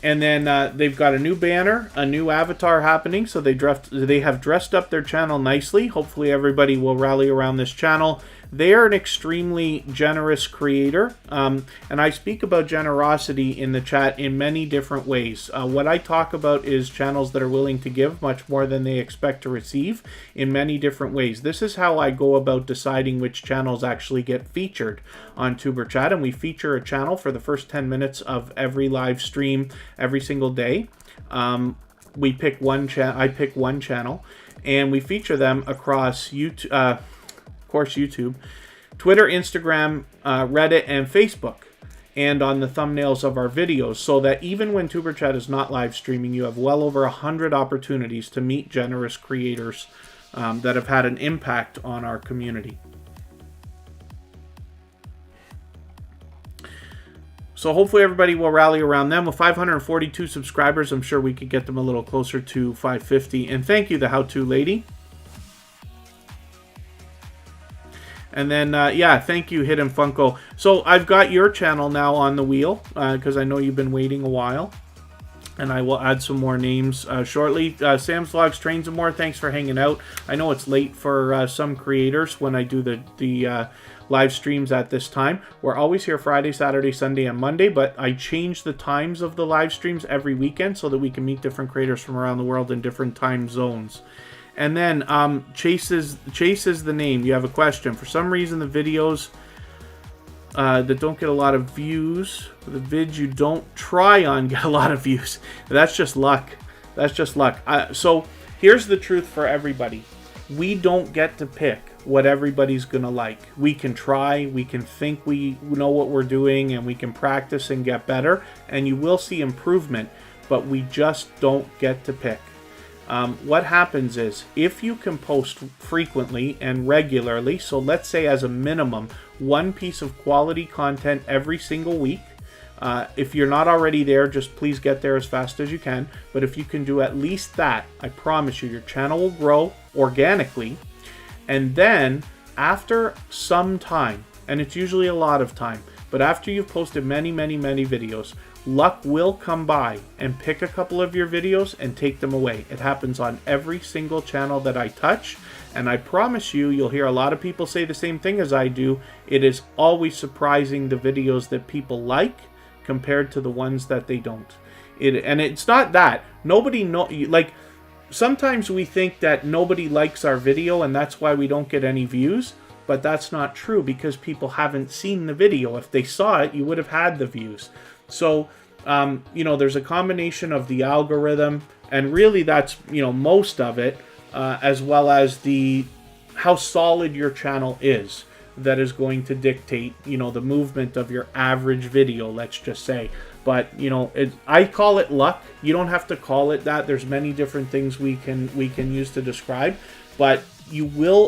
And then they've got a new banner, a new avatar happening. So they have dressed up their channel nicely. Hopefully everybody will rally around this channel. They are an extremely generous creator. And I speak about generosity in the chat in many different ways. What I talk about is channels that are willing to give much more than they expect to receive in many different ways. This is how I go about deciding which channels actually get featured on Tuber Chat. And we feature a channel for the first 10 minutes of every live stream every single day. I pick one channel and we feature them across YouTube, YouTube, Twitter, Instagram, Reddit, and Facebook, and on the thumbnails of our videos, so that even when Tuber Chat is not live streaming, you have well over 100 opportunities to meet generous creators that have had an impact on our community. So hopefully everybody will rally around them. With 542 subscribers, I'm sure we could get them a little closer to 550. And thank you, the How To Lady. And then, yeah, thank you, Hidden Funko. So I've got your channel now on the wheel because I know you've been waiting a while. And I will add some more names shortly. Sam's Vlogs, Trains and More, thanks for hanging out. I know it's late for some creators when I do the live streams at this time. We're always here Friday, Saturday, Sunday, and Monday, but I change the times of the live streams every weekend so that we can meet different creators from around the world in different time zones. And then Chase is the name. You have a question. For some reason, the videos that don't get a lot of views, the vids you don't try on get a lot of views. That's just luck. That's just luck. So here's the truth for everybody. We don't get to pick what everybody's gonna like. We can try, we can think we know what we're doing, and we can practice and get better, and you will see improvement, but we just don't get to pick. What happens is, if you can post frequently and regularly, so let's say as a minimum, one piece of quality content every single week. If you're not already there, just please get there as fast as you can. But if you can do at least that, I promise you, your channel will grow organically. And then after some time, and it's usually a lot of time, but after you've posted many, many, many videos, luck will come by and pick a couple of your videos and take them away. It happens on every single channel that I touch, and I promise you, you'll hear a lot of people say the same thing as I do. It is always surprising the videos that people like compared to the ones that they don't. And it's not that. Nobody know, like, sometimes we think that nobody likes our video and that's why we don't get any views, but that's not true because people haven't seen the video. If they saw it, you would have had the views. So, there's a combination of the algorithm, and really that's, most of it, as well as how solid your channel is, that is going to dictate, the movement of your average video, let's just say. But, I call it luck. You don't have to call it that. There's many different things we can use to describe, but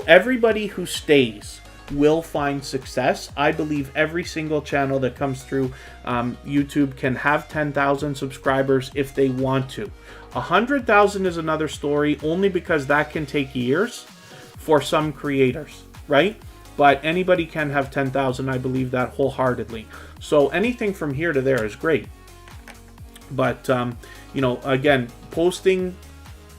everybody who stays will find success. I believe every single channel that comes through YouTube can have 10,000 subscribers if they want to. 100,000 is another story, only because that can take years for some creators, right? But anybody can have 10,000. I believe that wholeheartedly. So anything from here to there is great. But, again, posting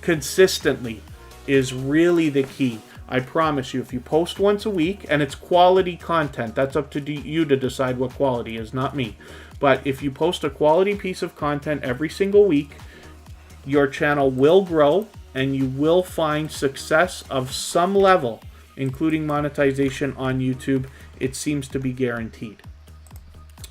consistently is really the key. I promise you, if you post once a week, and it's quality content, that's up to you to decide what quality is, not me. But if you post a quality piece of content every single week, your channel will grow and you will find success of some level, including monetization on YouTube. It seems to be guaranteed.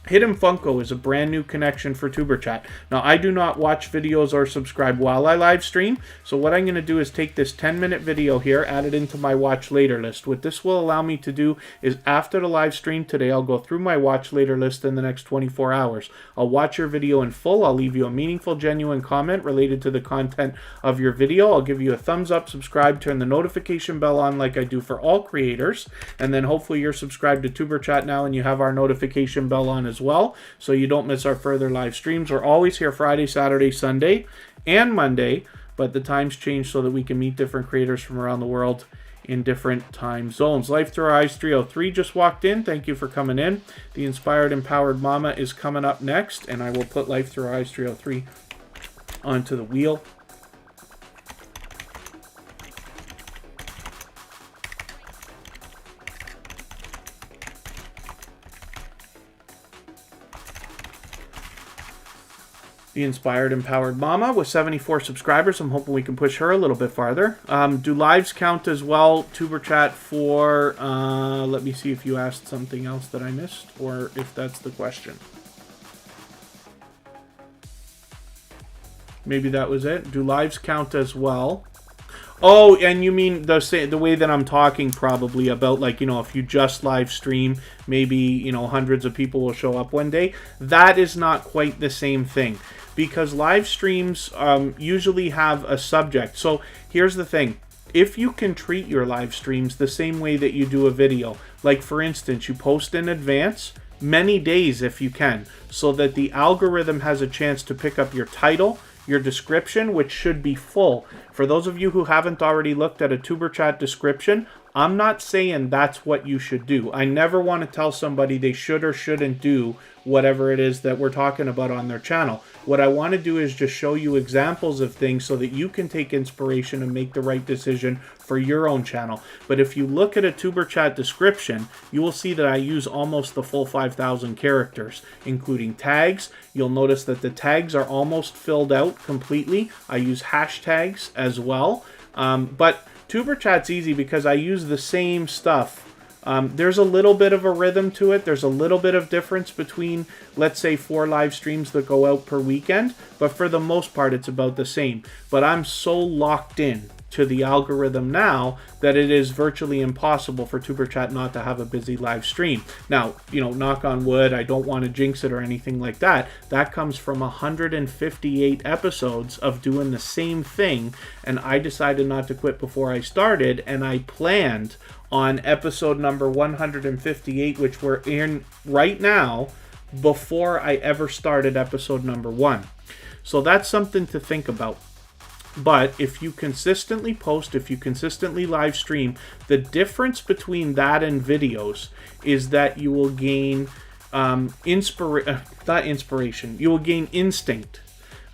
Hidden Funko is a brand new connection for Tuber Chat. Now, I do not watch videos or subscribe while I live stream, so what I'm going to do is take this 10-minute video here, add it into my watch later list. What this will allow me to do is, after the live stream today, I'll go through my watch later list in the next 24 hours. I'll watch your video in full. I'll leave you a meaningful, genuine comment related to the content of your video. I'll give you a thumbs up, subscribe, turn the notification bell on like I do for all creators, and then hopefully you're subscribed to Tuber Chat now and you have our notification bell on as well, so you don't miss our further live streams. We're always here Friday, Saturday, Sunday, and Monday, but the times change so that we can meet different creators from around the world in different time zones. Life Through Our Eyes 303 just walked in. Thank you for coming in. The Inspired Empowered Mama is coming up next, and I will put Life Through Our Eyes 303 onto the wheel. The Inspired Empowered Mama with 74 subscribers. I'm hoping we can push her a little bit farther. Do lives count as well, Tuber Chat, for... let me see if you asked something else that I missed, or if that's the question. Maybe that was it. Do lives count as well? Oh, and you mean the way that I'm talking probably about, like, if you just live stream, maybe, hundreds of people will show up one day. That is not quite the same thing, because live streams usually have a subject. So here's the thing. If you can treat your live streams the same way that you do a video, like for instance, you post in advance, many days if you can, so that the algorithm has a chance to pick up your title, your description, which should be full. For those of you who haven't already looked at a Tuber Chat description, I'm not saying that's what you should do. I never want to tell somebody they should or shouldn't do whatever it is that we're talking about on their channel. What I want to do is just show you examples of things so that you can take inspiration and make the right decision for your own channel. But if you look at a Tuber Chat description, you will see that I use almost the full 5,000 characters, including tags. You'll notice that the tags are almost filled out completely. I use hashtags as well. But Tuber Chat's easy because I use the same stuff. There's a little bit of a rhythm to it. There's a little bit of difference between, let's say, 4 live streams that go out per weekend. But for the most part, it's about the same. But I'm so locked in to the algorithm now that it is virtually impossible for Tuber Chat not to have a busy live stream. Now, knock on wood, I don't want to jinx it or anything like that. That comes from 158 episodes of doing the same thing, and I decided not to quit before I started, and I planned on episode number 158, which we're in right now, before I ever started episode number 1. So that's something to think about. But if you consistently post, if you consistently live stream, the difference between that and videos is that you will gain you will gain instinct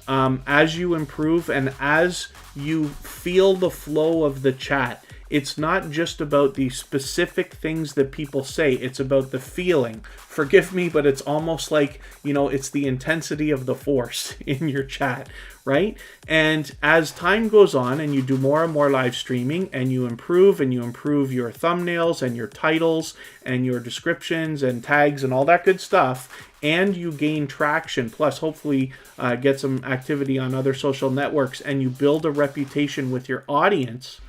as you improve and as you feel the flow of the chat. it's not just about the specific things that people say, it's about the feeling. Forgive me, but it's almost like, you know, it's the intensity of the force in your chat, right? And as time goes on and you do more and more live streaming and you improve your thumbnails and your titles and your descriptions and tags and all that good stuff, and you gain traction, plus hopefully get some activity on other social networks, and you build a reputation with your audience,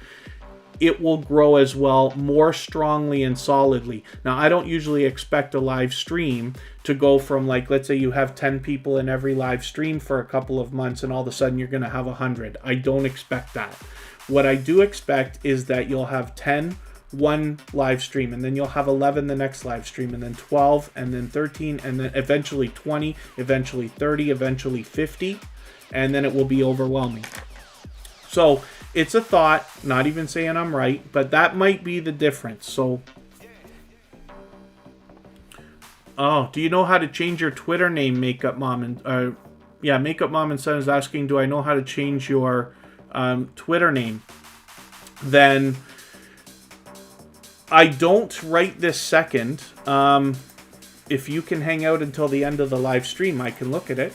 it will grow as well, more strongly and solidly. Now, I don't usually expect a live stream to go from, like, let's say you have 10 people in every live stream for a couple of months and all of a sudden you're going to have 100. I don't expect that. What I do expect is that you'll have 10 one live stream, and then you'll have 11 the next live stream, and then 12, and then 13, and then eventually 20, eventually 30, eventually 50, and then it will be overwhelming. So it's a thought, not even saying I'm right, but that might be the difference. So, oh, do you know how to change your Twitter name, Makeup Mom? And yeah, Makeup Mom and Son is asking, do I know how to change your Twitter name? Then I don't right this second. If you can hang out until the end of the live stream, I can look at it.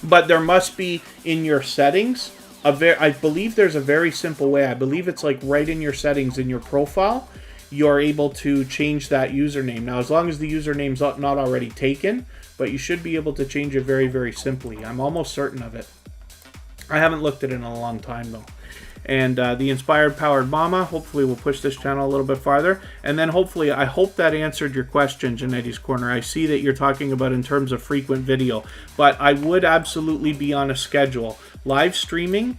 But there must be in your settings, I believe there's a very simple way. I believe it's like right in your settings in your profile, you're able to change that username. Now, as long as the username's not already taken, but you should be able to change it very, very simply. I'm almost certain of it. I haven't looked at it in a long time, though. And the Inspired Powered Mama, hopefully we'll push this channel a little bit farther. And then hopefully, I hope that answered your question, Janetti's Corner. I see that you're talking about in terms of frequent video, but I would absolutely be on a schedule. Live streaming,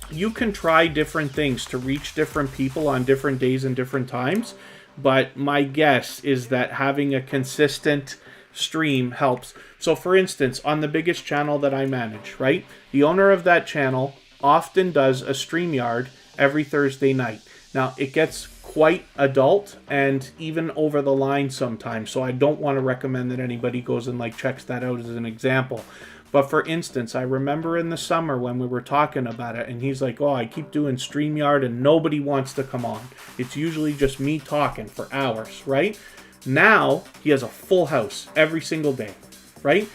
you can try different things to reach different people on different days and different times, but my guess is that having a consistent stream helps. So for instance, on the biggest channel that I manage, right? The owner of that channel often does a StreamYard every Thursday night. Now, it gets quite adult and even over the line sometimes, so I don't want to recommend that anybody goes and like checks that out as an example. But for instance, I remember in the summer when we were talking about it, and he's like, oh, I keep doing StreamYard and nobody wants to come on. It's usually just me talking for hours, right? Now, he has a full house every single day, right?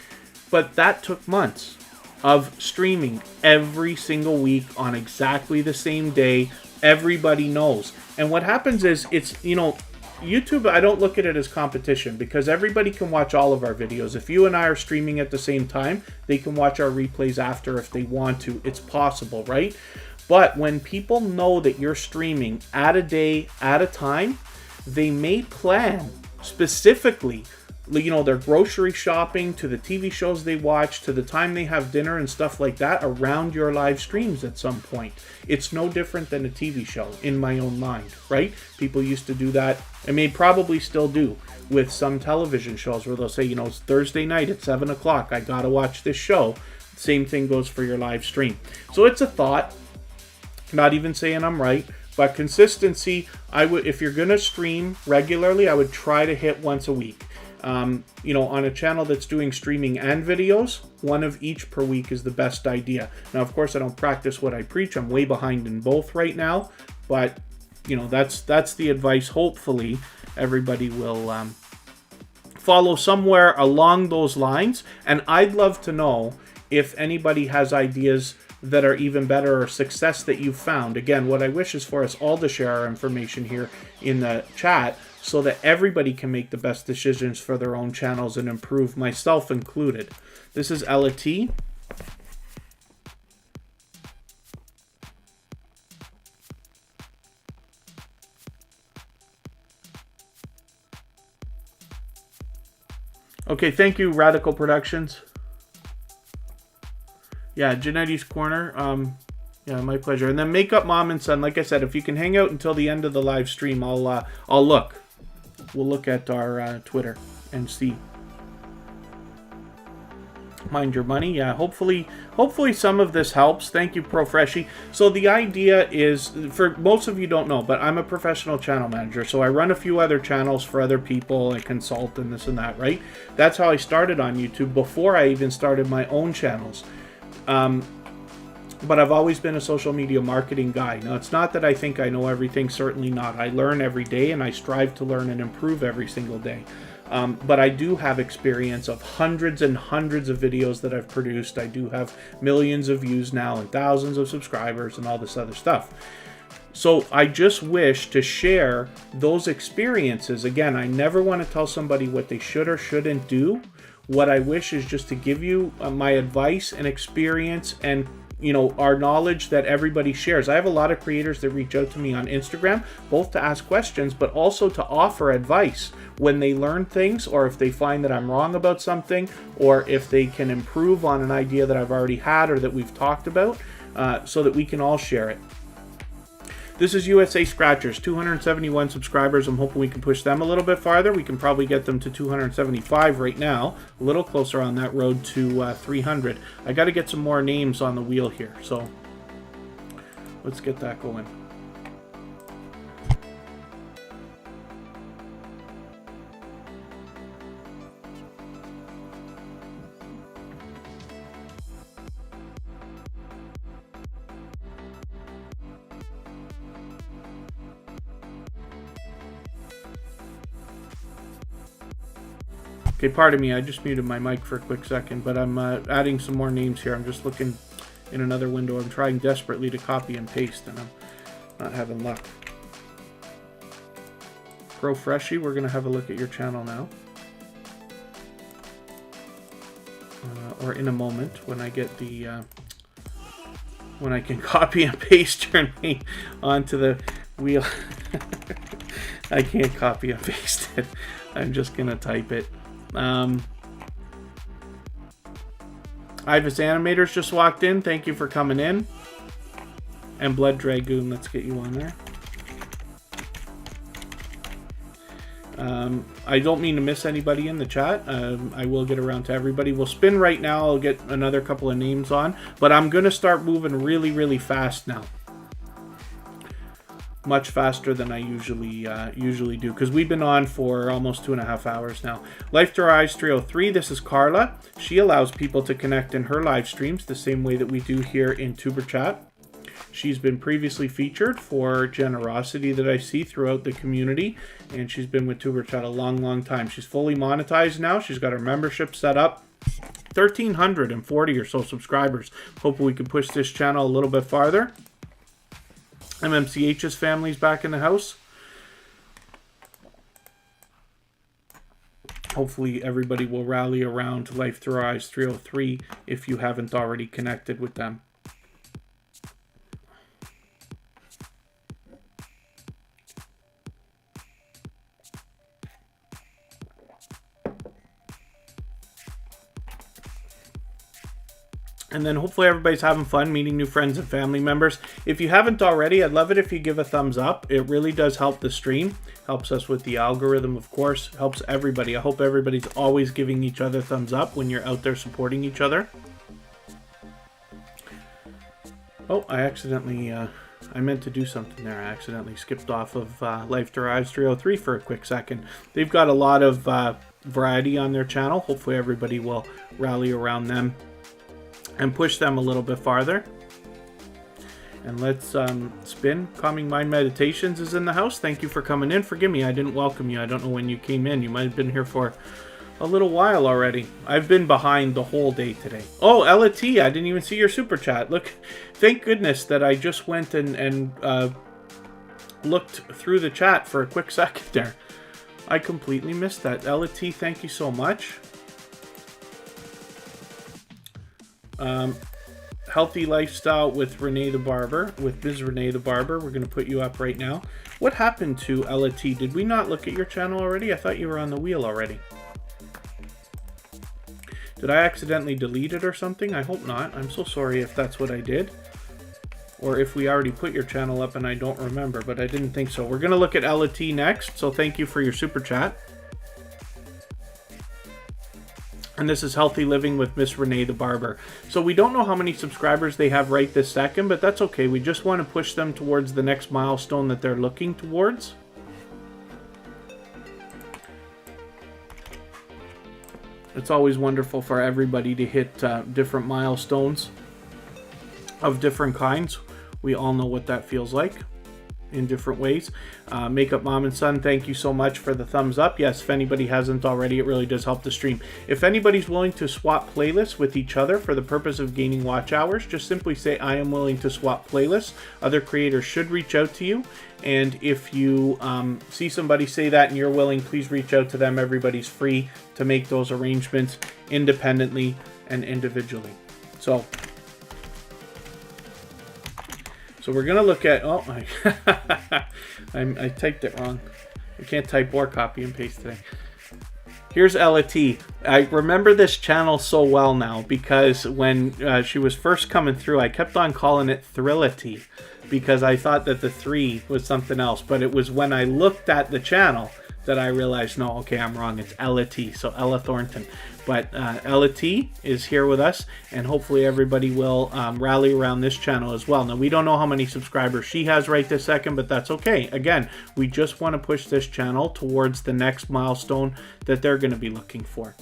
But that took months of streaming every single week on exactly the same day. Everybody knows. And what happens is, it's, you know, YouTube, I don't look at it as competition because everybody can watch all of our videos. If you and I are streaming at the same time, they can watch our replays after if they want to. It's possible, right? But when people know that you're streaming at a day, at a time, they may plan specifically, you know, their grocery shopping to the TV shows they watch to the time they have dinner and stuff like that around your live streams at some point. It's no different than a TV show in my own mind, right? People used to do that, and they probably still do with some television shows where they'll say, you know, it's Thursday night at 7 o'clock, I gotta watch this show. Same thing goes for your live stream. So it's a thought, not even saying I'm right, but consistency, if you're gonna stream regularly, I would try to hit once a week. You know, on a channel that's doing streaming and videos, one of each per week is the best idea. Now, of course, I don't practice what I preach. I'm way behind in both right now, but you know, that's the advice. Hopefully, everybody will follow somewhere along those lines. And I'd love to know if anybody has ideas that are even better or success that you've found. Again, what I wish is for us all to share our information here in the chat, so that everybody can make the best decisions for their own channels and improve, myself included. This is Ella T. Okay, thank you, Radical Productions. Yeah, Janetti's Corner. Yeah, my pleasure. And then Makeup Mom and Son, like I said, if you can hang out until the end of the live stream, I'll look. We'll look at our Twitter and see. Mind your money. Yeah, hopefully some of this helps. Thank you, Pro Freshie. So the idea is, for most of you don't know, but I'm a professional channel manager. So I run a few other channels for other people. I consult and this and that, right? That's how I started on YouTube before I even started my own channels. but I've always been a social media marketing guy. Now, it's not that I think I know everything, certainly not. I learn every day, and I strive to learn and improve every single day. But I do have experience of hundreds and hundreds of videos that I've produced. I do have millions of views now and thousands of subscribers and all this other stuff. So I just wish to share those experiences. Again, I never want to tell somebody what they should or shouldn't do. What I wish is just to give you my advice and experience and our knowledge that everybody shares. I have a lot of creators that reach out to me on Instagram, both to ask questions, but also to offer advice when they learn things, or if they find that I'm wrong about something, or if they can improve on an idea that I've already had or that we've talked about, so that we can all share it. This is USA Scratchers, 271 subscribers. I'm hoping we can push them a little bit farther. We can probably get them to 275 right now, a little closer on that road to 300. I got to get some more names on the wheel here, so let's get that going. Okay, pardon me, I just muted my mic for a quick second, but I'm adding some more names here. I'm just looking in another window. I'm trying desperately to copy and paste, and I'm not having luck. Grow Freshie, we're going to have a look at your channel now. Or in a moment, when I get the... when I can copy and paste your name onto the wheel. I can't copy and paste it. I'm just going to type it. Ibis Animators just walked in. Thank you for coming in. And Blood Dragoon, let's get you on there. I don't mean to miss anybody in the chat. I will get around to everybody. We'll spin right now. I'll get another couple of names on. But I'm going to start moving really, really fast now. Much faster than I usually do, because we've been on for almost 2.5 hours now. Life Through Our Eyes 303, this is Carla. She allows people to connect in her live streams the same way that we do here in Tuber Chat. She's been previously featured for generosity that I see throughout the community, and she's been with Tuber Chat a long, long time. She's fully monetized now. She's got her membership set up. 1,340 or so subscribers. Hopefully we can push this channel a little bit farther. MMCH's family's back in the house. Hopefully everybody will rally around Life Through Our Eyes 303 if you haven't already connected with them. And then hopefully everybody's having fun meeting new friends and family members. If you haven't already, I'd love it if you give a thumbs up. It really does help the stream. Helps us with the algorithm, of course. Helps everybody. I hope everybody's always giving each other thumbs up when you're out there supporting each other. Oh, I accidentally... I meant to do something there. I accidentally skipped off of Life Through Our Eyes 303 for a quick second. They've got a lot of variety on their channel. Hopefully everybody will rally around them and push them a little bit farther. And let's spin. Calming Mind Meditations is in the house. Thank you for coming in. Forgive me, I didn't welcome you. I don't know when you came in. You might have been here for a little while already. I've been behind the whole day today. Oh, Ella T, I didn't even see your super chat. Look, thank goodness that I just went and looked through the chat for a quick second there. I completely missed that. Ella T, thank you so much. Healthy Lifestyle with Renee the Barber, with Ms. Renee the Barber. We're going to put you up right now. What happened to Ella T? Did we not look at your channel already? I thought you were on the wheel already. Did I accidentally delete it or something? I hope not. I'm so sorry if that's what I did. Or if we already put your channel up and I don't remember, but I didn't think so. We're going to look at Ella T next, so thank you for your super chat. And this is Healthy Living with Miss Renee the Barber. So we don't know how many subscribers they have right this second, but that's okay. We just want to push them towards the next milestone that they're looking towards. It's always wonderful for everybody to hit different milestones. of different kinds. We all know what that feels like in different ways. Makeup Mom and Son, thank you so much for the thumbs up. Yes, if anybody hasn't already, it really does help the stream. If anybody's willing to swap playlists with each other for the purpose of gaining watch hours, just simply say, I am willing to swap playlists. Other creators should reach out to you. And if you see somebody say that and you're willing, please reach out to them. Everybody's free to make those arrangements independently and individually. So we're going to look at, oh, I typed it wrong. I can't type or copy and paste today. Here's Ella T. I remember this channel so well now because when she was first coming through, I kept on calling it Thrillity because I thought that the 3 was something else. But it was when I looked at the channel that I realized, no, okay, I'm wrong. It's Ella T. So Ella Thornton. But Ella T is here with us, and hopefully everybody will rally around this channel as well. Now, we don't know how many subscribers she has right this second, but that's okay. Again, we just want to push this channel towards the next milestone that they're going to be looking for.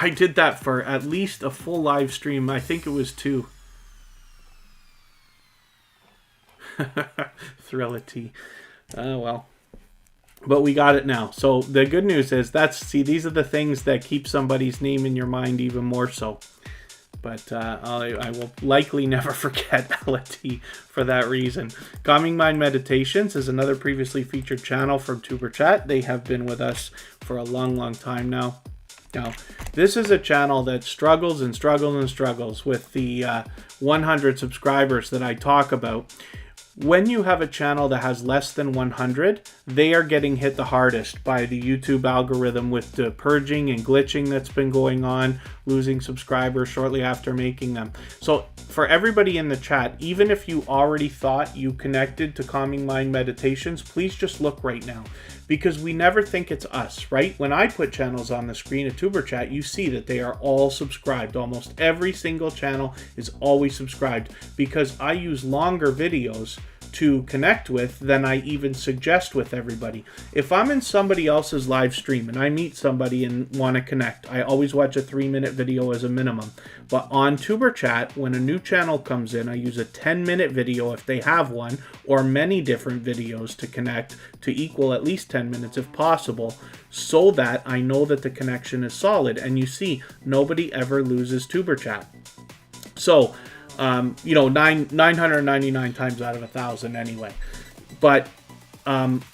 I did that for at least a full live stream. I think it was 2. Thrillity. Well. But we got it now. So the good news is these are the things that keep somebody's name in your mind even more so. But I will likely never forget Ella T for that reason. Calming Mind Meditations is another previously featured channel from Tuber Chat. They have been with us for a long, long time now. Now, this is a channel that struggles and struggles and struggles with the 100 subscribers that I talk about. When you have a channel that has less than 100, they are getting hit the hardest by the YouTube algorithm with the purging and glitching that's been going on, losing subscribers shortly after making them. So for everybody in the chat, even if you already thought you connected to Calming Mind Meditations, please just look right now. Because we never think it's us, right? When I put channels on the screen at Tuber Chat, you see that they are all subscribed. Almost every single channel is always subscribed because I use longer videos to connect with than I even suggest with everybody. If I'm in somebody else's live stream and I meet somebody and want to connect, I always watch a 3-minute video as a minimum. But on Tuber Chat, when a new channel comes in, I use a 10-minute video if they have one, or many different videos to connect to equal at least 10 minutes if possible, so that I know that the connection is solid. And you see, nobody ever loses Tuber Chat. So, 999 times out of 1,000 anyway. But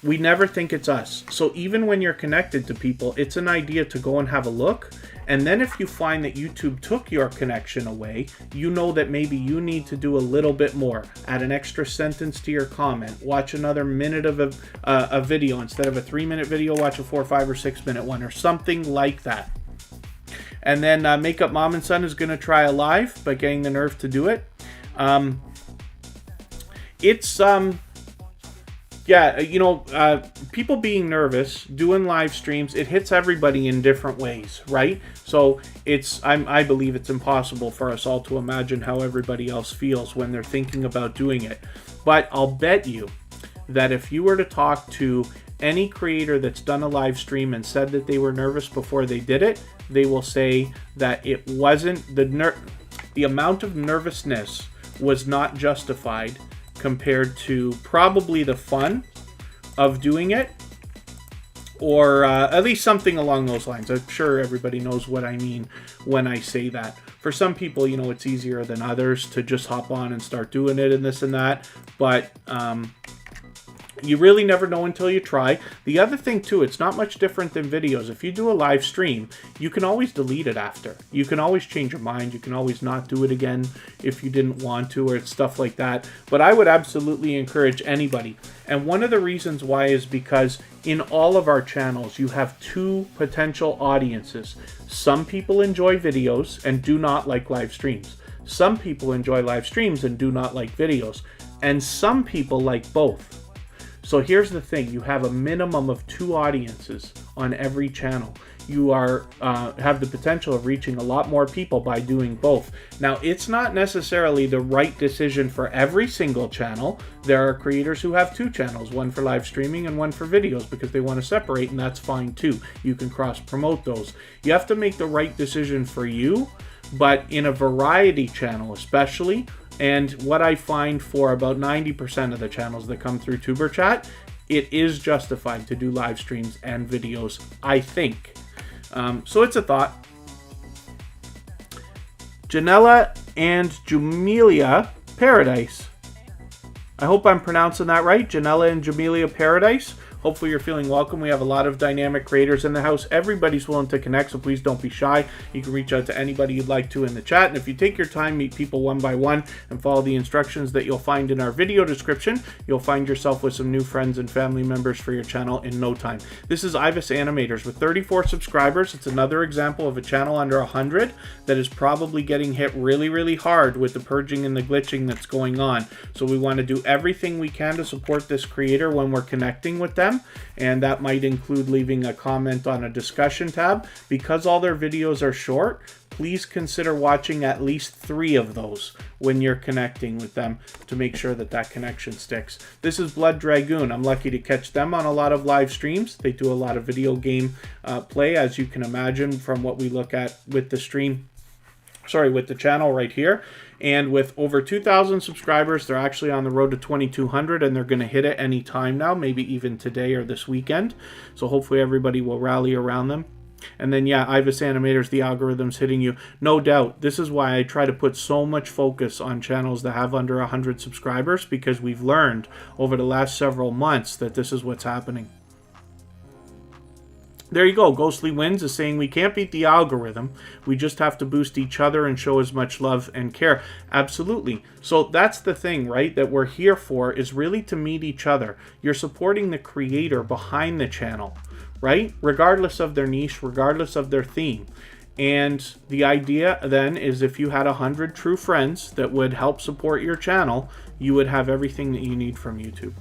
we never think it's us. So even when you're connected to people, it's an idea to go and have a look. And then if you find that YouTube took your connection away, you know that maybe you need to do a little bit more. Add an extra sentence to your comment. Watch another minute of a video. Instead of a 3-minute video, watch a 4, 5, or 6-minute one or something like that. And then Makeup Mom and Son is going to try a live, but getting the nerve to do it. People being nervous, doing live streams, it hits everybody in different ways, right? So I believe it's impossible for us all to imagine how everybody else feels when they're thinking about doing it. But I'll bet you that if you were to talk to any creator that's done a live stream and said that they were nervous before they did it, they will say that it wasn't the amount of nervousness was not justified compared to probably the fun of doing it, or at least something along those lines. I'm sure everybody knows what I mean when I say that. For some people, it's easier than others to just hop on and start doing it and this and that, but you really never know until you try. The other thing too, it's not much different than videos. If you do a live stream, you can always delete it after. You can always change your mind. You can always not do it again if you didn't want to, or stuff like that. But I would absolutely encourage anybody. And one of the reasons why is because in all of our channels, you have 2 potential audiences. Some people enjoy videos and do not like live streams. Some people enjoy live streams and do not like videos. And some people like both. So here's the thing, you have a minimum of 2 audiences. on every channel. You are have the potential of reaching a lot more people by doing both. Now, it's not necessarily the right decision for every single channel. There are creators who have 2 channels, one for live streaming and one for videos, because they want to separate, and that's fine too. You can cross promote those. You have to make the right decision for you, but in a variety channel especially, and what I find for about 90% of the channels that come through Tuber Chat, it is justified to do live streams and videos, I think. So it's a thought. Janella and Jamelia Paradise. I hope I'm pronouncing that right. Janella and Jamelia Paradise. Hopefully you're feeling welcome. We have a lot of dynamic creators in the house. Everybody's willing to connect, so please don't be shy. You can reach out to anybody you'd like to in the chat. And if you take your time, meet people one by one, and follow the instructions that you'll find in our video description, you'll find yourself with some new friends and family members for your channel in no time. This is Ibis Animators with 34 subscribers. It's another example of a channel under 100 that is probably getting hit really, really hard with the purging and the glitching that's going on. So we want to do everything we can to support this creator when we're connecting with them. And that might include leaving a comment on a discussion tab. Because all their videos are short, please consider watching at least 3 of those when you're connecting with them to make sure that that connection sticks. This is Blood Dragoon. I'm lucky to catch them on a lot of live streams. They do a lot of video game play, as you can imagine from what we look at with the stream. Sorry, with the channel right here. And with over 2,000 subscribers, they're actually on the road to 2,200, and they're going to hit it any time now, maybe even today or this weekend. So hopefully everybody will rally around them. And then, yeah, Ibis Animators, the algorithm's hitting you. No doubt. This is why I try to put so much focus on channels that have under 100 subscribers, because we've learned over the last several months that this is what's happening. There you go. Ghostly Wins is saying we can't beat the algorithm. We just have to boost each other and show as much love and care. Absolutely. So that's the thing, right, that we're here for, is really to meet each other. You're supporting the creator behind the channel, right? Regardless of their niche, regardless of their theme. And the idea then is if you had 100 true friends that would help support your channel, you would have everything that you need from YouTube.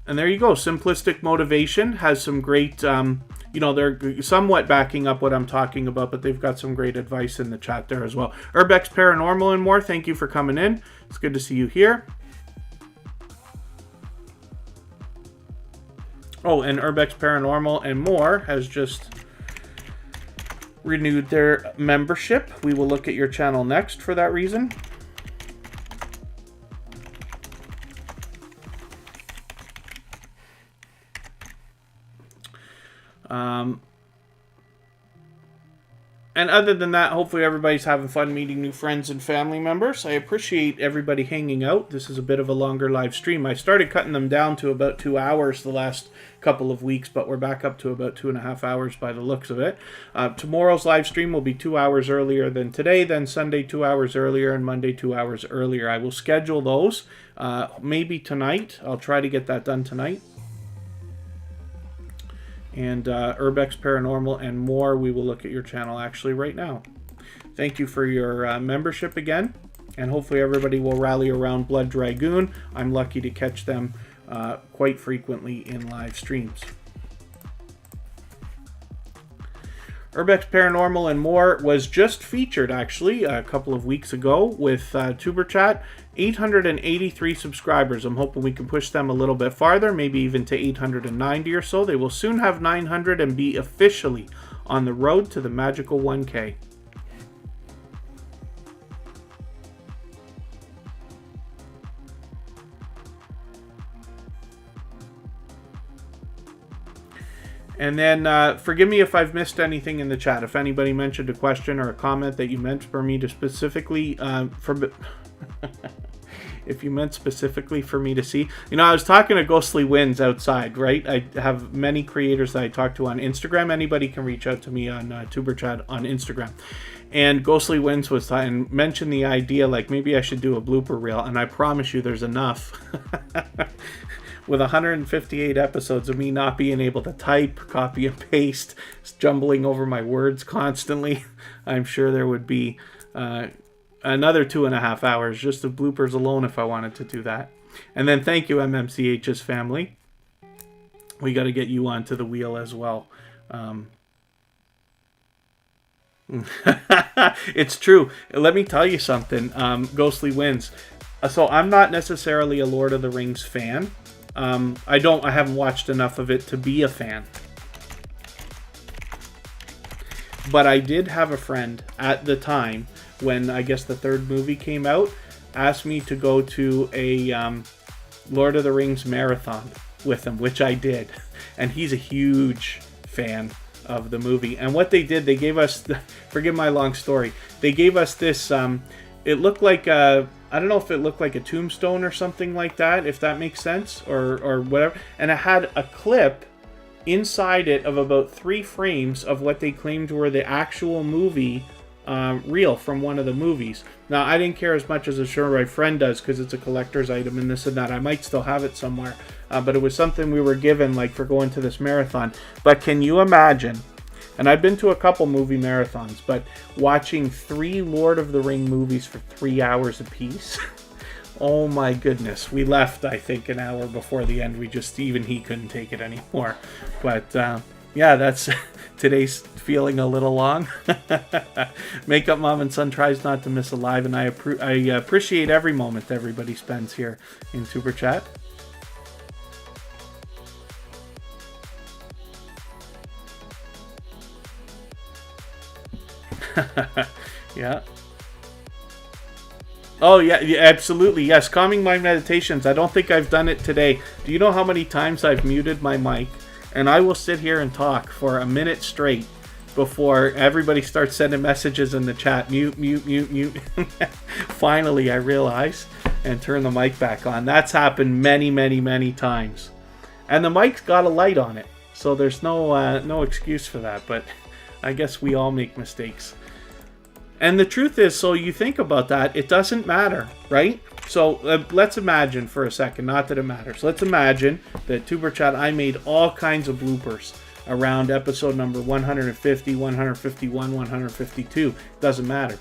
And there you go. Simplistic Motivation has some great, you know, they're somewhat backing up what I'm talking about, but they've got some great advice in the chat there as well. Urbex Paranormal and More, thank you for coming in. It's good to see you here. Oh, and Urbex Paranormal and More has just renewed their membership. We will look at your channel next for that reason. And other than that, hopefully everybody's having fun meeting new friends and family members. I appreciate everybody hanging out. This is a bit of a longer live stream. I started cutting them down to about 2 hours the last couple of weeks, but we're back up to about 2.5 hours by the looks of it. Tomorrow's live stream will be 2 hours earlier than today, then Sunday 2 hours earlier, and Monday 2 hours earlier. I will schedule those maybe tonight. I'll try to get that done tonight. And Urbex Paranormal and More, we will look at your channel actually right now. Thank you for your membership again, and hopefully everybody will rally around Blood Dragoon. I'm lucky to catch them quite frequently in live streams. Urbex Paranormal and More was just featured actually a couple of weeks ago with Tuber Chat. 883 subscribers. I'm hoping we can push them a little bit farther, maybe even to 890 or so. They will soon have 900 and be officially on the road to the magical 1K. And then forgive me if I've missed anything in the chat. If anybody mentioned a question or a comment that you meant for me to specifically if you meant specifically for me to see. You know, I was talking to Ghostly Winds outside, right? I have many creators that I talk to on Instagram. Anybody can reach out to me on Tuber Chat on Instagram. And Ghostly Winds was and mentioned the idea, like, maybe I should do a blooper reel. And I promise you there's enough. With 158 episodes of me not being able to type, copy and paste, jumbling over my words constantly, I'm sure there would be another 2.5 hours just of bloopers alone if I wanted to do that. And then thank you, MMCH's family. We got to get you onto the wheel as well. It's true. Let me tell you something. Ghostly wins. So I'm not necessarily a Lord of the Rings fan. I haven't watched enough of it to be a fan. But I did have a friend at the time when I guess the third movie came out, asked me to go to a Lord of the Rings marathon with him, which I did. And he's a huge fan of the movie. And what they did, they gave us, forgive my long story, they gave us this, it looked like I don't know if it looked like a tombstone or something like that, if that makes sense, or whatever. And it had a clip inside it of about 3 frames of what they claimed were the actual movie reel from one of the movies. Now, I didn't care as much as I'm sure my friend does because it's a collector's item and this and that. I might still have it somewhere. But it was something we were given like for going to this marathon. But can you imagine, and I've been to a couple movie marathons, but watching 3 Lord of the Ring movies for 3 hours apiece? Oh my goodness. We left, I think, an hour before the end. Even he couldn't take it anymore. But yeah, that's today's feeling a little long. Makeup Mom and Son tries not to miss a live, and I appreciate every moment everybody spends here in Super Chat. Yeah. Oh, yeah, absolutely. Yes, calming mind meditations. I don't think I've done it today. Do you know how many times I've muted my mic? And I will sit here and talk for a minute straight before everybody starts sending messages in the chat. Mute, mute, mute, mute. Finally, I realize and turn the mic back on. That's happened many, many, many times. And the mic's got a light on it. So there's no excuse for that. But I guess we all make mistakes. And the truth is, so you think about that, it doesn't matter, right? So let's imagine for a second, not that it matters. Let's imagine that Tuber Chat, I made all kinds of bloopers around episode number 150, 151, 152. Doesn't matter.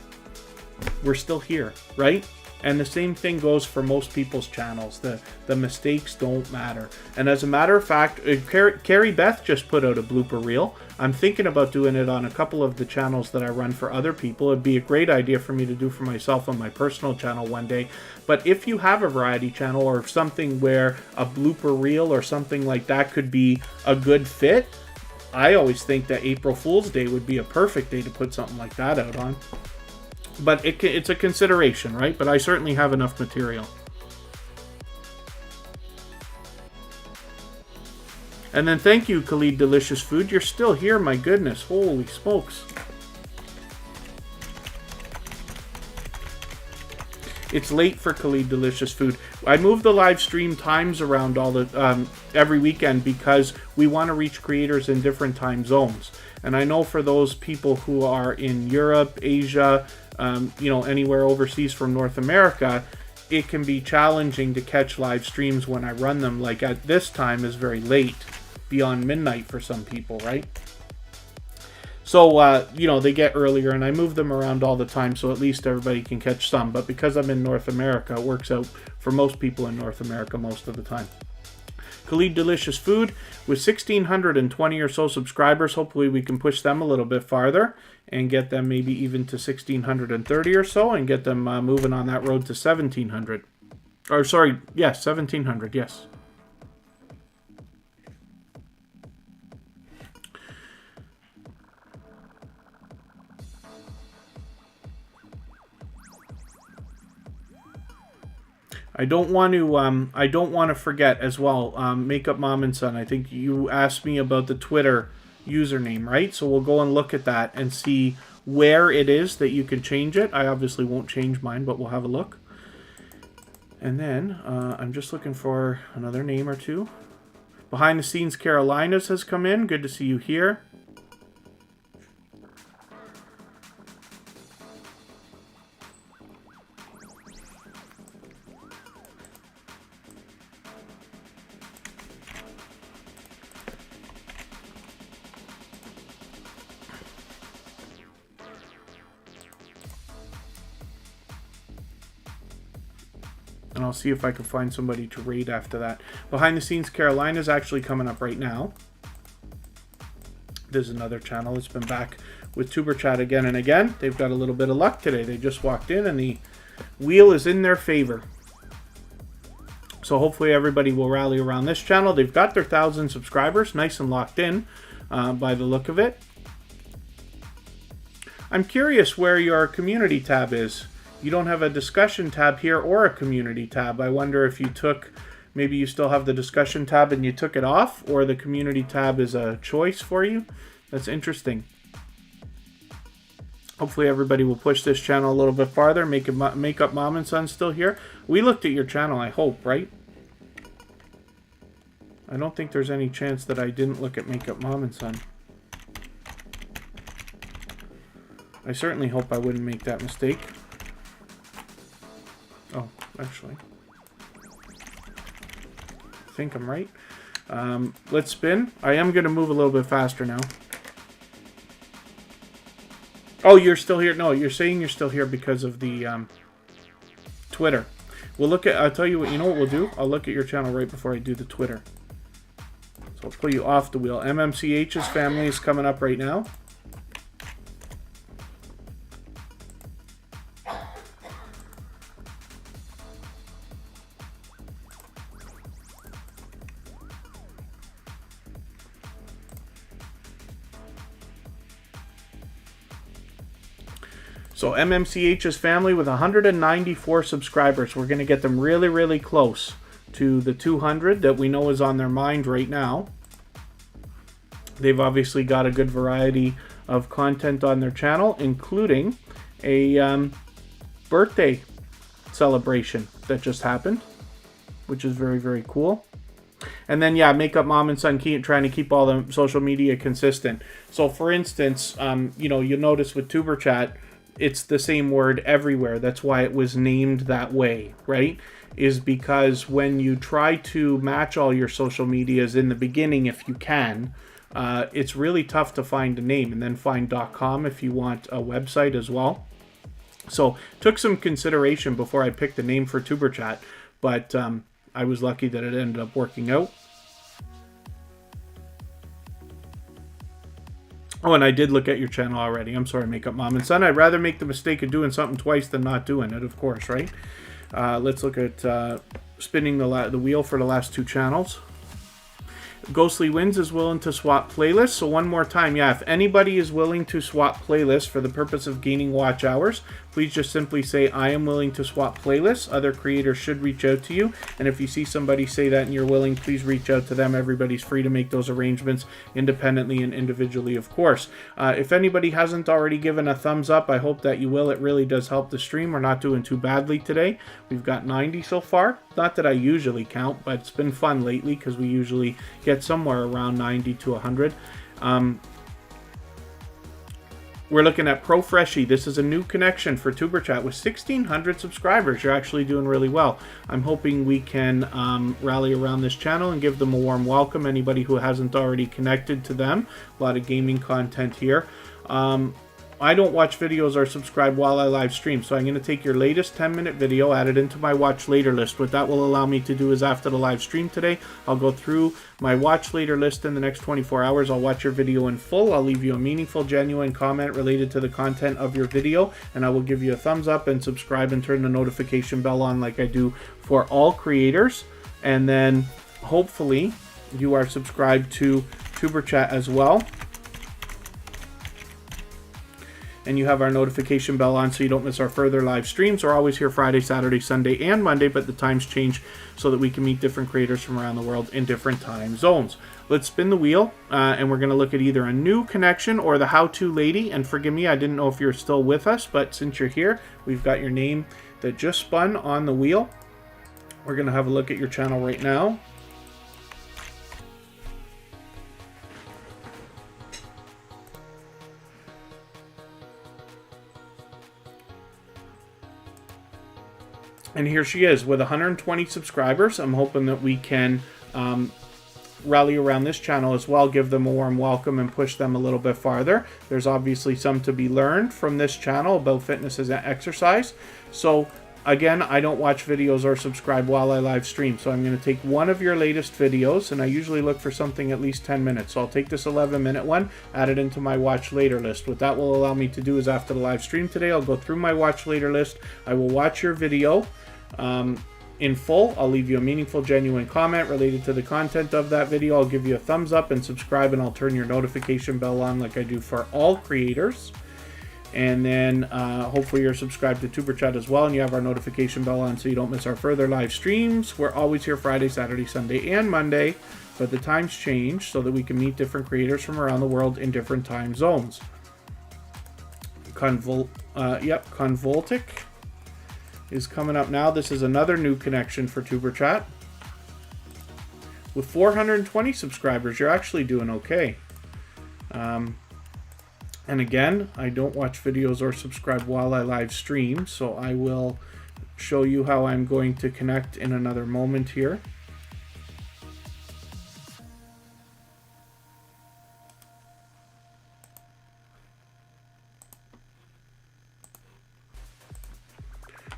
We're still here, right? And the same thing goes for most people's channels. The mistakes don't matter. And as a matter of fact, Carrie Beth just put out a blooper reel. I'm thinking about doing it on a couple of the channels that I run for other people. It'd be a great idea for me to do for myself on my personal channel one day. But if you have a variety channel or something where a blooper reel or something like that could be a good fit, I always think that April Fool's Day would be a perfect day to put something like that out on. But it's a consideration, right? But I certainly have enough material. And then thank you, Khalid Delicious Food. You're still here, my goodness. Holy smokes. It's late for Khalid Delicious Food. I move the live stream times around all the every weekend because we want to reach creators in different time zones. And I know for those people who are in Europe, Asia, anywhere overseas from North America, it can be challenging to catch live streams when I run them. Like at this time is very late, beyond midnight for some people, right? So, they get earlier and I move them around all the time so at least everybody can catch some. But because I'm in North America, it works out for most people in North America most of the time. Khalid Delicious Food, with 1,620 or so subscribers, hopefully we can push them a little bit farther and get them maybe even to 1,630 or so and get them moving on that road to 1,700. Or sorry, yes, 1,700, yes. I don't want to forget as well, Makeup Mom and Son, I think you asked me about the Twitter username, right? So we'll go and look at that and see where it is that you can change it. I obviously won't change mine, but we'll have a look. And then I'm just looking for another name or two. Behind the Scenes Carolinas has come in. Good to see you here. And I'll see if I can find somebody to raid after that. Behind the scenes, Carolina's actually coming up right now. There's another channel that's been back with Tuber Chat again and again. They've got a little bit of luck today. They just walked in and the wheel is in their favor. So hopefully everybody will rally around this channel. They've got their 1,000 subscribers, nice and locked in by the look of it. I'm curious where your community tab is. You don't have a discussion tab here or a community tab. I wonder if you took, maybe you still have the discussion tab and you took it off, or the community tab is a choice for you. That's interesting. Hopefully everybody will push this channel a little bit farther. Makeup Mom and Son still here. We looked at your channel, I hope, right? I don't think there's any chance that I didn't look at Makeup Mom and Son. I certainly hope I wouldn't make that mistake. Oh, actually. I think I'm right. Let's spin. I am going to move a little bit faster now. Oh, you're still here. No, you're saying you're still here because of the Twitter. We'll look at, I'll tell you what, you know what we'll do? I'll look at your channel right before I do the Twitter. So I'll pull you off the wheel. MMCH's family is coming up right now. So MMCH's family with 194 subscribers. We're going to get them really, really close to the 200 that we know is on their mind right now. They've obviously got a good variety of content on their channel, including a birthday celebration that just happened, which is very, very cool. And then, yeah, Makeup Mom and Son trying to keep all the social media consistent. So, for instance, you know, you'll notice with Tuber Chat, it's the same word everywhere. That's why it was named that way, right? Is because when you try to match all your social medias in the beginning, if you can, it's really tough to find a name, and then find .com if you want a website as well. So took some consideration before I picked the name for Tuber Chat, but I was lucky that it ended up working out. Oh, and I did look at your channel already. I'm sorry, Makeup Mom and Son. I'd rather make the mistake of doing something twice than not doing it, of course, right? Let's look at spinning the wheel for the last two channels. Ghostly Wins is willing to swap playlists. So one more time, yeah, if anybody is willing to swap playlists for the purpose of gaining watch hours, please just simply say, I am willing to swap playlists. Other creators should reach out to you. And if you see somebody say that and you're willing, please reach out to them. Everybody's free to make those arrangements independently and individually, of course. If anybody hasn't already given a thumbs up, I hope that you will. It really does help the stream. We're not doing too badly today. We've got 90 so far. Not that I usually count, but it's been fun lately because we usually get somewhere around 90 to 100. We're looking at Pro Freshie. This is a new connection for Tuber Chat with 1,600 subscribers. You're actually doing really well. I'm hoping we can rally around this channel and give them a warm welcome. Anybody who hasn't already connected to them. A lot of gaming content here. I don't watch videos or subscribe while I live stream, so I'm going to take your latest 10-minute video, add it into my watch later list. What that will allow me to do is after the live stream today, I'll go through my watch later list in the next 24 hours. I'll watch your video in full. I'll leave you a meaningful, genuine comment related to the content of your video, and I will give you a thumbs up and subscribe and turn the notification bell on like I do for all creators. And then hopefully you are subscribed to Tuber Chat as well. And you have our notification bell on so you don't miss our further live streams. We're always here Friday, Saturday, Sunday, and Monday, but the times change so that we can meet different creators from around the world in different time zones. Let's spin the wheel, and we're going to look at either a new connection or the how-to lady. And forgive me, I didn't know if you're still with us, but since you're here, we've got your name that just spun on the wheel. We're going to have a look at your channel right now. And here she is with 120 subscribers. I'm hoping that we can rally around this channel as well, give them a warm welcome and push them a little bit farther. There's obviously some to be learned from this channel about fitness and exercise. So Again, I don't watch videos or subscribe while I live stream, so I'm going to take one of your latest videos, and I usually look for something at least 10 minutes. So I'll take this 11-minute one, add it into my watch later list. What that will allow me to do is after the live stream today, I'll go through my watch later list. I will watch your video in full. I'll leave you a meaningful, genuine comment related to the content of that video. I'll give you a thumbs up and subscribe, and I'll turn your notification bell on like I do for all creators. And then hopefully you're subscribed to Tuber Chat as well, and you have our notification bell on so you don't miss our further live streams. We're always here Friday, Saturday, Sunday, and Monday, but the times change so that we can meet different creators from around the world in different time zones. Convoltic is coming up now. This is another new connection for Tuber Chat. With 420 subscribers, you're actually doing okay. And again, I don't watch videos or subscribe while I live stream, so I will show you how I'm going to connect in another moment here.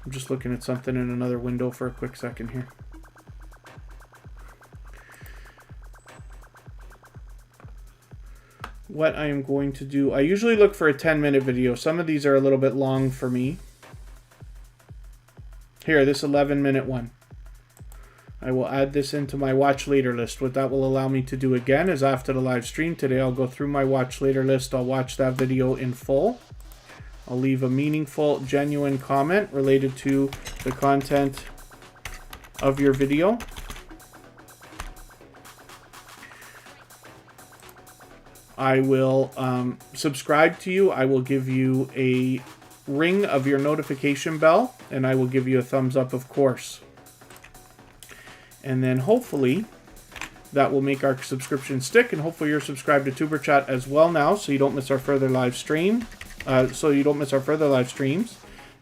I'm just looking at something in another window for a quick second here. What I am going to do, I usually look for a 10-minute video. Some of these are a little bit long for me. Here, this 11-minute one. I will add this into my watch later list. What that will allow me to do again is after the live stream today, I'll go through my watch later list. I'll watch that video in full. I'll leave a meaningful, genuine comment related to the content of your video. I will subscribe to you. I will give you a ring of your notification bell, and I will give you a thumbs up, of course. And then hopefully that will make our subscription stick, and hopefully you're subscribed to Tuber Chat as well now, so you don't miss our further live stream.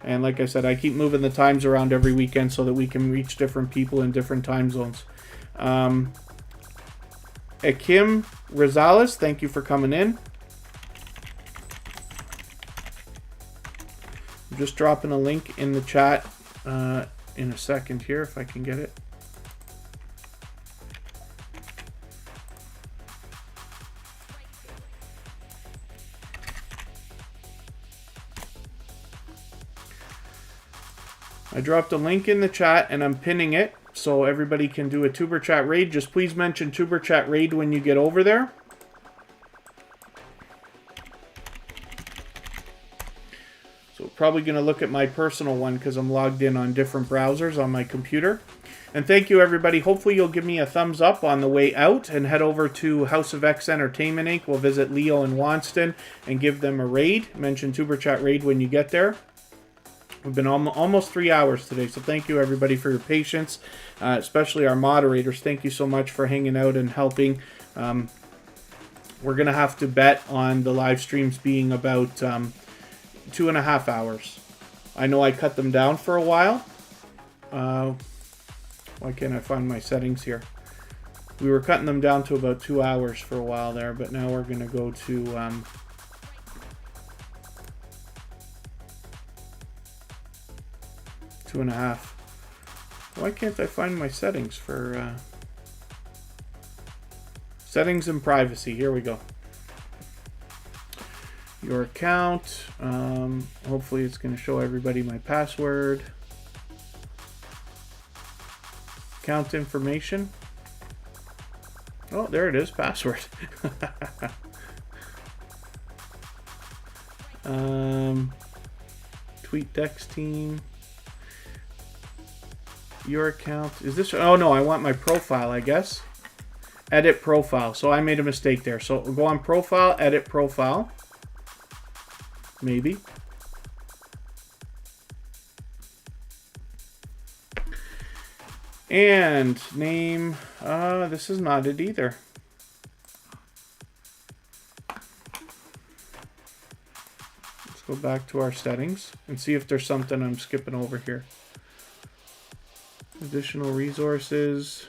And like I said, I keep moving the times around every weekend so that we can reach different people in different time zones. Akim Rosales, thank you for coming in. I'm just dropping a link in the chat in a second here if I can get it. I dropped a link in the chat and I'm pinning it so everybody can do a Tuber Chat raid. Just please mention Tuber Chat raid when you get over there. So probably going to look at my personal one because I'm logged in on different browsers on my computer. And thank you, everybody. Hopefully you'll give me a thumbs up on the way out and head over to House of X Entertainment Inc. We'll visit Leo and Wanston and give them a raid. Mention Tuber Chat raid when you get there. We've been almost 3 hours today, so thank you, everybody, for your patience, especially our moderators. Thank you so much for hanging out and helping. We're going to have to bet on the live streams being about 2.5 hours. I know I cut them down for a while. Why can't I find my settings here? We were cutting them down to about 2 hours for a while there, but now we're going to go to... 2.5. Why can't I find my settings for settings and privacy? Here we go. Your account. Hopefully it's going to show everybody my password. Account information. Oh, there it is. Password. Tweet Dex team. Your account. Is this... Oh, no. I want my profile, I guess. Edit profile. So I made a mistake there. So we'll go on profile, edit profile. Maybe. And name. This is not it either. Let's go back to our settings and see if there's something I'm skipping over here. Additional resources.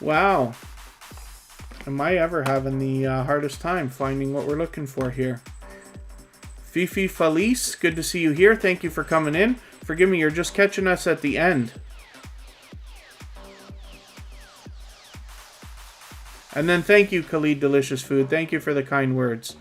Wow. Am I ever having the hardest time finding what we're looking for here? Fifi Felice, good to see you here. Thank you for coming in. Forgive me, you're just catching us at the end. And then thank you, Khalid Delicious Food. Thank you for the kind words.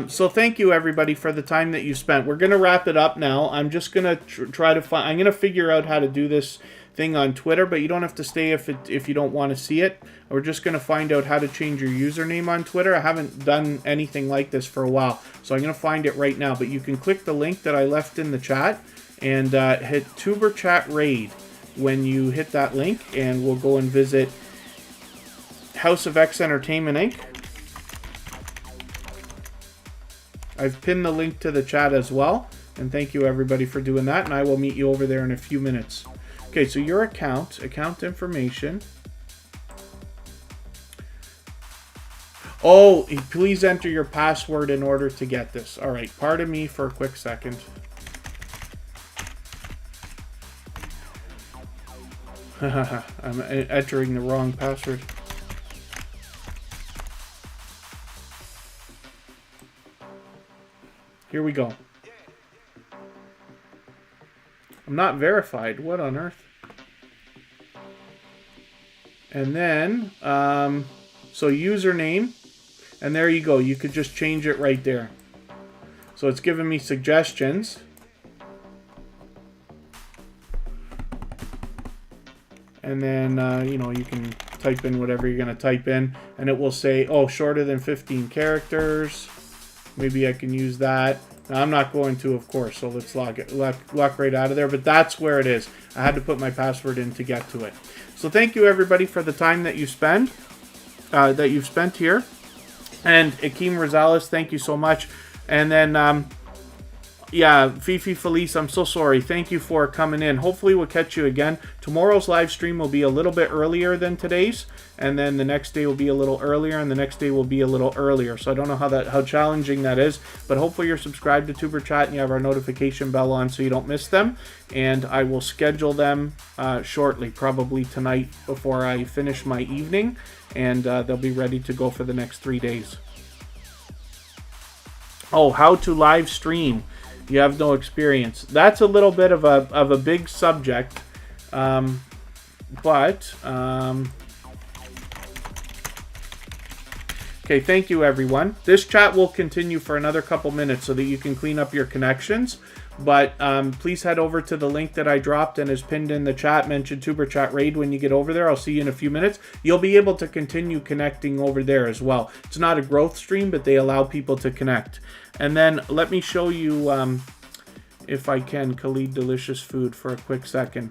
So thank you, everybody, for the time that you spent. We're going to wrap it up now. I'm just going to try to find... I'm going to figure out how to do this thing on Twitter, but you don't have to stay if you don't want to see it. We're just going to find out how to change your username on Twitter. I haven't done anything like this for a while, so I'm going to find it right now. But you can click the link that I left in the chat and hit Tuber Chat Raid when you hit that link, and we'll go and visit House of X Entertainment Inc. I've pinned the link to the chat as well, and thank you everybody for doing that, and I will meet you over there in a few minutes. Okay, so your account information. Oh, please enter your password in order to get this. All right, pardon me for a quick second. I'm entering the wrong password. Here we go. I'm not verified. What on earth? And then, so username. And there you go. You could just change it right there. So it's giving me suggestions. And then, you know, you can type in whatever you're going to type in. And it will say, oh, shorter than 15 characters. Maybe I can use that. Now, I'm not going to, of course, so let's lock right out of there. But that's where it is. I had to put my password in to get to it. So thank you, everybody, for the time that you spent here. And Akeem Rosales, thank you so much. And then, yeah, Fifi Felice, I'm so sorry. Thank you for coming in. Hopefully we'll catch you again. Tomorrow's live stream will be a little bit earlier than today's. And then the next day will be a little earlier, and the next day will be a little earlier. So I don't know how challenging that is, but hopefully you're subscribed to Tuber Chat and you have our notification bell on so you don't miss them. And I will schedule them shortly, probably tonight before I finish my evening, and they'll be ready to go for the next 3 days. Oh, how to live stream. You have no experience. That's a little bit of a big subject, but okay, thank you everyone. This chat will continue for another couple minutes so that you can clean up your connections. But please head over to the link that I dropped and is pinned in the chat. Mention Tuber Chat Raid when you get over there. I'll see you in a few minutes. You'll be able to continue connecting over there as well. It's not a growth stream, but they allow people to connect. And then let me show you, if I can, Khalid Delicious Food for a quick second.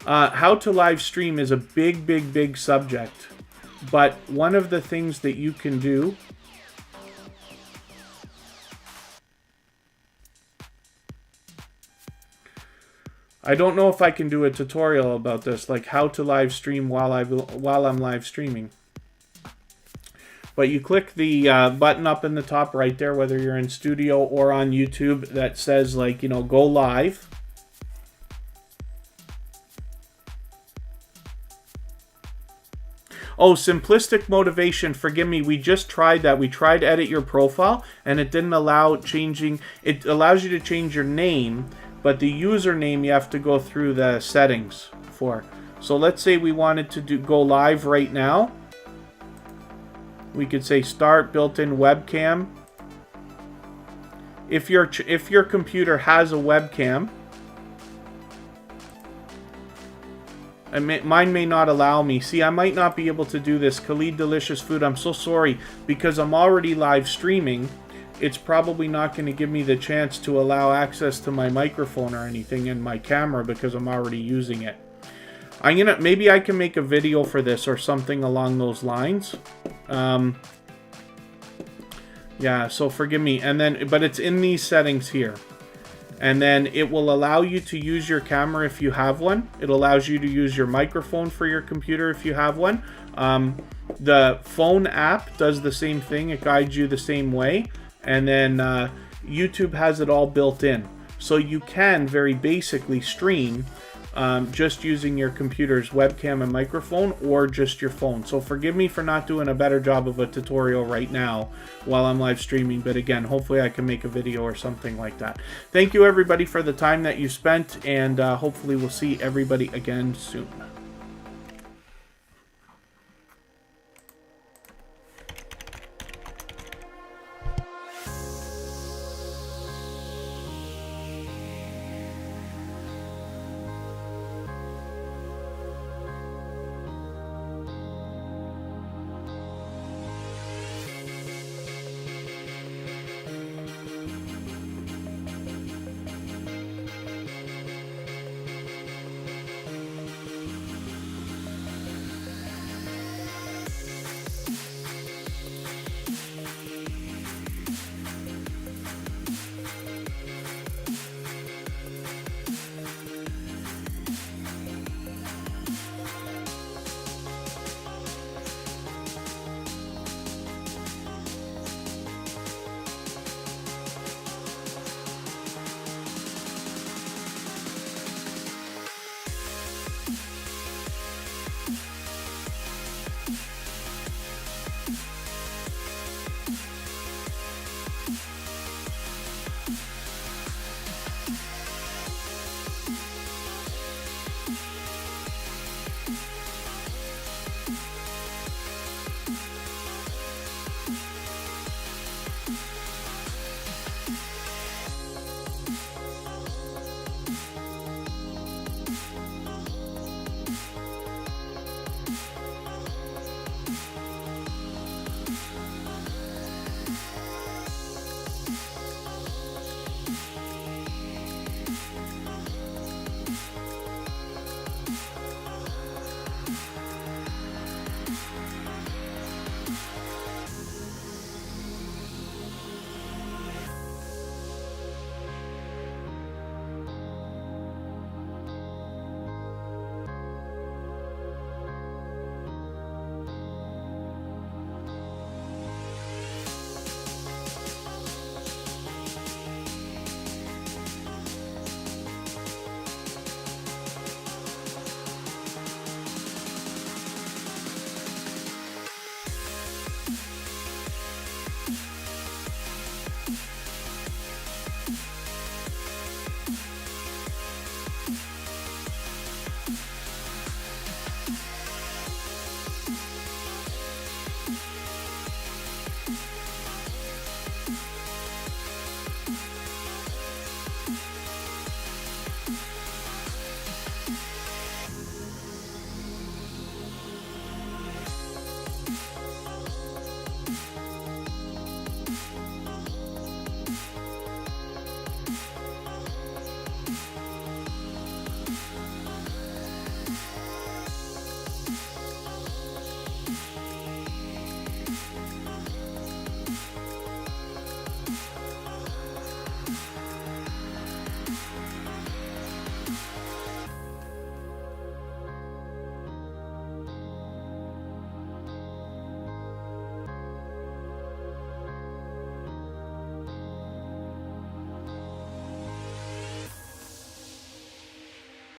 How to live stream is a big subject. But one of the things that you can do I don't know if I can do a tutorial about this, like how to live stream while I'm live streaming. But you click the button up in the top right there, whether you're in studio or on YouTube, that says, like, you know, go live. Oh, simplistic motivation. Forgive me. We just tried that. We tried edit your profile, and it didn't allow changing. It allows you to change your name, but the username you have to go through the settings for. So let's say we wanted to go live right now. We could say start built-in webcam. If your computer has a webcam, and mine may not allow me. See, I might not be able to do this. Khalid Delicious Food, I'm so sorry, because I'm already live streaming. It's probably not going to give me the chance to allow access to my microphone or anything in my camera because I'm already using it. Maybe I can make a video for this or something along those lines. Yeah, so forgive me. And then, but it's in these settings here. And then it will allow you to use your camera if you have one. It allows you to use your microphone for your computer if you have one. The phone app does the same thing. It guides you the same way. And then YouTube has it all built in. So you can very basically stream just using your computer's webcam and microphone, or just your phone. So forgive me for not doing a better job of a tutorial right now while I'm live streaming, but again, hopefully I can make a video or something like that. Thank you everybody for the time that you spent, and hopefully we'll see everybody again soon.